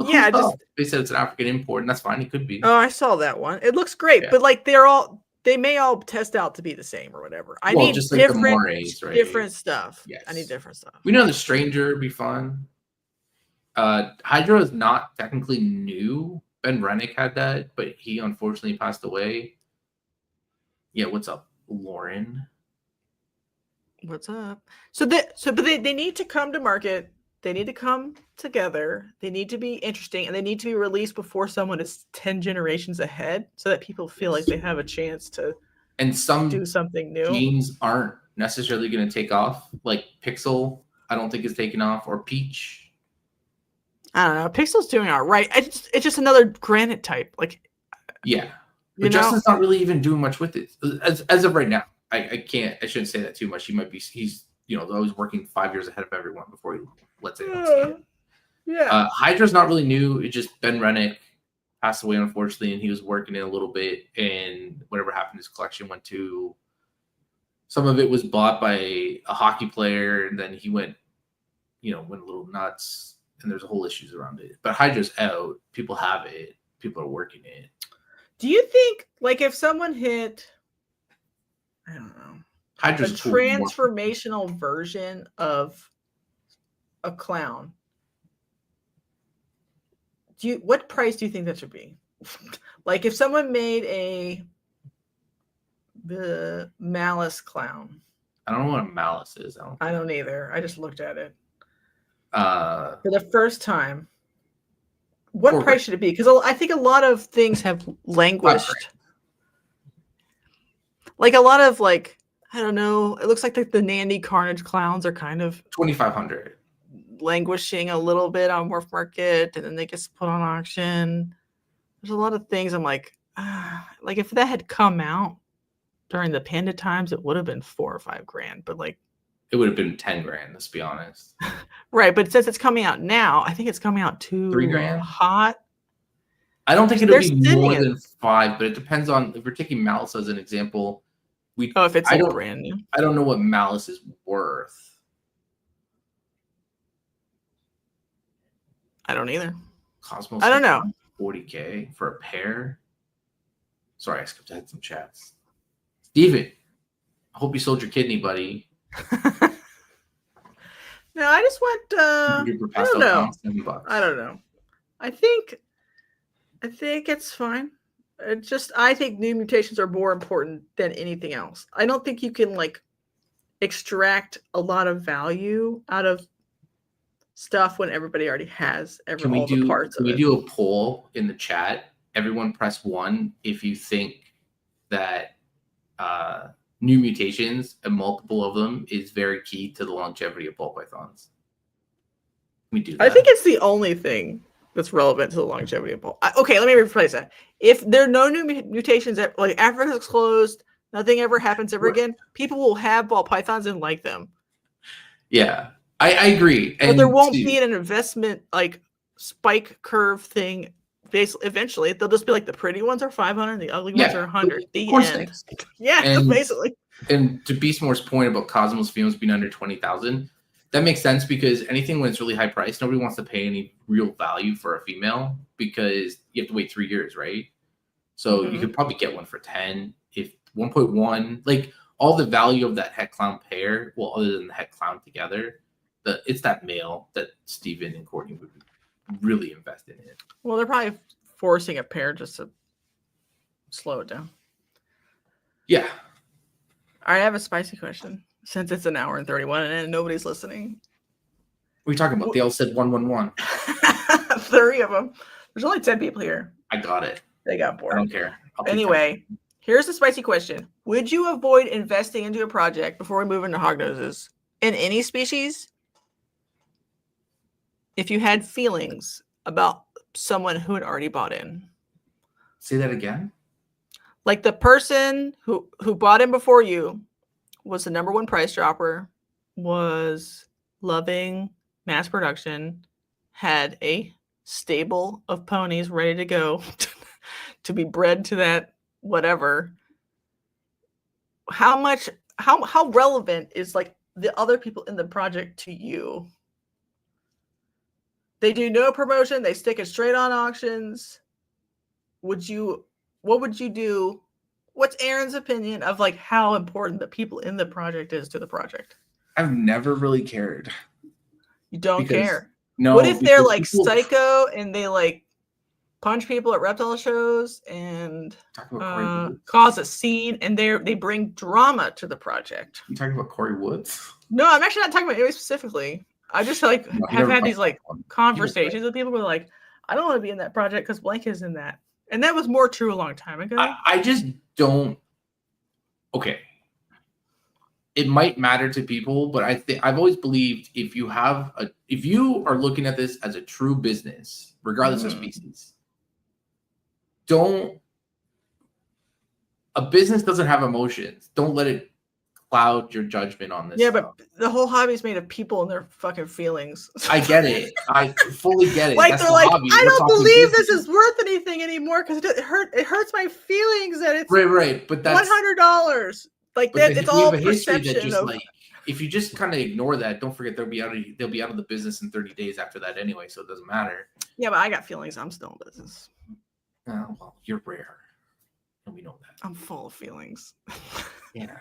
Yeah, they said it's an African import, and that's fine. It could be. Oh, I saw that one. It looks great, but like they may all test out to be the same or whatever. I need just like different, the Morays, right? Different stuff. Yes. I need different stuff. We know the Stranger would be fun. Hydra is not technically new. Ben Rennick had that, but he unfortunately passed away. Yeah, what's up, Lauren? What's up? But they need to come to market. They need to come together. They need to be interesting, and they need to be released before someone is 10 generations ahead, so that people feel like they have a chance to do something new. Genes aren't necessarily going to take off. Like Pixel, I don't think is taking off, or Peach. I don't know. Pixel's doing all right. It's just another granite type. Like, yeah, but Justin's not really even doing much with it as of right now. I shouldn't say that too much. He's always working 5 years ahead of everyone before he lets anyone see it. Yeah. Hydra's not really new. It just Ben Rennick passed away, unfortunately, and he was working it a little bit. And whatever happened, his collection went to, some of it was bought by a hockey player, and then he went a little nuts. And there's a whole issues around it. But Hydra's out. People have it. People are working it. Do you think, like, if someone hit, I don't know, Hydra's a transformational version of a clown, what price do you think that should be? Like, if someone made the Malice clown. I don't know what a Malice is. I don't either. I just looked at it. For the first time, what price should it be? Because I think a lot of things have languished. Like a lot of I don't know. It looks like the Nandy Carnage clowns are kind of $2,500 languishing a little bit on Morph Market, and then they get put on auction. There's a lot of things I'm like if that had come out during the panda times, it would have been $4 or $5 grand. But like, it would have been 10 grand. Let's be honest. Right, but since it's coming out now, I think it's coming out too $3 grand hot. I don't think it'll They're be sitting more at- than 5, but it depends on if we're taking Malice as an example. If it's I like don't, brand new. I don't know what Malice is worth. I don't either. Cosmos. I don't know. 40K for a pair. Sorry, I skipped ahead some chats. Steven, I hope you sold your kidney, buddy. No, I just went. I don't know. $7. I don't know. I think it's fine. I think new mutations are more important than anything else. I don't think you can like extract a lot of value out of stuff when everybody already has all the parts of it. Can we do a poll in the chat? Everyone press 1 if you think that new mutations, and multiple of them, is very key to the longevity of ball pythons. Can we do that? I think it's the only thing that's relevant to the longevity of ball. Okay, let me rephrase that. If there are no new mutations, like Africa's closed, nothing ever happens ever again, people will have ball pythons and like them. Yeah, I agree. But there won't be an investment like spike curve thing. Eventually, they'll just be like the pretty ones are 500, the ugly ones are 100. The end. Yeah, basically. And to Beastmore's point about Cosmos females being under 20,000, that makes sense because anything when it's really high priced, nobody wants to pay any real value for a female because you have to wait 3 years, right? So you could probably get one for 10, if 1.1, like all the value of that Het Clown pair, well, other than the Het Clown together, it's that male that Steven and Courtney would really invest in it. Well, they're probably forcing a pair just to slow it down. Yeah. All right, I have a spicy question. Since it's 1 hour and 31 and nobody's listening. What are you talking about? They all said 111. 3 of them. There's only 10 people here. I got it. They got bored. I don't care. Anyway, here's the spicy question. Would you avoid investing into a project before we move into hognoses in any species if you had feelings about someone who had already bought in? Say that again? Like the person who bought in before you was the #1 price dropper, was loving mass production, had a stable of ponies ready to go to be bred to that whatever. How relevant is like the other people in the project to you? They do no promotion, they stick it straight on auctions. What would you do? What's Aaron's opinion of like how important the people in the project is to the project? I've never really cared. You don't care? No. What if they're like psycho and they like punch people at reptile shows and cause a scene and they bring drama to the project? You talking about Corey Woods? No, I'm actually not talking about anybody specifically. I just like have had these like conversations with people who are like, I don't want to be in that project because blank is in that. And that was more true a long time ago. I just don't. Okay. It might matter to people, but I've always believed if you are looking at this as a true business, regardless of species, a business doesn't have emotions. Don't let it cloud your judgment on this. Yeah, but the whole hobby is made of people and their fucking feelings. I get it. I fully get it. Like that's they're like, hobby. I don't believe this is worth anything anymore because it hurts my feelings that it's right. But that's $100. Like that, it's all perception that just of. Like, if you just kind of ignore that, don't forget they'll be out of the business in 30 days after that anyway, so it doesn't matter. Yeah, but I got feelings. I'm still in business. Oh, well, you're rare, and we know that. I'm full of feelings. Yeah.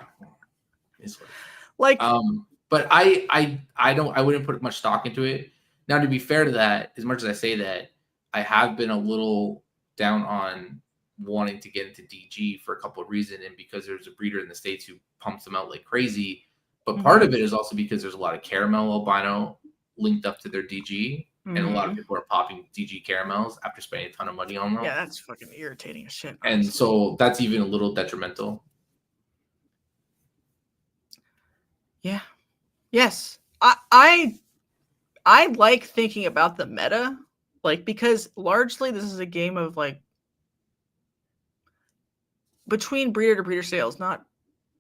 Like, but I wouldn't put much stock into it. Now, to be fair to that, as much as I say that, I have been a little down on wanting to get into DG for a couple of reasons, and because there's a breeder in the States who pumps them out like crazy. But part of it is also because there's a lot of caramel albino linked up to their DG, and a lot of people are popping DG caramels after spending a ton of money on them. Yeah, that's fucking irritating as shit. And so that's even a little detrimental. Yeah. Yes. I like thinking about the meta, like, because largely this is a game of like between breeder to breeder sales, not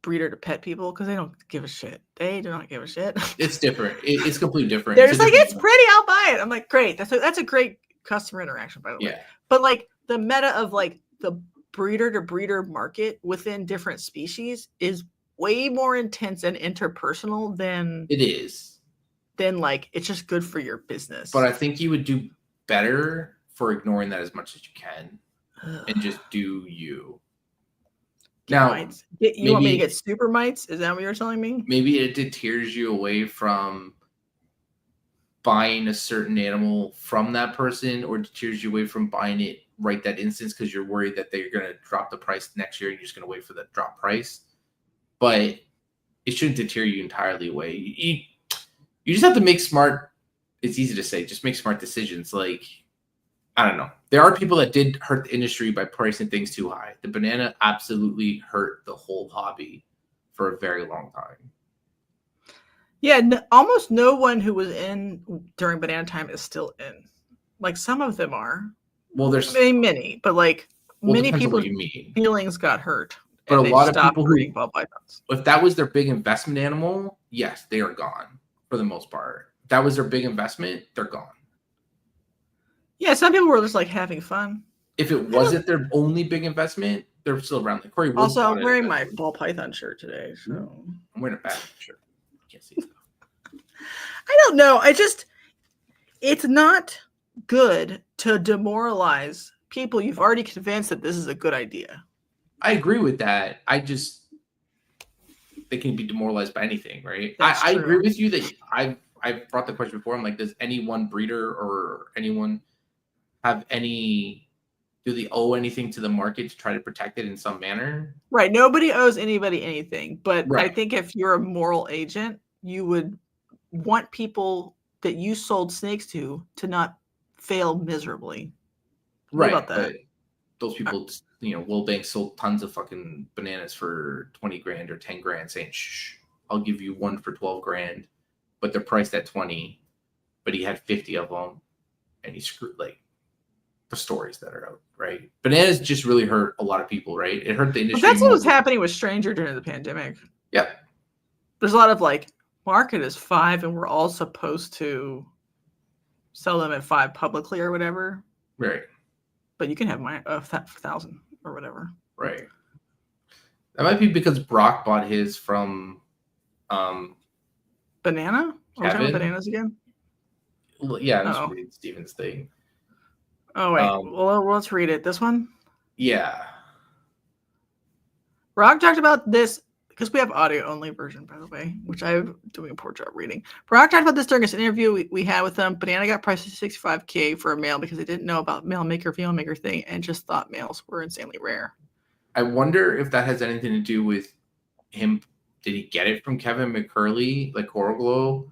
breeder to pet people because they don't give a shit. They do not give a shit. It's different. It's completely different. They're It's just a like, different it's pretty, I'll buy it. I'm like, great. That's a great customer interaction, by the way. Yeah. But like the meta of like the breeder to breeder market within different species is way more intense and interpersonal than It is. Like it's just good for your business. But I think you would do better for ignoring that as much as you can and just do you. Now, mites. You want me to get super mites? Is that what you're telling me? Maybe it deters you away from buying a certain animal from that person, or deters you away from buying it right that instance because you're worried that they're going to drop the price next year and you're just going to wait for the drop price. But it shouldn't deter you entirely away. You just have to make smart. It's easy to say, just make smart decisions. Like, I don't know. There are people that did hurt the industry by pricing things too high. The banana absolutely hurt the whole hobby for a very long time. Yeah, almost no one who was in during banana time is still in. Like some of them are. Well, there's many, but like many people's feelings got hurt. But a lot of people breeding ball pythons. If that was their big investment animal, yes, they are gone for the most part. If that was their big investment, they're gone. Yeah, some people were just like having fun. If it wasn't their only big investment, they're still around. Like Corey also, I'm wearing my ball python shirt today, so I'm wearing a bad shirt. Can't see it. I don't know. It's not good to demoralize people you've already convinced that this is a good idea. I agree with that. They can be demoralized by anything, right? I agree with you that I've brought the question before. I'm like, does any one breeder or anyone do they owe anything to the market to try to protect it in some manner? Right. Nobody owes anybody anything. But right. I think if you're a moral agent, you would want people that you sold snakes to not fail miserably. Right. About that? But those people, Will Banks sold tons of fucking bananas for 20 grand or 10 grand saying, shh, I'll give you one for 12 grand, but they're priced at 20, but he had 50 of them and he screwed the stories that are out, right? Bananas just really hurt a lot of people, right? It hurt the industry. Well, that's what was happening with Stranger during the pandemic. Yep. There's a lot of market is 5 and we're all supposed to sell them at 5 publicly or whatever. Right. But you can have 1,000 or whatever. Right. That might be because Brock bought his from Banana? Are we talking about bananas again? Well, yeah, I'm just reading Steven's thing. Oh, wait. Well, let's read it. This one? Yeah. Brock talked about this because we have audio only version, by the way, which I'm doing a poor job reading. Brock talked about this during an interview we had with him. Banana got priced at $65K for a male because they didn't know about male maker, female maker thing and just thought males were insanely rare. I wonder if that has anything to do with him. Did he get it from Kevin McCurley, like Coral Glow?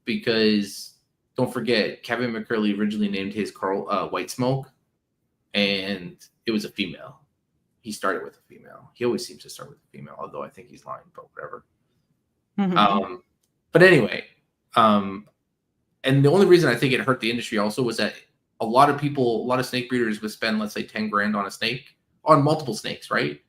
Because don't forget, Kevin McCurley originally named his White Smoke, and it was a female. He started with a female. He always seems to start with a female, although I think he's lying, but whatever. Mm-hmm. But anyway, and the only reason I think it hurt the industry also was that a lot of snake breeders would spend, let's say, 10 grand on a snake, on multiple snakes, right?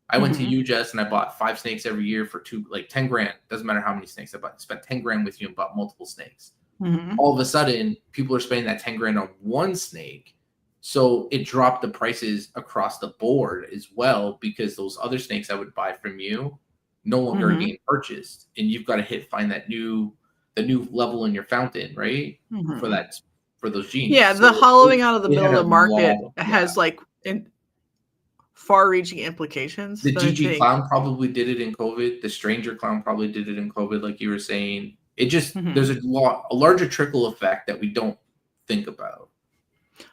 I went to UJS and I bought 5 snakes every year for 10 grand. Doesn't matter how many snakes I bought. Spent 10 grand with you and bought multiple snakes. Mm-hmm. All of a sudden, people are spending that 10 grand on one snake. So it dropped the prices across the board as well, because those other snakes I would buy from you no longer getting purchased, and you've got to find the new level in your fountain, right? Mm-hmm. For those genes. Yeah, so the hollowing out of the middle of the market has far-reaching implications. The GG Clown probably did it in COVID. The Stranger Clown probably did it in COVID, like you were saying. It just there's a larger trickle effect that we don't think about.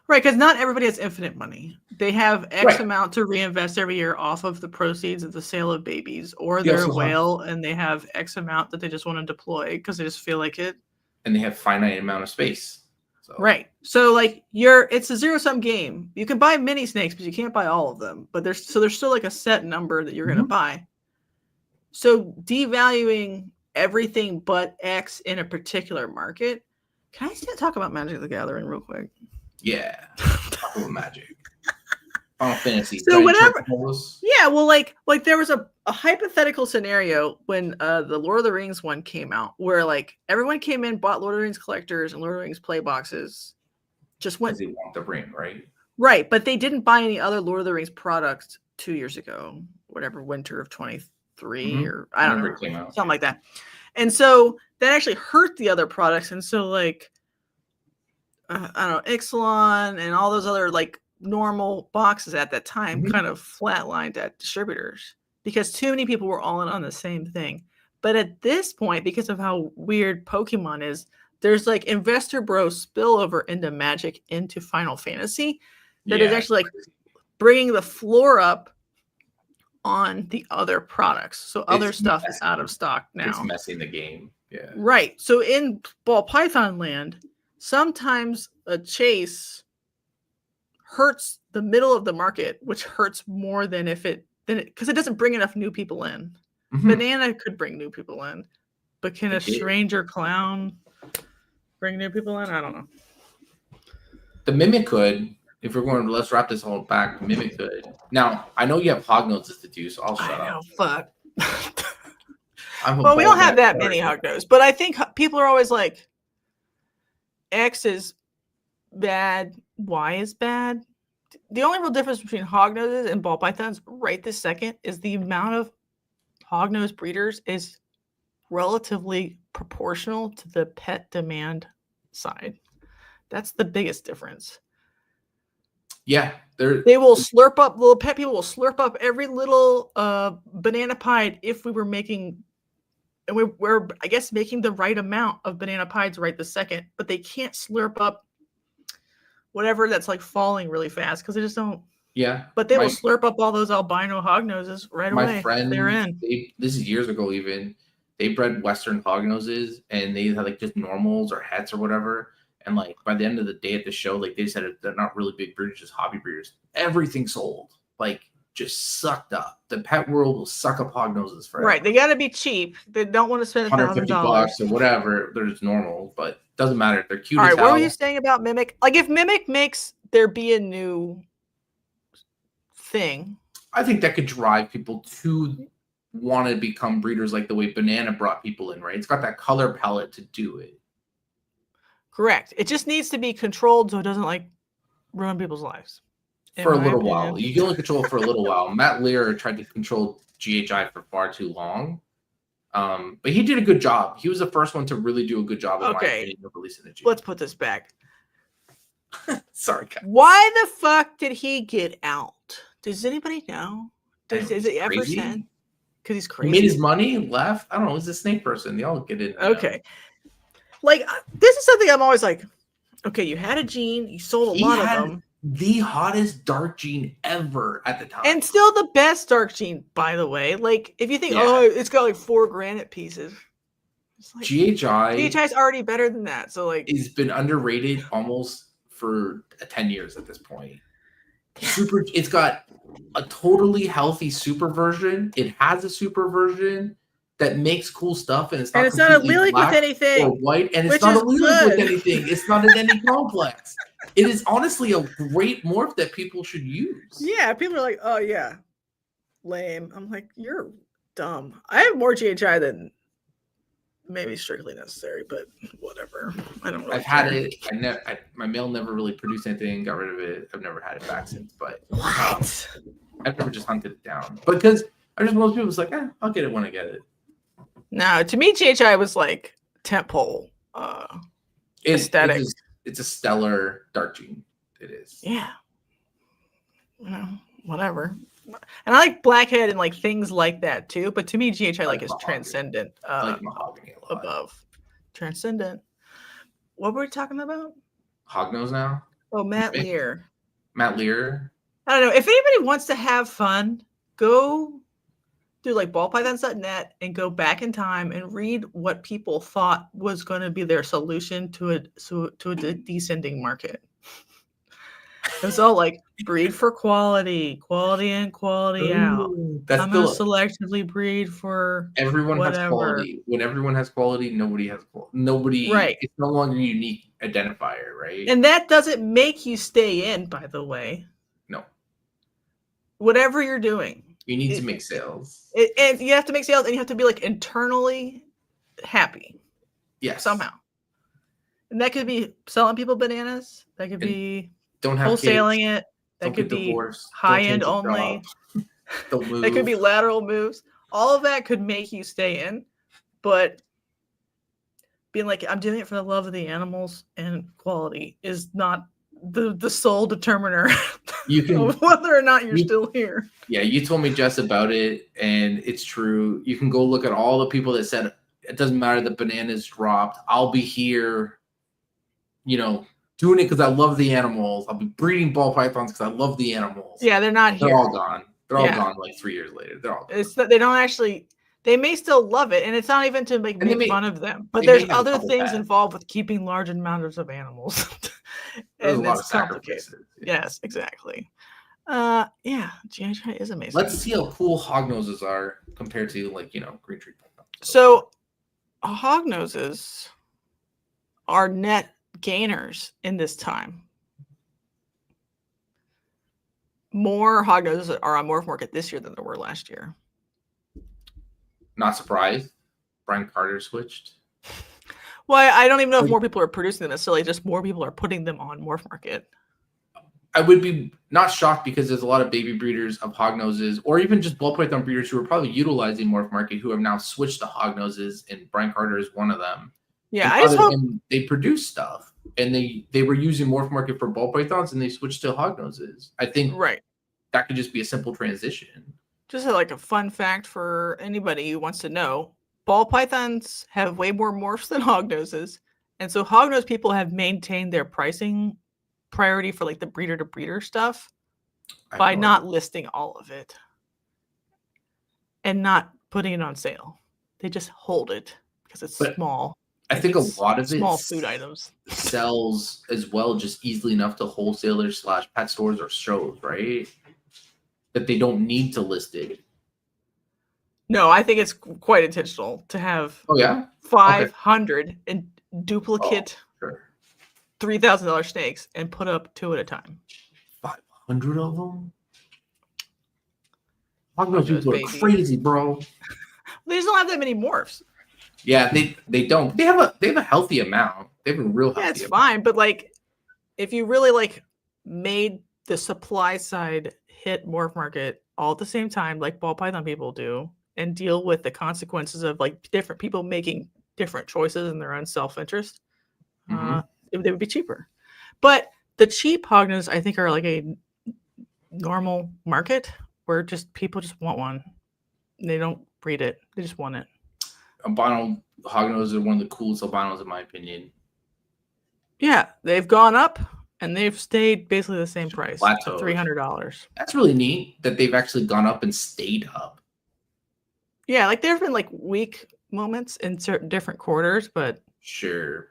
Right, because not everybody has infinite money. They have X amount to reinvest every year off of the proceeds of the sale of babies, or they're a whale and they have X amount that they just want to deploy because they just feel like it. And they have finite amount of space. So. Right. So it's a zero-sum game. You can buy mini snakes, but you can't buy all of them. But there's still a set number that you're going to buy. So devaluing everything but X in a particular market. Can I still talk about Magic the Gathering real quick? Yeah. Talk about Magic. Final Fantasy. So whenever, Chocobos. yeah, well, like there was a hypothetical scenario when the Lord of the Rings one came out, where like everyone came in, bought Lord of the Rings collectors and Lord of the Rings play boxes, just went Because they want the ring, right? right, but they didn't buy any other Lord of the Rings products 2 years ago, whatever, winter of 23 or I don't know, It came out, something like that. And so that actually hurt the other products, and so like I don't know, Ixalan and all those other like normal boxes at that time kind of flatlined at distributors because too many people were all in on the same thing. But at this point, because of how weird Pokemon is, there's like investor bro spillover into Magic, into Final Fantasy, that is actually like bringing the floor up on the other products. So other stuff is out of stock now. It's messing the game. Yeah. Right. So in Ball Python land, sometimes a chase hurts the middle of the market, which hurts more than if it because it doesn't bring enough new people in. Banana could bring new people in, but can a stranger clown bring new people in? I don't know. The Mimic could. If we're going to let's wrap this whole back, Mimic could. Now I know you have Hognoses to do, so I'll shut up. Fuck. Well, we don't have that many Hognoses, but I think people are always like, X is bad, Y is bad. The only real difference between Hognoses and Ball Pythons right this second is the amount of Hognose breeders is relatively proportional to the pet demand side. That's the biggest difference. Yeah, they will slurp up, little pet people will slurp up every little banana pied if we were making, and we're I guess making the right amount of banana pieds right this second, but they can't slurp up whatever that's like falling really fast because they just don't. Yeah, but they will slurp up all those albino hognoses right away. My friend, they're in. This is years ago. Even they bred Western hognoses, and they had like just normals or hets or whatever. And like by the end of the day at the show, like they said they're not really big breeders, just hobby breeders. Everything sold, like just sucked up. The pet world will suck up hognoses forever. Right, they got to be cheap. They don't want to spend $150 or whatever. They're just normal, but doesn't matter. They're cute. All right, what were you saying about Mimic? Like if Mimic makes there be a new thing, I think that could drive people to want to become breeders, like the way Banana brought people in. Right, it's got that color palette to do it. Correct. It just needs to be controlled so it doesn't like ruin people's lives. For a little while. You can only control it for a little while. Matt Lear tried to control GHI for far too long. But he did a good job. He was the first one to really do a good job of releasing the GHI. Let's put this back. Sorry, Kat. Why the fuck did he get out? Does anybody know? Is it ever said? Because he's crazy. He made his money, left. I don't know. He's a snake person. They all get it. Okay. Like, this is something I'm always like, okay, you had a gene, you sold a lot of them. The hottest dark gene ever at the time. And still the best dark gene, by the way. Like, if you think, oh, it's got like 4 granite pieces. It's like, GHI's already better than that. So, like, it's been underrated almost for 10 years at this point. It's got a totally healthy super version. It has a super version that makes cool stuff, and it's not a Lilic with anything or white, and it's not a Lilic with anything. It's not an any complex. It is honestly a great morph that people should use. Yeah, people are like, oh yeah, lame. I'm like, you're dumb. I have more GHI than maybe strictly necessary, but whatever. I don't really I've had it. My mail never really produced anything. Got rid of it. I've never had it back since. But I've never just hunted it down because I just most people was like, I'll get it when I get it. No, to me, GHI was like tentpole aesthetic. It's a stellar dark gene. It is. Yeah. You know, whatever. And I like Blackhead and like things like that too. But to me, GHI like is transcendent. Like Mahogany a lot. Above. Transcendent. What were we talking about? Hognose now? Oh, Matt Lear. Matt Lear. I don't know. If anybody wants to have fun, go do like ballpythons.net and go back in time and read what people thought was going to be their solution to a descending market. It was all like breed for quality in, quality out. I'm going to selectively breed for everyone has quality. When everyone has quality, nobody has quality. Nobody. Right. It's no longer a unique identifier, right? And that doesn't make you stay in, by the way. No. whatever you're doing, You need to make sales. And you have to make sales, and you have to be like internally happy. Yes. Somehow. And that could be selling people bananas. That could be wholesaling it. That could be high end only. That could be lateral moves. All of that could make you stay in, but being like, I'm doing it for the love of the animals and quality is not the sole determiner of whether or not you're still here. Yeah, you told me, Jess, about it, and it's true. You can go look at all the people that said it doesn't matter, the bananas dropped. I'll be here, doing it because I love the animals. I'll be breeding ball pythons because I love the animals. Yeah, they're not here. They're all gone. They're all gone like 3 years later. They're all gone. They don't actually. They may still love it, and it's not even to make fun of them. But there's other things involved with keeping large amounts of animals. And it's complicated. Yes, exactly. GI is amazing. Let's see how cool hognoses are compared to green tree pythons. So hognoses are net gainers in this time. More hognoses are on morph market this year than there were last year. Not surprised. Brian Carter switched. Well, I don't even know if more people are producing them necessarily. Just more people are putting them on morph market. I would be not shocked because there's a lot of baby breeders of hognoses, or even just ball python breeders who are probably utilizing morph market who have now switched to hognoses, and Brian Carter is one of them. Yeah, I just hope they produce stuff, and they were using morph market for ball pythons, and they switched to hognoses. I think that could just be a simple transition. Just like a fun fact for anybody who wants to know, ball pythons have way more morphs than hognoses, and so hognose people have maintained their pricing priority for like the breeder to breeder stuff by not listing all of it and not putting it on sale. They just hold it because it's small. I think a lot of small food items sells as well, just easily enough to wholesalers / pet stores or shows, right? That they don't need to list it. No, I think it's quite intentional to have 500 in duplicate $3,000 snakes and put up 2 at a time. 500 of them? Hognose people are crazy, bro. They just don't have that many morphs. Yeah, they don't. They have a healthy amount. They have a real healthy amount. Yeah, it's fine, but like if you really made the supply side hit morph market all at the same time, like ball python people do, and deal with the consequences of different people making different choices in their own self-interest, they would be cheaper. But the cheap hognose, I think, are like a normal market where people just want one. They don't breed it; they just want it. Albino hognoses are one of the coolest albinos, in my opinion. Yeah, they've gone up. And they've stayed basically the same price, $300. That's really neat that they've actually gone up and stayed up. Yeah, there have been weak moments in certain different quarters, but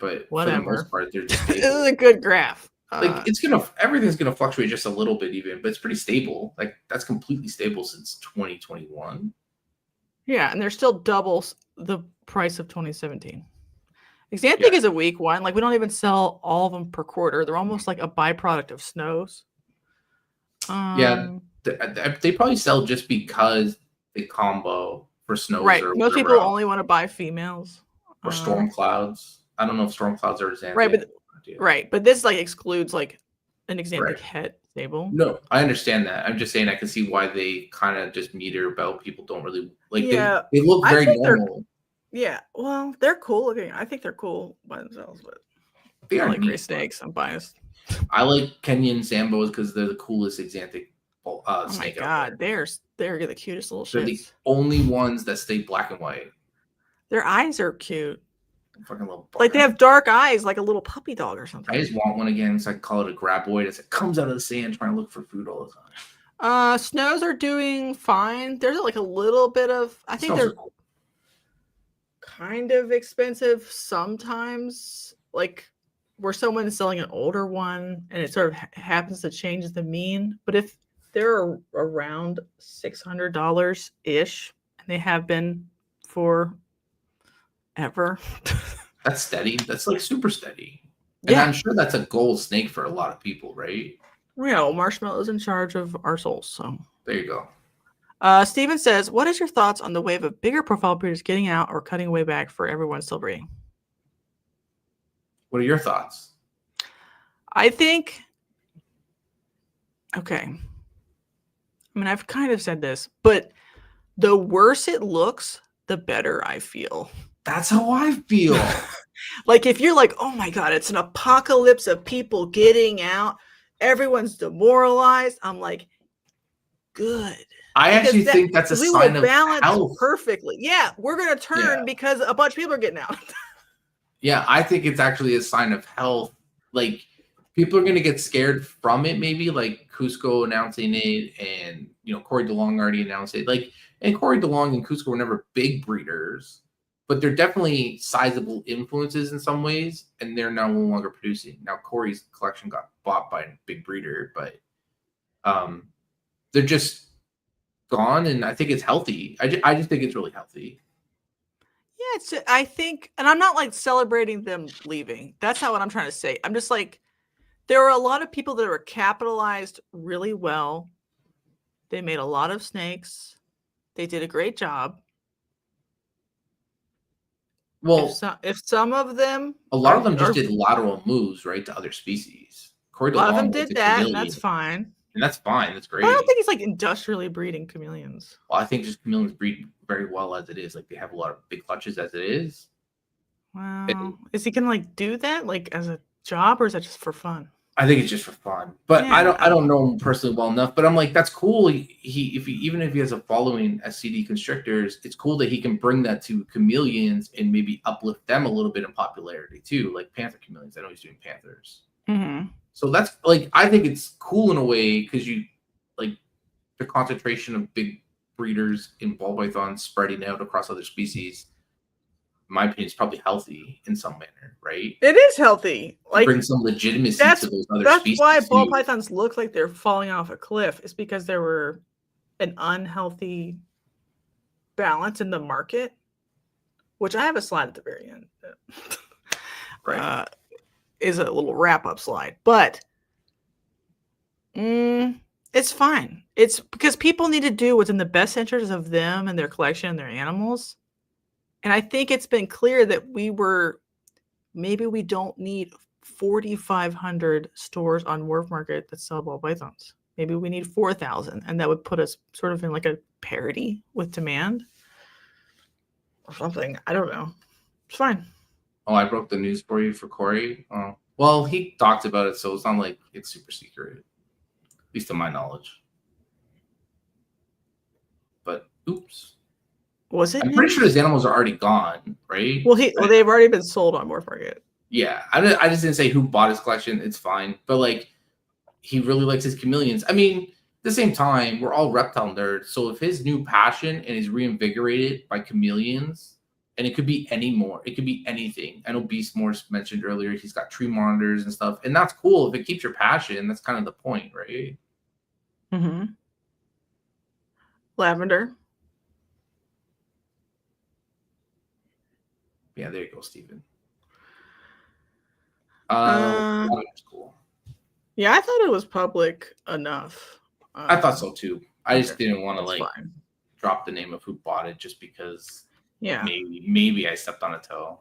but whatever. For the most part, they're just this is a good graph. Everything's gonna fluctuate just a little bit, even, but it's pretty stable. That's completely stable since 2021. Yeah, and they're still double the price of 2017. Xanthic is a weak one. We don't even sell all of them per quarter. They're almost like a byproduct of snows. They probably sell just because they combo for snows. Right. Most people only want to buy females. Or storm clouds. I don't know if storm clouds are Xanthic. Right, but this excludes an Xanthic het stable. No, I understand that. I'm just saying I can see why they kind of just meter about people don't really they look very normal. Yeah, well, they're cool looking. I think they're cool by themselves, but they are gray snakes. I'm biased. I like Kenyan Sambos because they're the coolest Xanthic snake. Oh my god, they're the cutest little shits. They're the only ones that stay black and white. Their eyes are cute. Fucking little they have dark eyes, like a little puppy dog or something. I just want one again, so I can call it a graboid. It comes out of the sand trying to look for food all the time. Snows are doing fine. There's a little bit of I think they're cool. Kind of expensive sometimes, where someone is selling an older one and it sort of happens to change the mean. But if they're around $600 ish, and they have been for ever, that's steady. That's super steady. And I'm sure that's a gold snake for a lot of people, right? Yeah, Marshmallow's in charge of our souls, so There you go. Steven says, what is your thoughts on the wave of bigger profile breeders getting out or cutting way back for everyone still breeding? What are your thoughts? I think, okay. I mean, I've kind of said this, but the worse it looks, the better I feel. That's how I feel. Like, if you're like, oh my God, it's an apocalypse of people getting out, everyone's demoralized. I'm like, good. I actually think that's a sign of health. Perfectly. Yeah, we're going to turn because a bunch of people are getting out. Yeah, I think it's actually a sign of health. Like, people are going to get scared from it, maybe, like Cusco announcing it, and, you know, Corey DeLong already announced it. Like, and Corey DeLong and Cusco were never big breeders, but they're definitely sizable influences in some ways, and they're now no longer producing. Now, Corey's collection got bought by a big breeder, but they're just gone, and I think it's healthy. I just think it's really healthy. Yeah, I think, and I'm not like celebrating them leaving. That's not what I'm trying to say. I'm just like, there are a lot of people that were capitalized really well. They made a lot of snakes. They did a great job. Well, if some of them, a lot of them just did lateral moves, right, to other species. Corey DeLong, a lot of them did that, and that's fine. And that's fine. That's great. But I don't think he's like industrially breeding chameleons. Well, I think just chameleons breed very well as it is. Like, they have a lot of big clutches as it is. Wow. Is he gonna like do that like as a job, or is that just for fun? I think it's just for fun. But yeah, I don't know him personally well enough. But I'm like, that's cool. Even if he has a following as CD constrictors, it's cool that he can bring that to chameleons and maybe uplift them a little bit in popularity too, like panther chameleons. I know he's doing panthers. Mm-hmm. So that's like, I think it's cool in a way, because you like the concentration of big breeders in ball pythons spreading out across other species. In my opinion, is probably healthy in some manner, right? It is healthy. Like, bring some legitimacy to those other species. That's why ball pythons look like they're falling off a cliff. Is because there were an unhealthy balance in the market, which I have a slide at the very end. Right. Is a little wrap-up slide, but it's fine. It's because people need to do what's in the best interest of them and their collection and their animals. And I think it's been clear that maybe we don't need 4,500 stores on Wharf Market that sell ball pythons. Maybe we need 4,000, and that would put us sort of in like a parity with demand or something. I don't know. It's fine. Oh, I broke the news for you for Corey. Oh, well, he talked about it, so it's not like it's super secret, at least to my knowledge. But oops, was it? I'm pretty sure his animals are already gone, right? Well, they've already been sold on Wharf Market. Yeah, I just didn't say who bought his collection. It's fine, but like, he really likes his chameleons. I mean, at the same time, we're all reptile nerds, so if his new passion and is reinvigorated by chameleons. And it could be any more. It could be anything. I know Beast Morse mentioned earlier, he's got tree monitors and stuff. And that's cool. If it keeps your passion, that's kind of the point, right? Mm-hmm. Lavender. Yeah, there you go, Steven. Lavender's cool. Yeah, I thought it was public enough. I thought so too. I just didn't want to drop the name of who bought it just because... Yeah, maybe I stepped on a toe.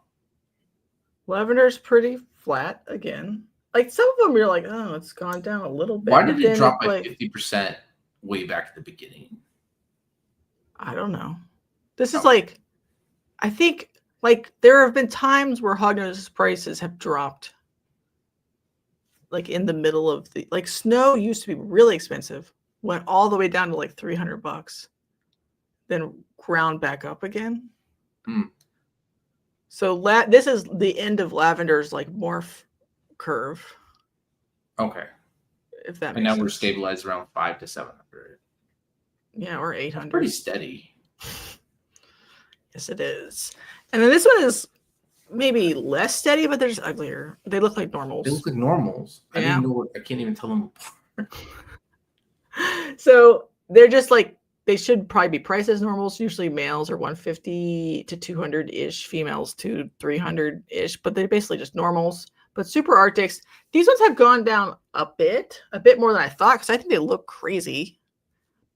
Lavender's pretty flat again. Like, some of them you're like, oh, it's gone down a little bit. Why did it drop by 50% way back at the beginning? I don't know. This is like, I think like there have been times where hognose prices have dropped. Like in the middle of the, like, snow used to be really expensive, went all the way down to like $300, then ground back up again. So this is the end of Lavender's like morph curve. Okay. If that makes sense. And now we're sense. Stabilized around 500 to 700. Yeah, or 800. That's pretty steady. Yes, it is. And then this one is maybe less steady, but they're just uglier. They look like normals. They look like normals. I didn't know I can't even tell them apart. So they're just like, they should probably be priced as normals. Usually males are 150 to 200-ish, females to 300-ish, but they're basically just normals. But Super Arctics, these ones have gone down a bit more than I thought, because I think they look crazy.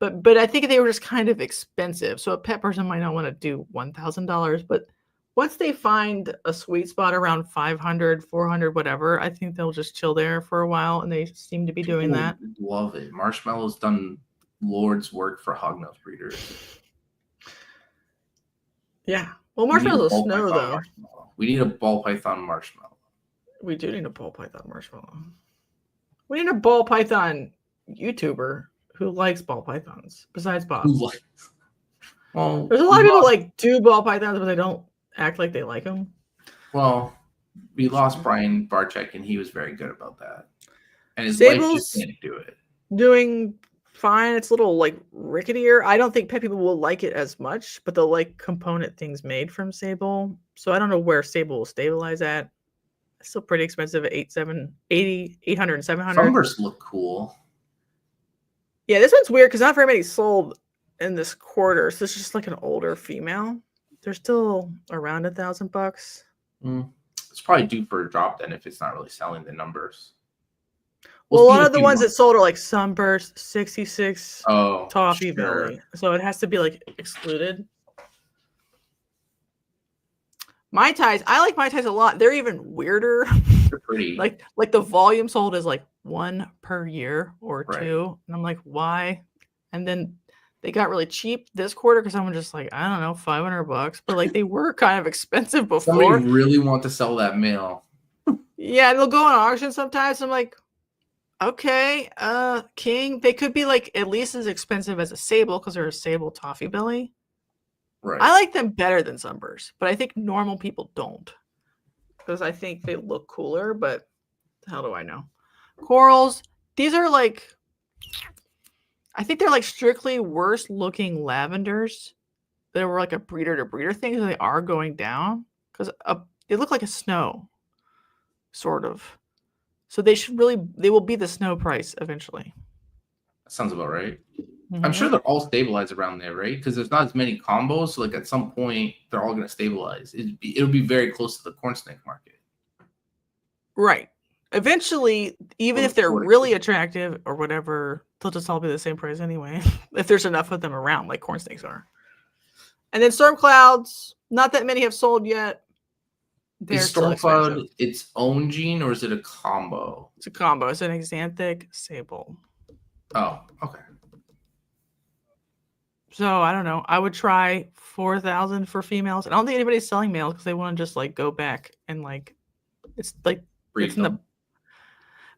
But I think they were just kind of expensive. So a pet person might not want to do $1,000, but once they find a sweet spot around 500, 400, whatever, I think they'll just chill there for a while, and they seem to be doing that. Love it. Marshmallow's done Lord's work for hognose breeders. Yeah. Well, marshmallow's a snow, though. Marshmallow. We need a ball python marshmallow. We do need a ball python marshmallow. We need a ball python YouTuber who likes ball pythons, besides Bob. Well, there's a lot of people like do ball pythons, but they don't act like they like them. Well, we lost Brian Barczyk, and he was very good about that. And his wife just can't do it. Doing fine. It's a little like ricketier. I don't think pet people will like it as much, but they'll like component things made from Sable. So I don't know where Sable will stabilize at. It's still pretty expensive at 800 and 700. Sunbursts look cool. Yeah, this one's weird because not very many sold in this quarter. So it's just like an older female. They're still around $1,000. It's probably due for a drop then if it's not really selling the numbers. Well, a lot of the ones that sold are like Sunburst, 66, Toffee sure. Belly. So it has to be like excluded. Mai Tais, I like Mai Tais a lot. They're even weirder. They're pretty. like the volume sold is like 1 per year or 2. And I'm like, why? And then they got really cheap this quarter because someone just like, I don't know, $500. But like they were kind of expensive before. Somebody really want to sell that male. Yeah, they'll go on auction sometimes. I'm like, okay, King. They could be like at least as expensive as a Sable because they're a Sable Toffee Belly. Right. I like them better than Sunburst, but I think normal people don't because I think they look cooler. But how do I know? Corals. These are like, I think they're like strictly worse looking lavenders. They were like a breeder to breeder thing. So they are going down because they look like a snow, sort of. So they will be the snow price eventually. That sounds about right. Mm-hmm. I'm sure they're all stabilized around there, right? Because there's not as many combos. So like at some point, they're all going to stabilize. It'll be very close to the corn snake market. Right. Eventually, even if they're really attractive or whatever, they'll just all be the same price anyway. If there's enough of them around, like corn snakes are. And then storm clouds, not that many have sold yet. Is storm cloud its own gene or is it a combo? It's a combo. It's an Xanthic Sable. Oh, okay. So I don't know. I would try 4,000 for females. I don't think anybody's selling males because they want to just like go back and like it's like it's in the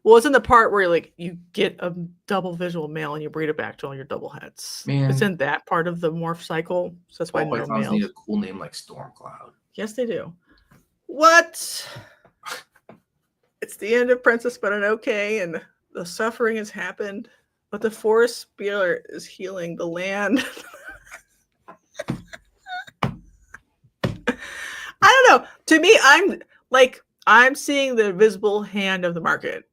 it's in the part where you get a double visual male and you breed it back to all your double heads. Man. It's in that part of the morph cycle. So that's why no males need a cool name like Storm Cloud. Yes, they do. What? It's the end of Princess Mononoke, and the suffering has happened, but the forest spirit is healing the land. I don't know. To me, I'm seeing the invisible hand of the market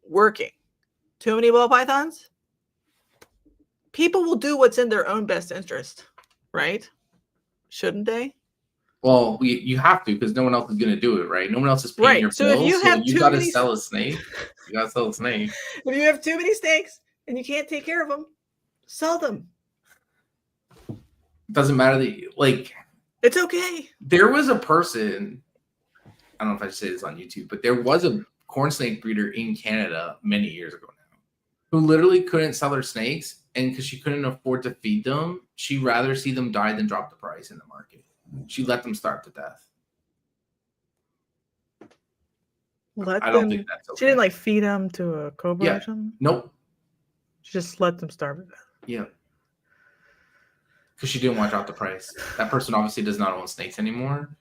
working. Too many ball pythons? People will do what's in their own best interest, right? Shouldn't they? Well, you have to because no one else is going to do it, right? No one else is paying your bills. If you got to sell a snake. You got to sell a snake. If you have too many snakes and you can't take care of them, sell them. It doesn't matter that it's okay. There was a person, I don't know if I should say this on YouTube, but there was a corn snake breeder in Canada many years ago now who literally couldn't sell her snakes, and because she couldn't afford to feed them, she'd rather see them die than drop the price in the market. She let them starve to death. I don't think that's okay. She didn't feed them to a cobra or something? Nope. She just let them starve to death. Yeah. Because she didn't want to drop the price. That person obviously does not own snakes anymore.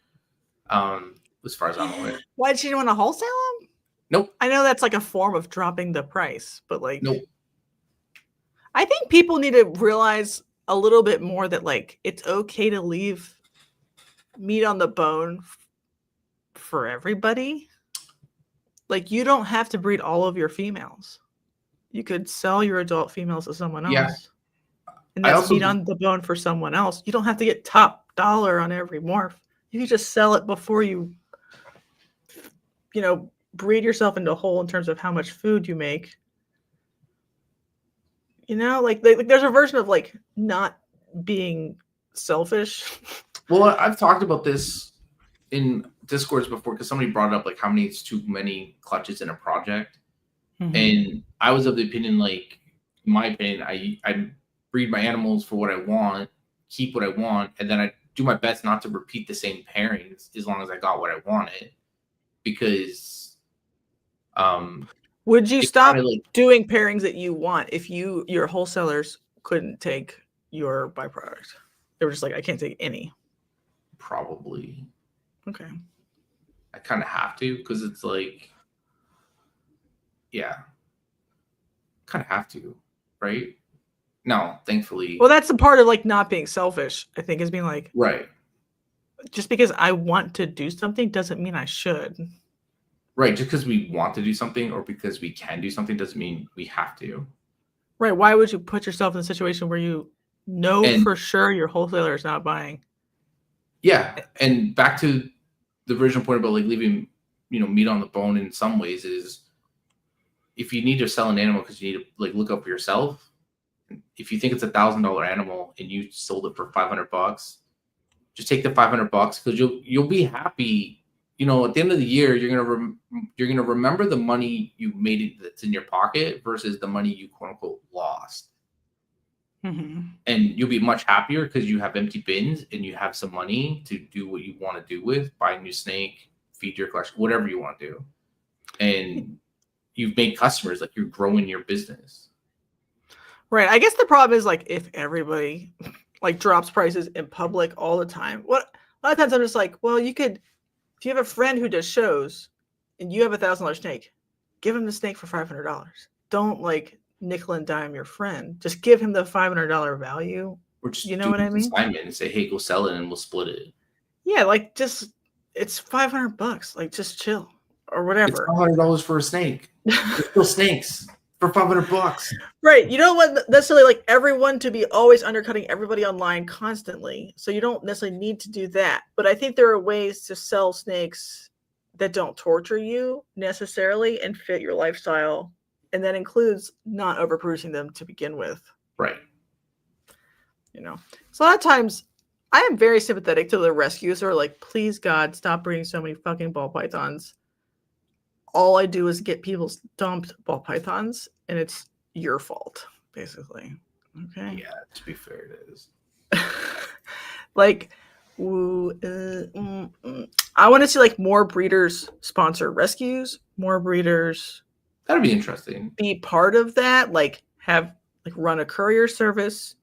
As far as I'm aware. Why did she want to wholesale them? Nope. I know that's a form of dropping the price, but nope. I think people need to realize a little bit more that it's okay to leave meat on the bone for everybody. You don't have to breed all of your females. You could sell your adult females to someone else. Yeah. And that's meat on the bone for someone else. You don't have to get top dollar on every morph. You can just sell it before you breed yourself into a hole in terms of how much food you make. You know, like there's a version of like not being selfish. Well, I've talked about this in Discords before because somebody brought up like how many is too many clutches in a project. And I was of the opinion, like, in my opinion, I breed my animals for what I want, keep what I want, and then I do my best not to repeat the same pairings as long as I got what I wanted. Because would you stop like, doing pairings that you want if your wholesalers couldn't take your byproduct? They were just like, I can't take any. Probably. Okay. I kind of have to because it's like, yeah, kind of have to, right? No, thankfully. Well, that's the part of like not being selfish, I think, is being like, right. Just because I want to do something doesn't mean I should. Right. Just because we want to do something or because we can do something doesn't mean we have to. Right. Why would you put yourself in a situation where you know for sure your wholesaler is not buying? Yeah. And back to the original point about like leaving, meat on the bone in some ways is if you need to sell an animal because you need to like look up for yourself, if you think it's $1,000 animal and you sold it for $500, just take the $500 because you'll be happy. At the end of the year, you're gonna remember the money you made that's in your pocket versus the money you quote unquote lost. And you'll be much happier because you have empty bins and you have some money to do what you want to do with, buy a new snake, feed your collection, whatever you want to do. And you've made customers, like you're growing your business. Right. I guess the problem is like if everybody like drops prices in public all the time. A lot of times I'm just like, well, you could, if you have a friend who does shows and you have $1,000 snake, give him the snake for $500. Don't like nickel and dime your friend. Just give him the $500 value. Or just you know what I mean? Assignment and say, hey, go sell it and we'll split it. Yeah, like just it's $500. Like just chill or whatever. It's $500 for a snake. It's still snakes for $500. Right. You don't want necessarily like everyone to be always undercutting everybody online constantly. So you don't necessarily need to do that. But I think there are ways to sell snakes that don't torture you necessarily and fit your lifestyle. And that includes not overproducing them to begin with. Right. So a lot of times I am very sympathetic to the rescues who are like, please God, stop breeding so many fucking ball pythons. All I do is get people dumped ball pythons, and it's your fault, basically. Okay. Yeah, to be fair, it is. Like, I want to see like more breeders sponsor rescues, more breeders. That'd be interesting. Be part of that, like have like run a courier service.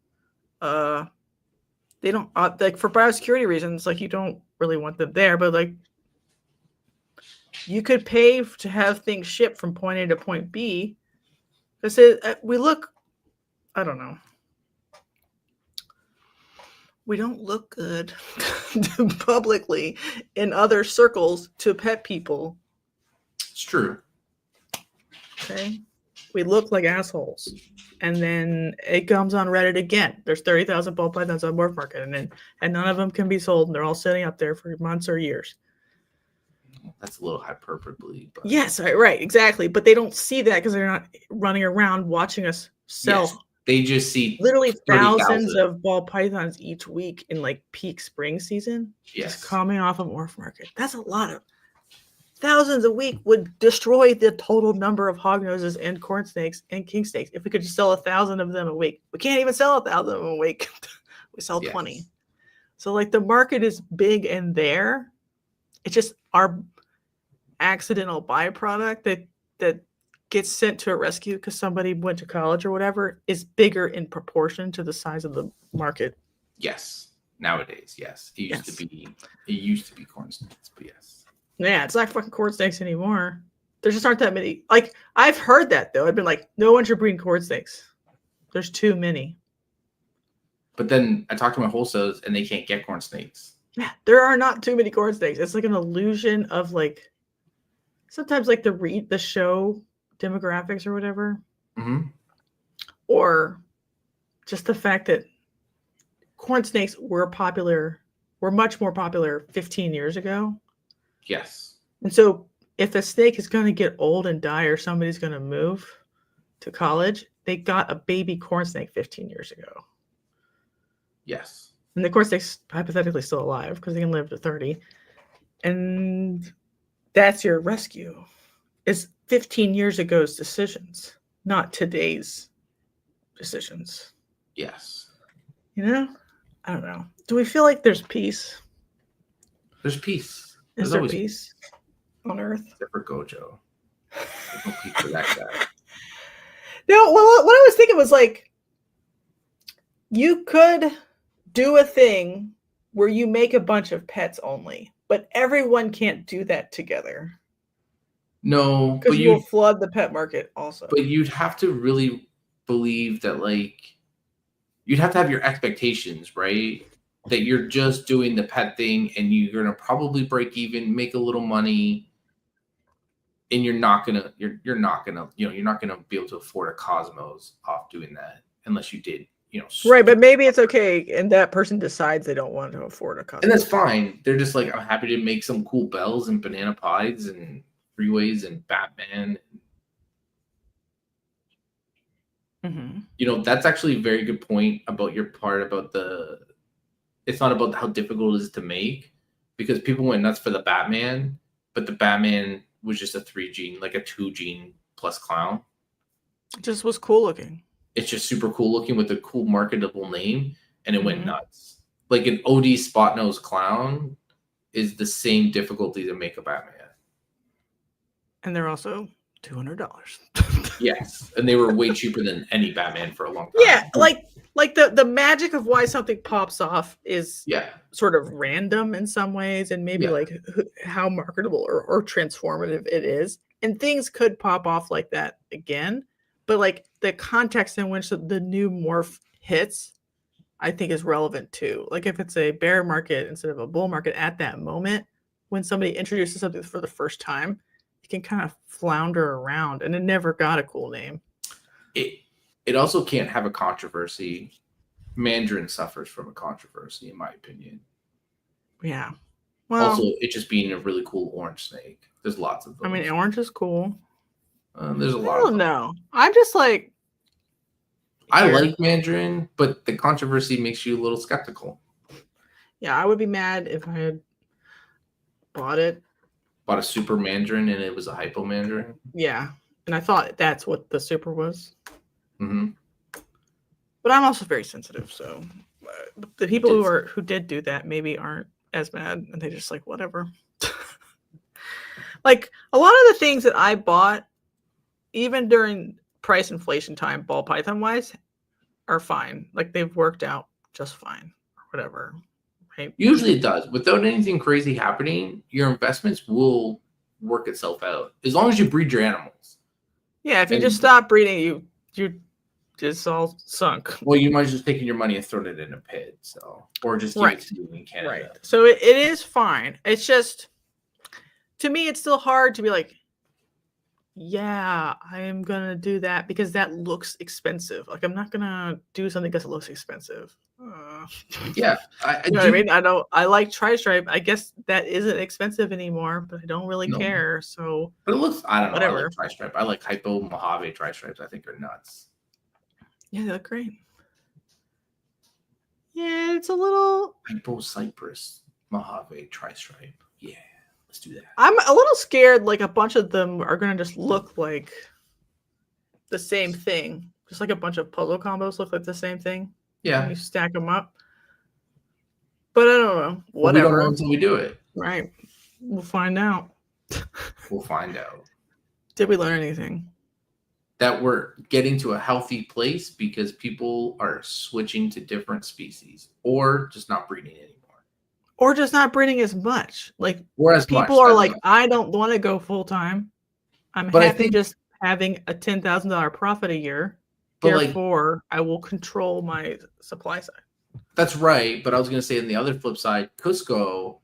They don't like for biosecurity reasons. Like you don't really want them there, but like. You could pay to have things shipped from point A to point B. Because we look, I don't know. We don't look good publicly in other circles to pet people. It's true. Okay. We look like assholes. And then it comes on Reddit again. There's 30,000 ball pythons on Morph Market, and none of them can be sold, and they're all sitting up there for months or years. That's a little hyperbole. But... Yes, right, exactly. But they don't see that because they're not running around watching us sell. Yes, they just see literally thousands of ball pythons each week in like peak spring season. Yes, just coming off of Morph Market. That's a lot of thousands a week would destroy the total number of hognoses and corn snakes and king snakes if we could just sell 1,000 of them a week. We can't even sell 1,000 of them a week. We sell 20. So like the market is big and there. It's just our accidental byproduct that gets sent to a rescue because somebody went to college or whatever is bigger in proportion to the size of the market. Yes. Nowadays, yes. It used to be corn snakes, but yes. Yeah, it's not fucking corn snakes anymore. There just aren't that many. Like I've heard that though. I've been like, no one should breed corn snakes. There's too many. But then I talk to my wholesalers and they can't get corn snakes. Yeah, there are not too many corn snakes. It's like an illusion of like sometimes like the show demographics or whatever. Mm-hmm. Or just the fact that corn snakes were much more popular 15 years ago. Yes. And so if a snake is going to get old and die or somebody's going to move, to college, they got a baby corn snake 15 years ago. Yes. And the corn snake's hypothetically still alive because they can live to 30. And that's your rescue. It's 15 years ago's decisions, not today's decisions. Yes. You know? I don't know. Do we feel like there's peace? There's peace. Is there peace on Earth? Except for Gojo. There's no peace for that guy. No, well, what I was thinking was like, you could do a thing where you make a bunch of pets only, but everyone can't do that together. No, because you'll flood the pet market also. But you'd have to really believe that, like, you'd have to have your expectations, right? That you're just doing the pet thing and you're gonna probably break even, make a little money, and you're not gonna be able to afford a Cosmos off doing that unless you did, right. But maybe it's okay, and that person decides they don't want to afford a Cosmos, and that's fine. They're just like, I'm happy to make some cool bells and banana pies and freeways and Batman. Mm-hmm. That's actually a very good point about your part about it's not about how difficult it is to make, because people went nuts for the Batman, but the Batman was just a 3 gene, like a 2 gene plus clown. It just was cool looking. It's just super cool looking with a cool marketable name, and it went nuts. Like an OD spot nose clown is the same difficulty to make a Batman. And they're also $200. Yes, and they were way cheaper than any Batman for a long time. Yeah, like the magic of why something pops off is sort of random in some ways, and maybe like how marketable or transformative it is. And things could pop off like that again, but like the context in which the new morph hits, I think is relevant too. Like if it's a bear market instead of a bull market at that moment, when somebody introduces something for the first time, it can kind of flounder around, and it never got a cool name. It also can't have a controversy. Mandarin suffers from a controversy, in my opinion. Yeah. Well, also, it just being a really cool orange snake. There's lots of those. I mean, orange is cool. There's a lot. I don't know. I'm just like. I like Mandarin, but the controversy makes you a little skeptical. Yeah, I would be mad if I had bought a super Mandarin and it was a hypo Mandarin. Yeah, and I thought that's what the super was. Mm-hmm. But I'm also very sensitive, so the people who did do that maybe aren't as mad, and they just like whatever. Like a lot of the things that I bought, even during price inflation time, ball python wise, are fine. Like they've worked out just fine, or whatever. Right? Usually it does. Without anything crazy happening, your investments will work itself out as long as you breed your animals. Yeah, if you just stop breeding, you're just all sunk. Well, you might just taking your money and throwing it in a pit, or just give it to you in Canada. Right. So it is fine. It's just, to me, it's still hard to be like, yeah, I am gonna do that because that looks expensive. Like I'm not gonna do something because it looks expensive. Yeah, you know what I mean? I like Tristripe. I guess that isn't expensive anymore, but I don't really care. So, but it looks, I don't know. Whatever. I like Tristripe. I like Hypo Mojave Tristripes. I think are nuts. Yeah, they look great. Yeah, it's a little Hypo Cypress Mojave Tristripe. Yeah. Let's do that. I'm a little scared like a bunch of them are going to just look like the same thing. Just like a bunch of puzzle combos look like the same thing. Yeah. When you stack them up. But I don't know. Whatever. Well, we don't know until we do it. Right. We'll find out. We'll find out. Did we learn anything? That we're getting to a healthy place because people are switching to different species or just not breeding anymore. Or just not breeding as much. Like people are like, I don't want to go full time. I'm happy just having a $10,000 profit a year. Therefore, I will control my supply side. That's right. But I was going to say on the other flip side, Cusco,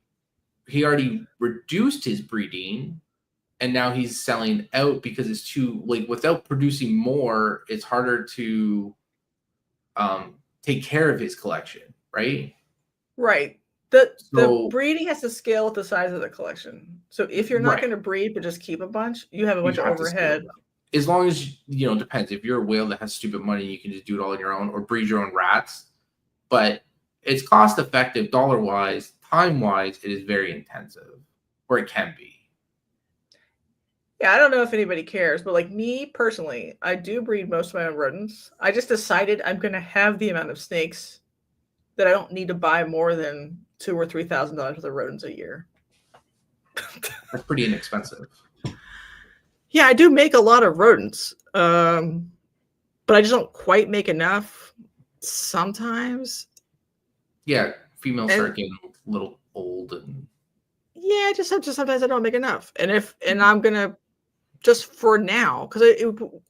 he already reduced his breeding and now he's selling out because it's too, like, without producing more, it's harder to take care of his collection, right? Right. The breeding has to scale with the size of the collection. So if you're not going to breed but just keep a bunch, you have a bunch of overhead. as long as, it depends. If you're a whale that has stupid money, you can just do it all on your own or breed your own rats. But it's cost effective, dollar wise, time wise. It is very intensive, or it can be. Yeah, I don't know if anybody cares, but like me personally, I do breed most of my own rodents. I just decided I'm going to have the amount of snakes that I don't need to buy more than $2,000 or $3,000 worth of rodents a year. That's pretty inexpensive. Yeah, I do make a lot of rodents, but I just don't quite make enough sometimes. Yeah, females start getting a little old, and yeah, just sometimes I don't make enough. And I'm gonna just for now, because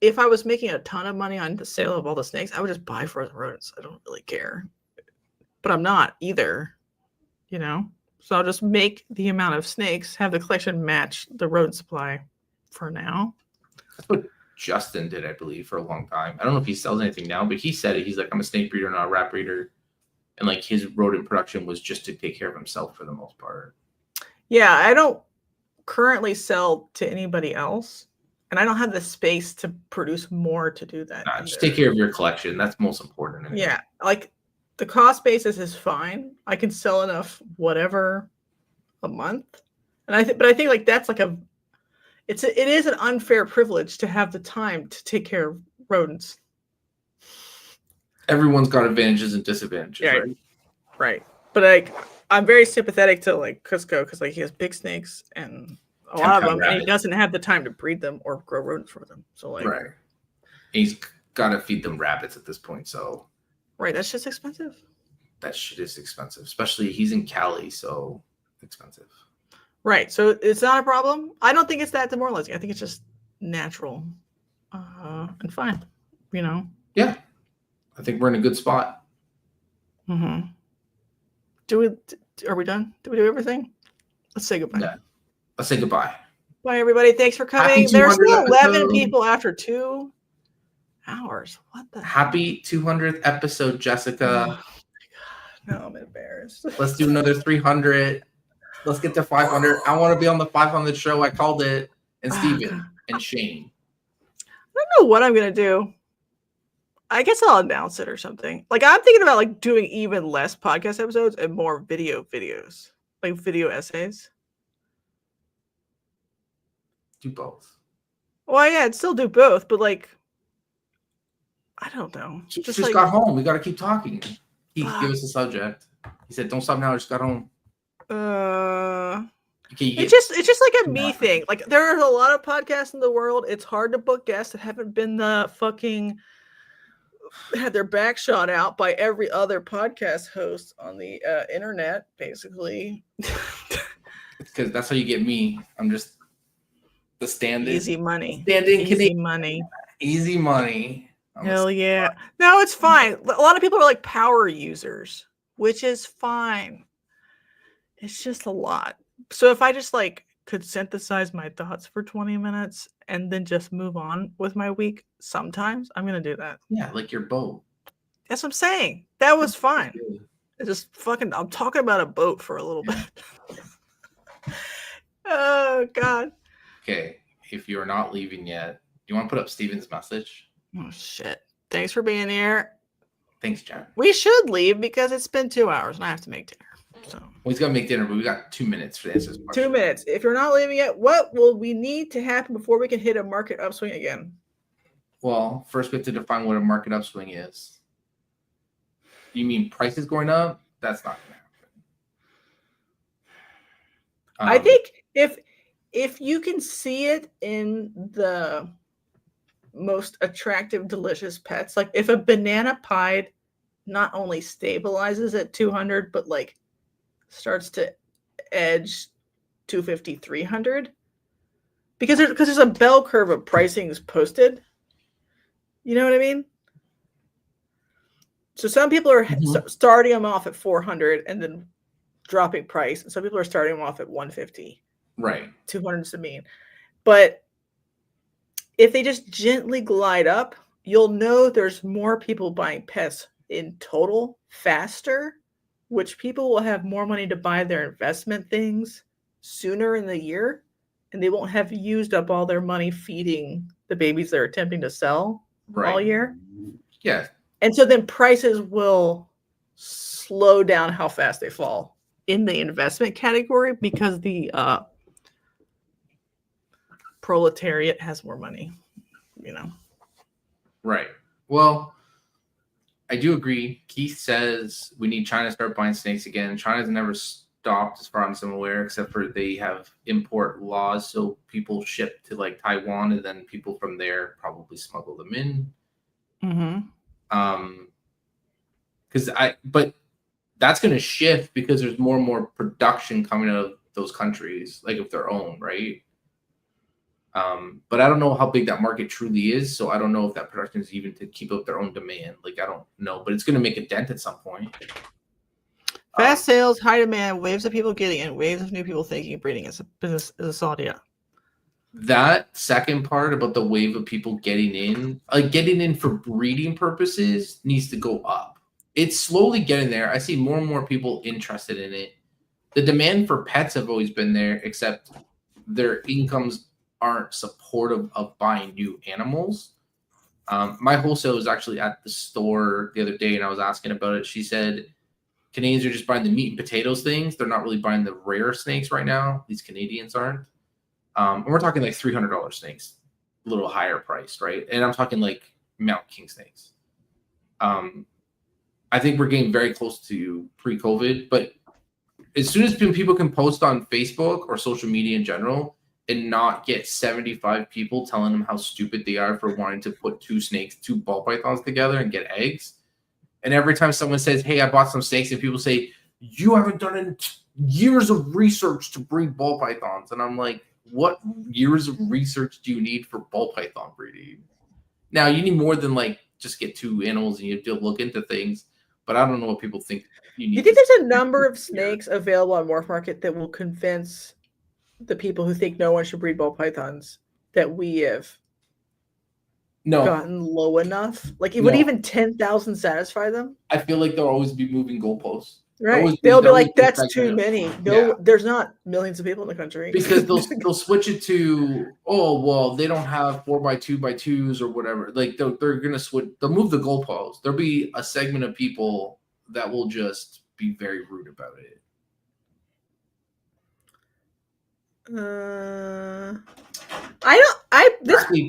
if I was making a ton of money on the sale of all the snakes, I would just buy frozen rodents. I don't really care, but I'm not either, So I'll just make the amount of snakes, have the collection match the rodent supply for now. That's what Justin did, I believe, for a long time. I don't know if he sells anything now, but he said it. He's like, I'm a snake breeder, not a rat breeder. And like his rodent production was just to take care of himself for the most part. Yeah, I don't currently sell to anybody else, and I don't have the space to produce more to do that. Nah, just take care of your collection. That's most important. Anyway. Yeah, like the cost basis is fine. I can sell enough whatever a month, and I think like that's like it is an unfair privilege to have the time to take care of rodents. Everyone's got advantages and disadvantages, Yeah, right? But like, I'm very sympathetic to like Cusco because like he has big snakes and a lot of them, and he doesn't have the time to breed them or grow rodents for them. So like, right, he's got to feed them rabbits at this point. So right, that's just expensive. That shit is expensive, especially he's in Kelley, so expensive. Right, so it's not a problem. I don't think it's that demoralizing. I think it's just natural and fine. Yeah. I think we're in a good spot. Mm-hmm. Are we done? Did we do everything? Let's say goodbye. Yeah. Let's say goodbye. Bye, everybody. Thanks for coming. There's still 11 people after 2 hours. What the Happy 200th episode, Jessica. Oh, my God. No, I'm embarrassed. Let's do another 300. Let's get to 500. I want to be on the 500 show. I called it. And Steven and Shane. I don't know what I'm going to do. I guess I'll announce it or something. Like I'm thinking about like doing even less podcast episodes and more videos, like video essays. Do both. Well, yeah, I'd still do both, but like, I don't know. Just like, got home. We got to keep talking. He gave us a subject. He said, "Don't stop now. I just got home." It's just like a me thing. Like there are a lot of podcasts in the world. It's hard to book guests that haven't been the fucking had their back shot out by every other podcast host on the internet, basically. Because that's how you get me. I'm just the stand-in. Easy money. Stand-in easy money. Easy money. Hell yeah. No, it's fine. A lot of people are like power users, which is fine. It's just a lot. So if I just like could synthesize my thoughts for 20 minutes and then just move on with my week, sometimes I'm going to do that. Yeah, like your boat. That's what I'm saying. That was fine. It's just fucking, I'm talking about a boat for a little bit. Oh, God. Okay. If you're not leaving yet, do you want to put up Steven's message? Oh, shit. Thanks for being here. Thanks, Jen. We should leave because it's been 2 hours and I have to make dinner. So well, he's got to make dinner, but we got 2 minutes for the answers. 2 minutes. If you're not leaving yet, what will we need to happen before we can hit a market upswing again? Well, first we have to define what a market upswing is. You mean prices going up? That's not going to happen. I think if you can see it in the most attractive, delicious pets, like if a banana pie not only stabilizes at 200, but like starts to edge 250, 300, because there's a bell curve of pricings posted. You know what I mean? So some people are starting them off at 400 and then dropping price, and some people are starting them off at 150. Right. 200 is the mean. But if they just gently glide up, you'll know there's more people buying pets in total faster, which people will have more money to buy their investment things sooner in the year, and they won't have used up all their money feeding the babies they're attempting to sell all year. Yeah. And so then prices will slow down how fast they fall in the investment category because the proletariat has more money, you know. Right. Well, I do agree. Keith says we need China to start buying snakes again. China's never stopped, as far as I'm aware, except for they have import laws, so people ship to like Taiwan, and then people from there probably smuggle them in. But that's going to shift because there's more and more production coming out of those countries, like of their own, right? But I don't know how big that market truly is, so I don't know if that production is even to keep up their own demand. Like, I don't know, but it's going to make a dent at some point. Fast sales, high demand, waves of people getting in, waves of new people thinking breeding is a business is a solid idea. That second part about the wave of people getting in, like getting in for breeding purposes, needs to go up. It's slowly getting there. I see more and more people interested in it. The demand for pets have always been there, except their incomes aren't supportive of buying new animals. My wholesaler was actually at the store the other day, and I was asking about it. She said Canadians are just buying the meat and potatoes things. They're not really buying the rare snakes right now. These Canadians aren't. And we're talking like $300 snakes, a little higher priced, right? And I'm talking like Mount King snakes. I think we're getting very close to pre-COVID, but as soon as people can post on Facebook or social media in general and not get 75 people telling them how stupid they are for wanting to put two ball pythons together and get eggs. And every time someone says, hey, I bought some snakes, and people say, you haven't done years of research to breed ball pythons. And I'm like, what years of research do you need for ball python breeding? Now, you need more than like just get two animals and you have to look into things. But I don't know what people think you need. You think there's a number of snakes available on Morph Market that will convince the people who think no one should breed ball pythons that we have gotten low enough? Like, would even 10,000 satisfy them? I feel like they'll always be moving goalposts. Right. They'll be like, that's too many. No, there's not millions of people in the country. Because they'll switch it to, oh, well, they don't have 4x2x2s or whatever. Like, they're going to switch. They'll move the goalposts. There'll be a segment of people that will just be very rude about it.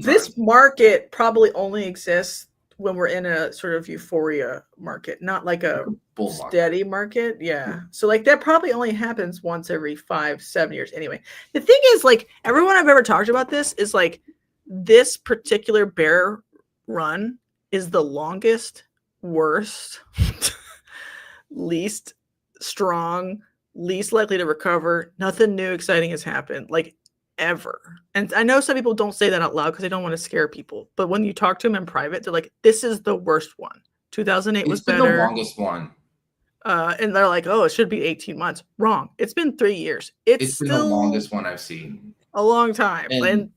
This market probably only exists when we're in a sort of euphoria market, not like a bull steady market. Yeah. So like that probably only happens once every 5-7 years. Anyway, the thing is, like, everyone I've ever talked about this is like, this particular bear run is the longest, worst, least strong, least likely to recover. Nothing new, exciting has happened. Like, ever. And I know some people don't say that out loud because they don't want to scare people, but when you talk to them in private, they're like, this is the worst one. 2008 was better. The longest one. And they're like, oh, it should be 18 months. Wrong. It's been 3 years. It's been still the longest one I've seen. A long time. And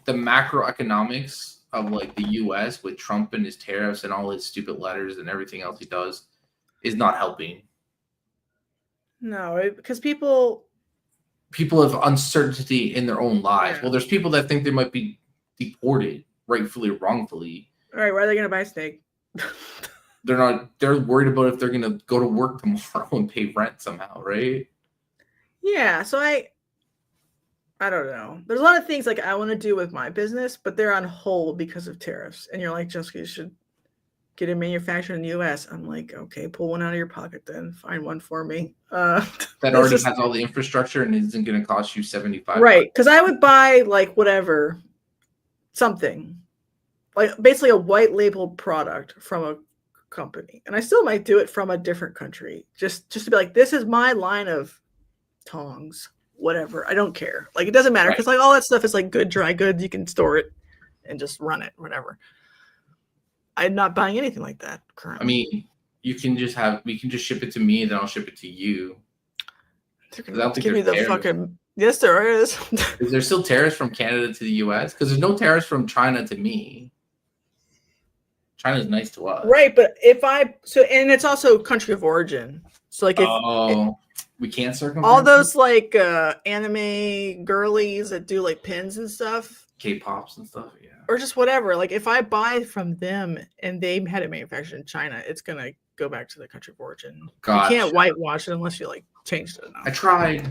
the macroeconomics of like the US with Trump and his tariffs and all his stupid letters and everything else he does is not helping. No, because people have uncertainty in their own lives. Yeah. Well, there's people that think they might be deported, rightfully or wrongfully. All right, why are they going to buy a snake? They're not. They're worried about if they're going to go to work tomorrow and pay rent somehow, right? Yeah, so I don't know. There's a lot of things like I want to do with my business, but they're on hold because of tariffs. And you're like, Jessica, you should get it manufactured in the U.S. I'm like, okay, pull one out of your pocket then. Find one for me. That already has all the infrastructure and isn't going to cost you $75. Right, because I would buy like whatever, something. Like basically a white labeled product from a company. And I still might do it from a different country. Just to be like, this is my line of tongs, whatever. I don't care. Like, it doesn't matter because like all that stuff is like good dry goods. You can store it and just run it, whatever. I'm not buying anything like that currently. I mean, we can just ship it to me, and then I'll ship it to you. Give me the fucking. Yes, there is. Is there still tariffs from Canada to the U.S.? Because there's no tariffs from China to me. China's nice to us, right? But and it's also country of origin. So like, we can't circumvent all those like anime girlies that do like pins and stuff. K-pops and stuff. Yeah. Or just whatever. Like if I buy from them and they had it manufactured in China, it's gonna go back to the country of origin. Gosh. You can't whitewash it unless you like changed it enough. I tried.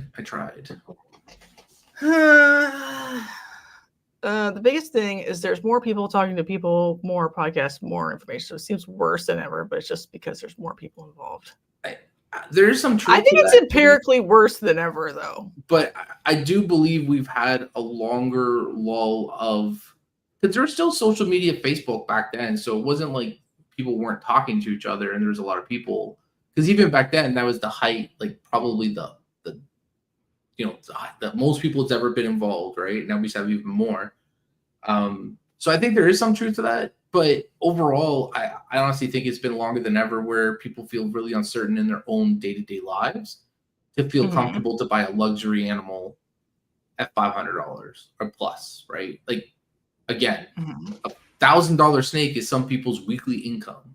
The biggest thing is there's more people talking to people, more podcasts, more information. So it seems worse than ever, but it's just because there's more people involved. There is some truth. I think it's empirically worse than ever, though. But I do believe we've had a longer lull of, because there was still social media, Facebook back then, so it wasn't like people weren't talking to each other, and there was a lot of people. Because even back then, that was the height, like probably the most people that's ever been involved, right? Now we have even more. So I think there is some truth to that. But overall, I honestly think it's been longer than ever where people feel really uncertain in their own day-to-day lives to feel comfortable to buy a luxury animal at $500 or plus, right? Like, again, $1,000 snake is some people's weekly income.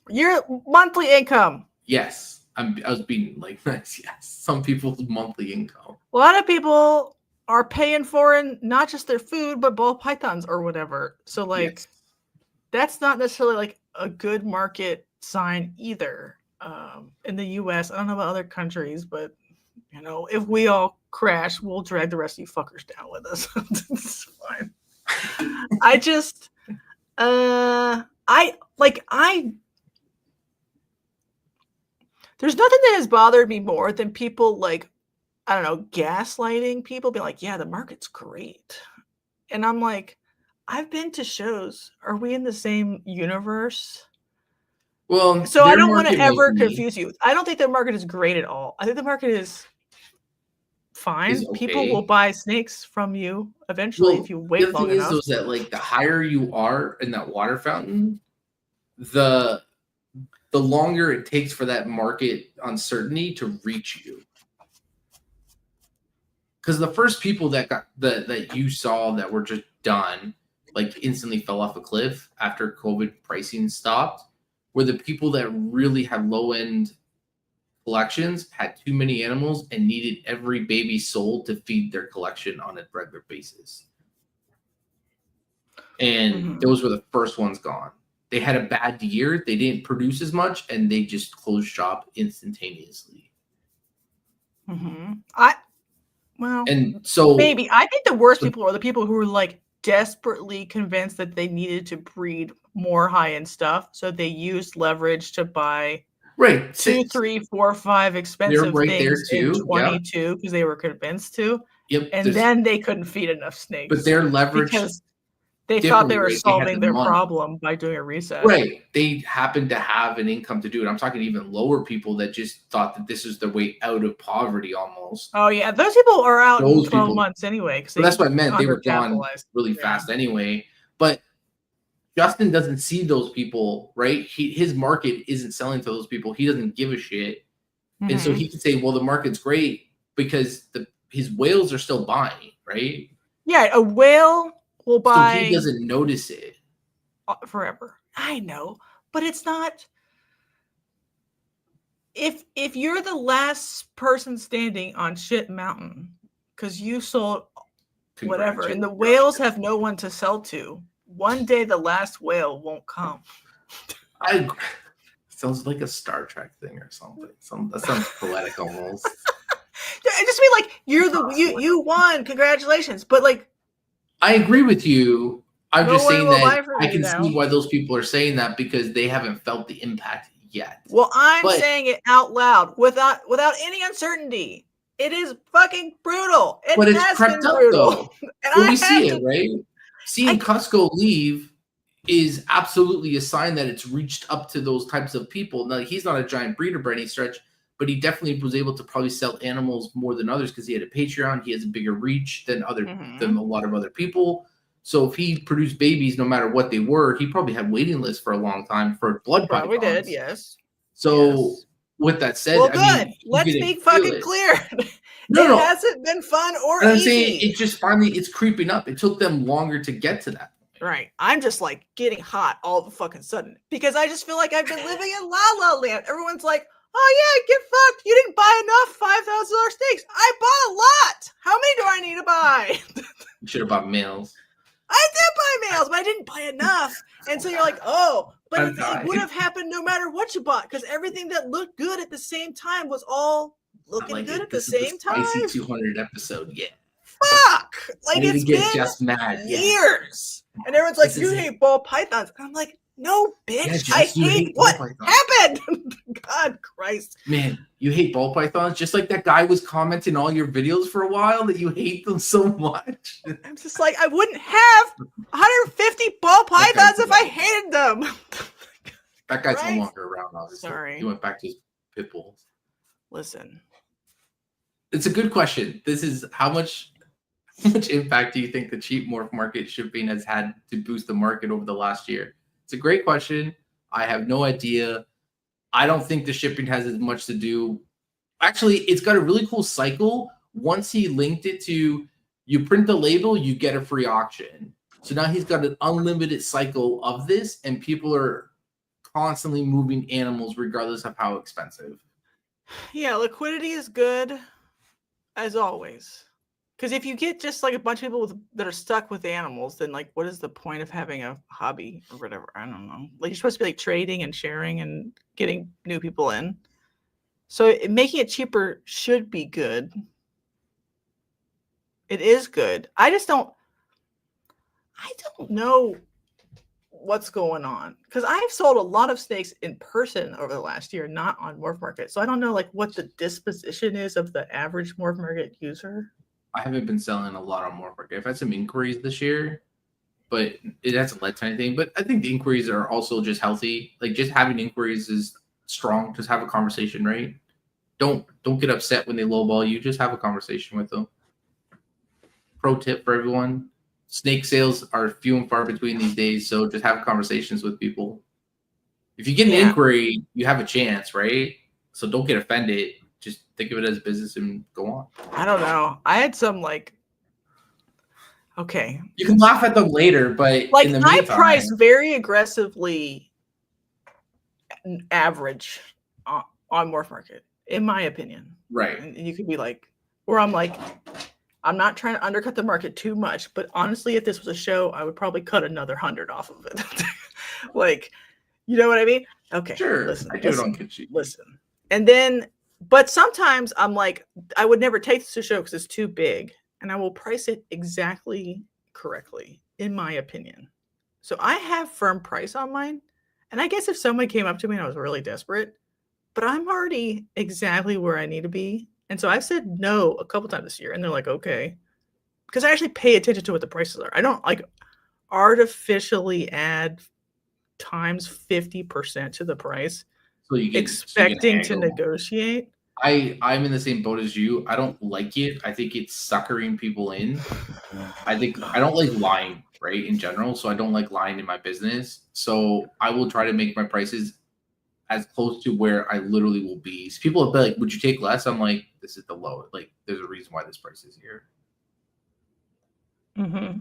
Your monthly income. Yes. I was being like nice. Yes. Some people's monthly income. A lot of people are paying for not just their food, but ball pythons or whatever. So like, that's not necessarily like a good market sign either. In the US, I don't know about other countries, but you know, if we all crash, we'll drag the rest of you fuckers down with us. It's fine. I just, there's nothing that has bothered me more than people like, I don't know, gaslighting people, be like, yeah, the market's great. And I'm like, I've been to shows. Are we in the same universe? Well, so I don't want to ever confuse you. I don't think the market is great at all. I think the market is fine. Is okay. People will buy snakes from you eventually if you wait long enough. The thing is that like the higher you are in that water fountain, the longer it takes for that market uncertainty to reach you. Because the first people that got that you saw that were just done, like instantly fell off a cliff after COVID pricing stopped, were the people that really had low end collections, had too many animals, and needed every baby sold to feed their collection on a regular basis. And those were the first ones gone. They had a bad year, they didn't produce as much, and they just closed shop instantaneously. And so maybe I think the worst people are the people who are like desperately convinced that they needed to breed more high-end stuff, so they used leverage to buy 2, 3, 4, 5 expensive things in 22 because they were convinced to. And then they couldn't feed enough snakes. But their leverage because they thought they were solving their problem by doing a reset. Right. They happened to have an income to do it. I'm talking even lower people that just thought that this is the way out of poverty almost. Oh, yeah. Those people are out in 12 months anyway. That's what I meant. They were gone really fast anyway. But Justin doesn't see those people, right? His market isn't selling to those people. He doesn't give a shit. And so he can say, well, the market's great because his whales are still buying, right? Yeah, a whale will buy. So he doesn't notice it forever. I know, but it's not. If you're the last person standing on shit mountain because you sold whatever, and the whales have no one to sell to, one day the last whale won't come. Sounds like a Star Trek thing or something. That sounds poetic almost. I just mean like you won, congratulations, but like. I agree with you. I'm just saying that I can see why those people are saying that because they haven't felt the impact yet. Well, I'm saying it out loud without any uncertainty. It is fucking brutal. But it's crept up though. When we see it, right? Seeing Costco leave is absolutely a sign that it's reached up to those types of people. Now, he's not a giant breeder by any stretch, but he definitely was able to probably sell animals more than others because he had a Patreon. He has a bigger reach than than a lot of other people. So if he produced babies, no matter what they were, he probably had waiting lists for a long time for blood pythons. Probably did, yes. So with that said, well, good. I mean, let's be fucking clear. It hasn't been fun or easy. I'm saying it just finally it's creeping up. It took them longer to get to that. Right. I'm just like getting hot all of a fucking sudden because I just feel like I've been living in La La Land. Everyone's like, Oh yeah, get fucked. You didn't buy enough $5,000 steaks. I bought a lot. How many do I need to buy? You should have bought males. I did buy males, but I didn't buy enough. And so you're like, oh, but I'm it dying. would have happened no matter what you bought, because everything that looked good at the same time was all looking good at the same time. Spicy 200 episode, yeah. Fuck! Like, Ready it's to get been just mad. years. And everyone's like, This you is hate ball pythons. And I'm like, no, bitch. Yeah, Jess, I you hate ball what pythons. happened. God Christ. Man, you hate ball pythons? Just like that guy was commenting all your videos for a while that you hate them so much. I'm just like, I wouldn't have 150 ball pythons if I hated them. That guy's Right? no longer around, obviously. Sorry. He went back to his pit bulls. Listen. It's a good question. This is how much impact do you think the cheap morph market shipping has had to boost the market over the last year? It's a great question. I have no idea. I don't think the shipping has as much to do. Actually, it's got a really cool cycle. Once he linked it to, you print the label, you get a free auction. So now he's got an unlimited cycle of this, and people are constantly moving animals regardless of how expensive. Yeah, liquidity is good, as always. Because if you get just like a bunch of people that are stuck with animals, then like, what is the point of having a hobby or whatever? I don't know. Like, you're supposed to be like trading and sharing and getting new people in. So making it cheaper should be good. It is good. I don't know what's going on, because I've sold a lot of snakes in person over the last year, not on Morph Market. So I don't know like what the disposition is of the average Morph Market user. I haven't been selling a lot on Morph Market. I've had some inquiries this year, but it hasn't led to anything. But I think the inquiries are also just healthy. Like, just having inquiries is strong. Just have a conversation, right? Don't get upset when they lowball you. Just have a conversation with them. Pro tip for everyone: snake sales are few and far between these days, so just have conversations with people. If you get an inquiry, you have a chance, right? So don't get offended. Just think of it as business and go on. I don't know. I had some like, okay. You can laugh at them later, but like, in the I meantime, price very aggressively average on Morph Market, in my opinion. right? And you could be like, or I'm like, I'm not trying to undercut the market too much, but honestly, if this was a show, I would probably cut another 100 off of it. Like, you know what I mean? Okay. Sure. Listen, I do it on Kitschy. listen. And then, but sometimes I'm like, I would never take this to show because it's too big, and I will price it exactly correctly, in my opinion. So I have firm price on mine. And I guess if someone came up to me and I was really desperate, but I'm already exactly where I need to be. And so I've said no a couple times this year, and they're like, okay. Because I actually pay attention to what the prices are. I don't like artificially add times 50% to the price, So you expecting to negotiate. I'm in the same boat as you. I don't like it. I think it's suckering people in. I don't like lying, right, in general. So I don't like lying in my business. So I will try to make my prices as close to where I literally will be. So people will be like, would you take less? I'm like, this is the low. Like, there's a reason why this price is here. Mm-hmm.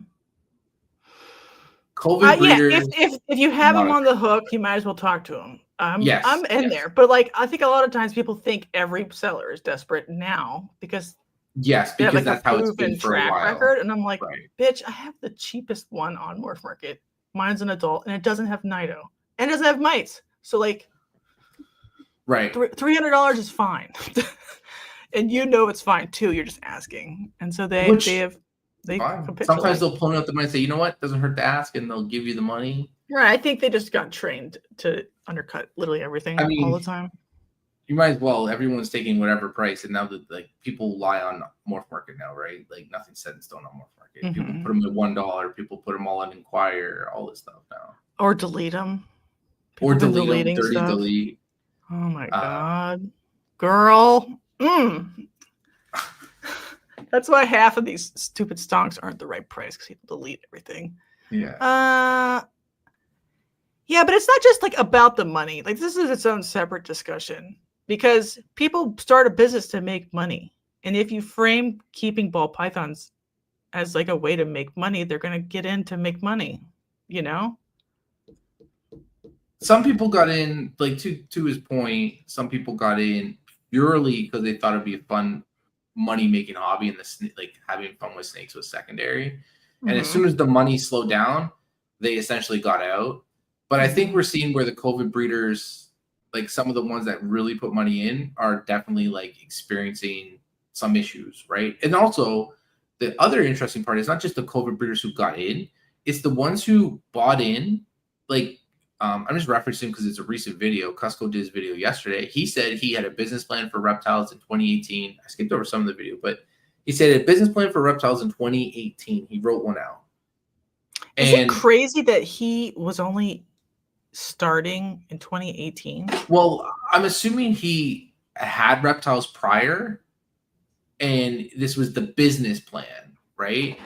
COVID breeders. Yeah, if you have them on the hook, you might as well talk to them. I'm in there. But like, I think a lot of times people think every seller is desperate now because yes, because like that's how it's been for a while. Record, and I'm like, right. Bitch, I have the cheapest one on Morph Market. Mine's an adult, and it doesn't have Nido, and it doesn't have mites. So like, right, $300 is fine, and you know it's fine too. You're just asking, and so they sometimes they'll pull out the money and say, you know what, doesn't hurt to ask, and they'll give you the money. Right, I think they just got trained to undercut literally everything all the time. You might as well. Everyone's taking whatever price, and now that like people lie on Morph Market now, right? Like nothing's set in stone on Morph Market. Mm-hmm. People put them at $1. People put them all on Inquire. All this stuff now. Or delete them. Or delete them. Dirty delete. Oh my god, girl. That's why half of these stupid stonks aren't the right price because people delete everything. Yeah. Yeah, but it's not just like about the money. Like, this is its own separate discussion because people start a business to make money. And if you frame keeping ball pythons as like a way to make money, they're going to get in to make money, you know? some people got in, like to his point, some people got in purely because they thought it'd be a fun money-making hobby, and like having fun with snakes was secondary. And as soon as the money slowed down, they essentially got out. But I think we're seeing where the COVID breeders, like some of the ones that really put money in, are definitely like experiencing some issues, right? And also, the other interesting part is not just the COVID breeders who got in, it's the ones who bought in. Like, I'm just referencing because it's a recent video. Cusco did his video yesterday. He said he had a business plan for reptiles in 2018. I skipped over some of the video, but he said a business plan for reptiles in 2018. He wrote one out. Is it crazy that he was only starting in 2018? Well, I'm assuming he had reptiles prior, and this was the business plan, right?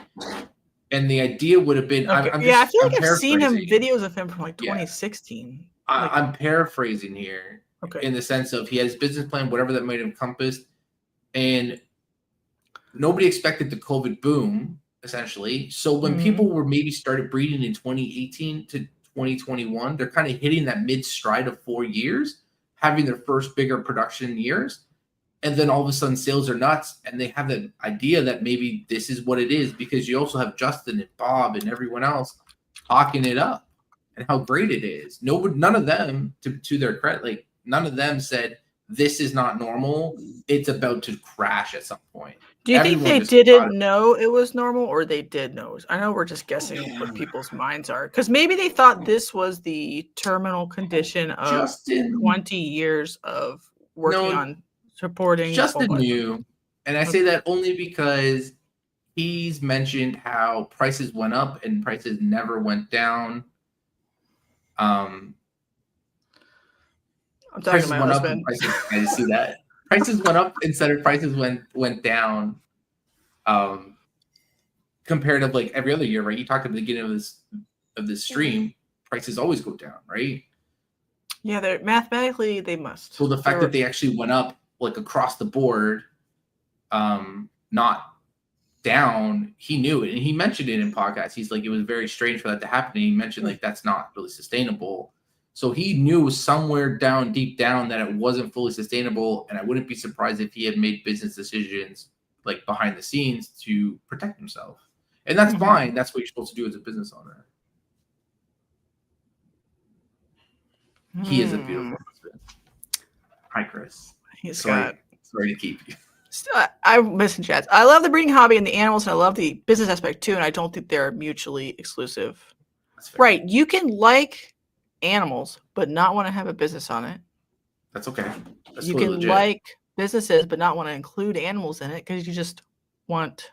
And the idea would have been, okay. I feel like I've seen videos of him from like 2016. Yeah. I'm paraphrasing here, in the sense of he had his business plan, whatever that might have encompassed, and nobody expected the COVID boom, essentially. So when people were maybe started breeding in 2018 to 2021, they're kind of hitting that mid stride of 4 years, having their first bigger production years. And then all of a sudden sales are nuts, and they have the idea that maybe this is what it is, because you also have Justin and Bob and everyone else talking it up and how great it is. None of them, to their credit, like none of them said this is not normal. It's about to crash at some point. Do you think they didn't know it was normal, or they did know? I know we're just guessing what people's minds are, because maybe they thought this was the terminal condition of 20 years of working on supporting. Justin knew, and I say that only because he's mentioned how prices went up and prices never went down. I'm talking to my husband. I see that prices went up instead of prices went down. Compared to like every other year, right? You talked at the beginning of this stream, prices always go down, right? Yeah, they're mathematically they must. So the fact that they actually went up like across the board, not down, he knew it, and he mentioned it in podcasts. He's like, it was very strange for that to happen. And he mentioned like that's not really sustainable. So he knew somewhere down, deep down, that it wasn't fully sustainable, and I wouldn't be surprised if he had made business decisions like behind the scenes to protect himself. And that's fine. That's what you're supposed to do as a business owner. He is a beautiful husband. Hi, Chris. Sorry to keep you. I'm missing chats. I love the breeding hobby and the animals, and I love the business aspect too, and I don't think they're mutually exclusive. Right. You can like animals, but not want to have a business on it. That's okay. That's you can legit. Like businesses, but not want to include animals in it because you just want.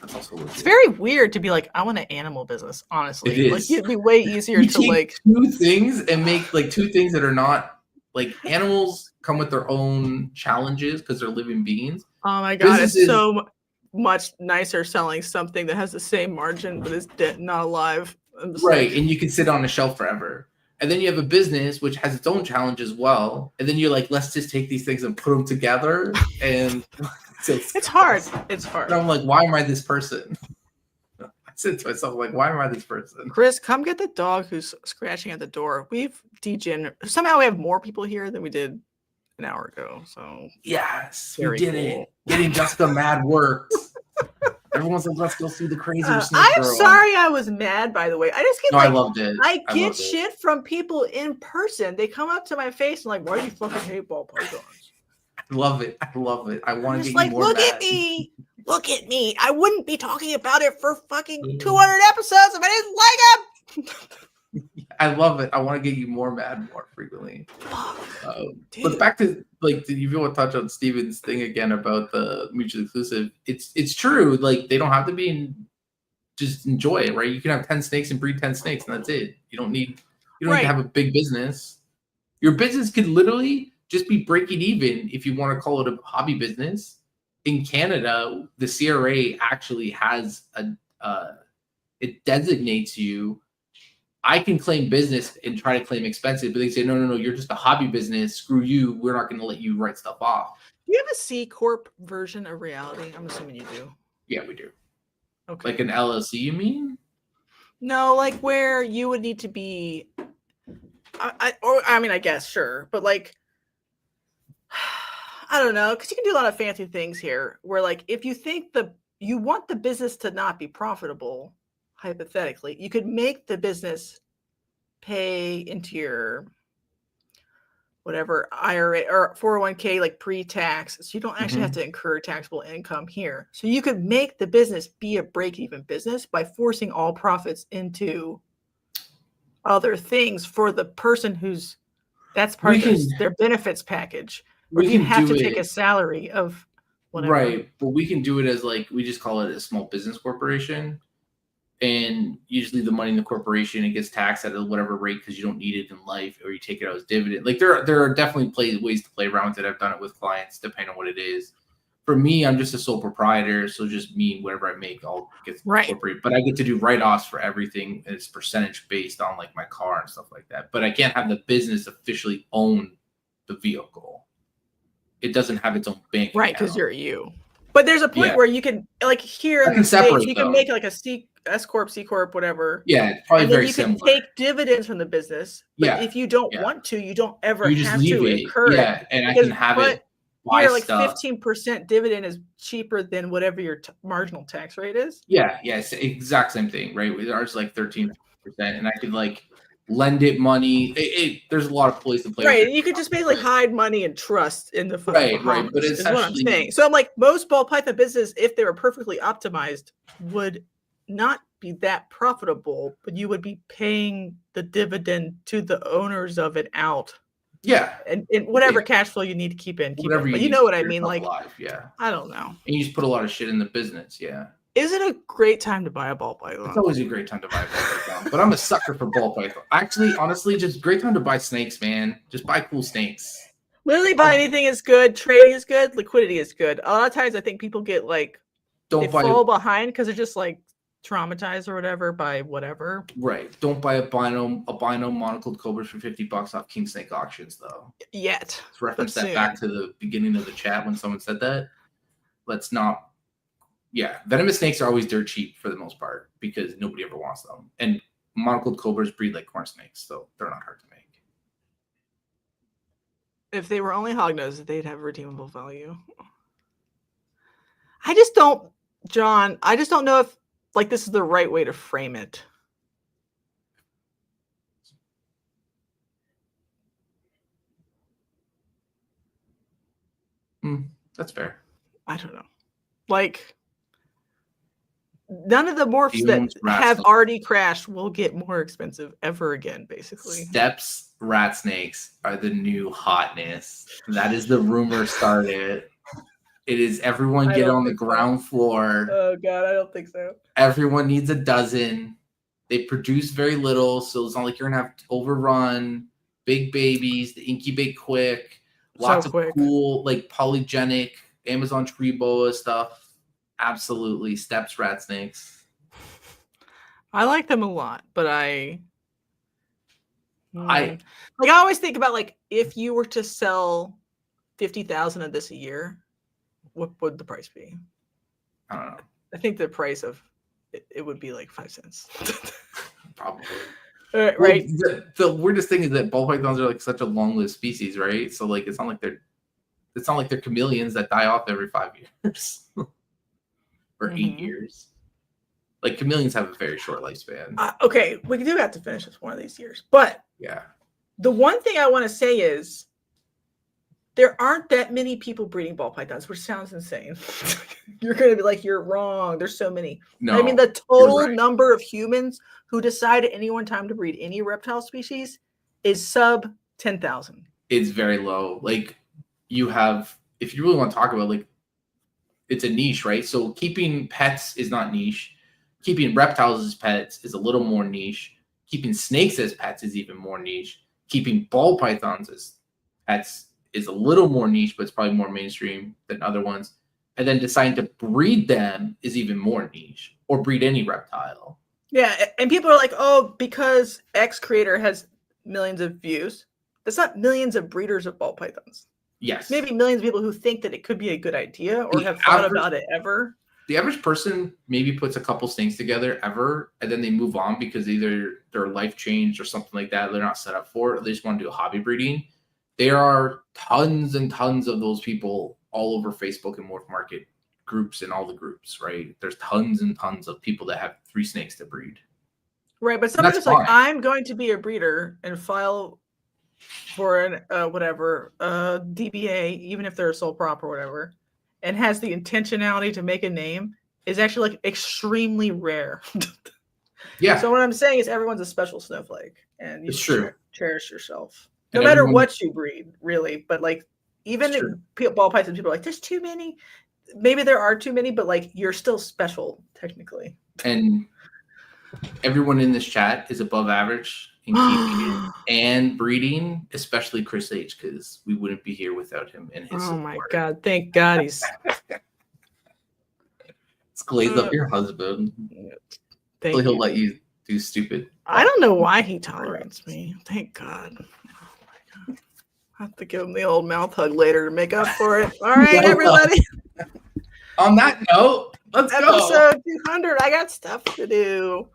That's also legit. It's very weird to be like, I want an animal business. Honestly, it is. Like, it'd be way easier to like two things and make like two things that are not like animals come with their own challenges because they're living beings. Oh my god, it's so much nicer selling something that has the same margin but is dead, not alive. Right, and you can sit on a shelf forever. And then you have a business which has its own challenge as well. And then you're like, let's just take these things and put them together. And so it's hard. It's hard. And I'm like, why am I this person? I said to myself, like, why am I this person? Chris, come get the dog who's scratching at the door. We've degenerated. Somehow we have more people here than we did an hour ago. So yes, we did it. Getting Jessica mad worked. Everyone's like, let's go see the crazy snake I'm girl. sorry I was mad, by the way. I just get I loved it. I get shit from people in person. They come up to my face and like, why do you fucking hate ball pythons? I love it. I love it. I want to get like, you more look mad. at me. Look at me. I wouldn't be talking about it for fucking 200 episodes if I didn't like them. I love it. I want to get you more mad more frequently. But back to like, if you want to touch on Steven's thing again about the mutually exclusive, it's true. Like they don't have to be just enjoy it, right? You can have 10 snakes and breed 10 snakes, and that's it. You don't need to have a big business. Your business could literally just be breaking even if you want to call it a hobby business. In Canada, the CRA actually has it designates you. I can claim business and try to claim expensive, but they say, no, you're just a hobby business. Screw you. We're not going to let you write stuff off. Do you have a C Corp version of reality? I'm assuming you do. Yeah, we do. Okay. Like an LLC, you mean? No, like where you would need to be I mean, I guess, sure. But like, I don't know, because you can do a lot of fancy things here where like, if you think you want the business to not be profitable, hypothetically, you could make the business pay into your whatever IRA or 401k like pre-tax, so you don't actually have to incur taxable income here. So you could make the business be a break-even business by forcing all profits into other things for the person that's part of their benefits package. Or if you have to take a salary of whatever. Right, but we can do it as like, we just call it a small business corporation. And usually the money in the corporation, it gets taxed at whatever rate because you don't need it in life, or you take it out as dividend. Like there are definitely ways to play around with it. I've done it with clients depending on what it is. For me, I'm just a sole proprietor, so just me, whatever I make, all gets incorporated. But I get to do write-offs for everything, and it's percentage based on like my car and stuff like that. But I can't have the business officially own the vehicle. It doesn't have its own bank account. Right, because you're you. But there's a point where you can, like here in the States, you can make like a S Corp, C Corp, whatever. Yeah, it's probably very similar. You can take dividends from the business. But if you don't want to, you don't ever have to incur it. Yeah, and I can have it buy here, like stuff. 15% dividend is cheaper than whatever your marginal tax rate is. Yeah, it's the exact same thing, right? Ours like 13%, and I could like lend it money. There's a lot of places to play. Right, with you could just basically hide money and trust in the right. But is what I'm saying. So I'm like, most ball python business, if they were perfectly optimized, would not be that profitable, but you would be paying the dividend to the owners of it out. Yeah, and whatever cash flow you need to keep in. But you know what I mean? Like, I don't know. And you just put a lot of shit in the business. Yeah. Is it a great time to buy a ball python? It's always a great time to buy a ball python, but I'm a sucker for ball python. Actually, honestly, just great time to buy snakes, man. Just buy cool snakes. Literally buy anything is good. Trading is good. Liquidity is good. A lot of times I think people get like, fall behind because they're just like traumatized or whatever by whatever. Right. Don't buy a albino monocled cobras for $50 off King Snake auctions though. Yet. Let's reference that back to the beginning of the chat when someone said that. Let's not. Yeah, venomous snakes are always dirt cheap for the most part because nobody ever wants them. And monocled cobras breed like corn snakes, so they're not hard to make. If they were only hognose, they'd have redeemable value. I just don't know if like this is the right way to frame it. That's fair. I don't know. Like, none of the morphs that have already crashed will get more expensive ever again, basically. Steps rat snakes are the new hotness. That is the rumor started. It is everyone get on the ground floor. Oh, God, I don't think so. Everyone needs a dozen. They produce very little, so it's not like you're going to have to overrun. Big babies, they incubate quick. Lots of cool, like polygenic Amazon tree boa stuff. Absolutely. Steps rat snakes. I like them a lot, but I always think about like if you were to sell 50,000 of this a year, what would the price be? I don't know. I think the price of it would be like 5 cents. Probably. Right. Well, the weirdest thing is that ball pythons are like such a long-lived species, right? So like it's not like they're chameleons that die off every 5 years. Or 8 years. Like chameleons have a very short lifespan. Okay, we do have to finish this one of these years. But yeah, the one thing I want to say is there aren't that many people breeding ball pythons, which sounds insane. You're going to be like, you're wrong. There's so many. No, I mean, the total number of humans who decide at any one time to breed any reptile species is sub 10,000. It's very low. Like you have, if you really want to talk about like, it's a niche, right? So keeping pets is not niche. Keeping reptiles as pets is a little more niche. Keeping snakes as pets is even more niche. Keeping ball pythons as pets is a little more niche, but it's probably more mainstream than other ones. And then deciding to breed them is even more niche, or breed any reptile. Yeah, and people are like, oh, because X creator has millions of views. That's not millions of breeders of ball pythons. Yes. Maybe millions of people who think that it could be a good idea or have thought about it ever. the average person maybe puts a couple snakes together ever, and then they move on because either their life changed or something like that. They're not set up for it. Or they just want to do hobby breeding. There are tons and tons of those people all over Facebook and Morph Market groups and all the groups, right? There's tons and tons of people that have 3 snakes to breed. Right, but somebody's like, I'm going to be a breeder and file for an DBA, even if they're a sole prop or whatever, and has the intentionality to make a name, is actually like extremely rare. Yeah. So what I'm saying is everyone's a special snowflake, and you should cherish yourself. No and matter what you breed, really. But like, even ball pythons, people are like, there's too many. Maybe there are too many, but like, you're still special, technically. And everyone in this chat is above average in keeping and breeding, especially Chris H, because we wouldn't be here without him and his support. My God. Thank God he's... Let's glaze up your husband. He'll let you do stupid. I don't know why he tolerates me. Thank God. I have to give him the old mouth hug later to make up for it. All right, everybody. On that note, let's go. Episode 200. I got stuff to do.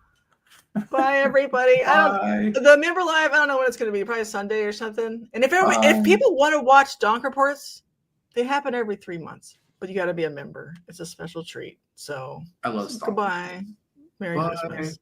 Bye, everybody. The member live, I don't know when it's going to be. Probably Sunday or something. And if people want to watch Donk Reports, they happen every 3 months. But you got to be a member. It's a special treat. So I love Stonk. Goodbye. Merry Christmas.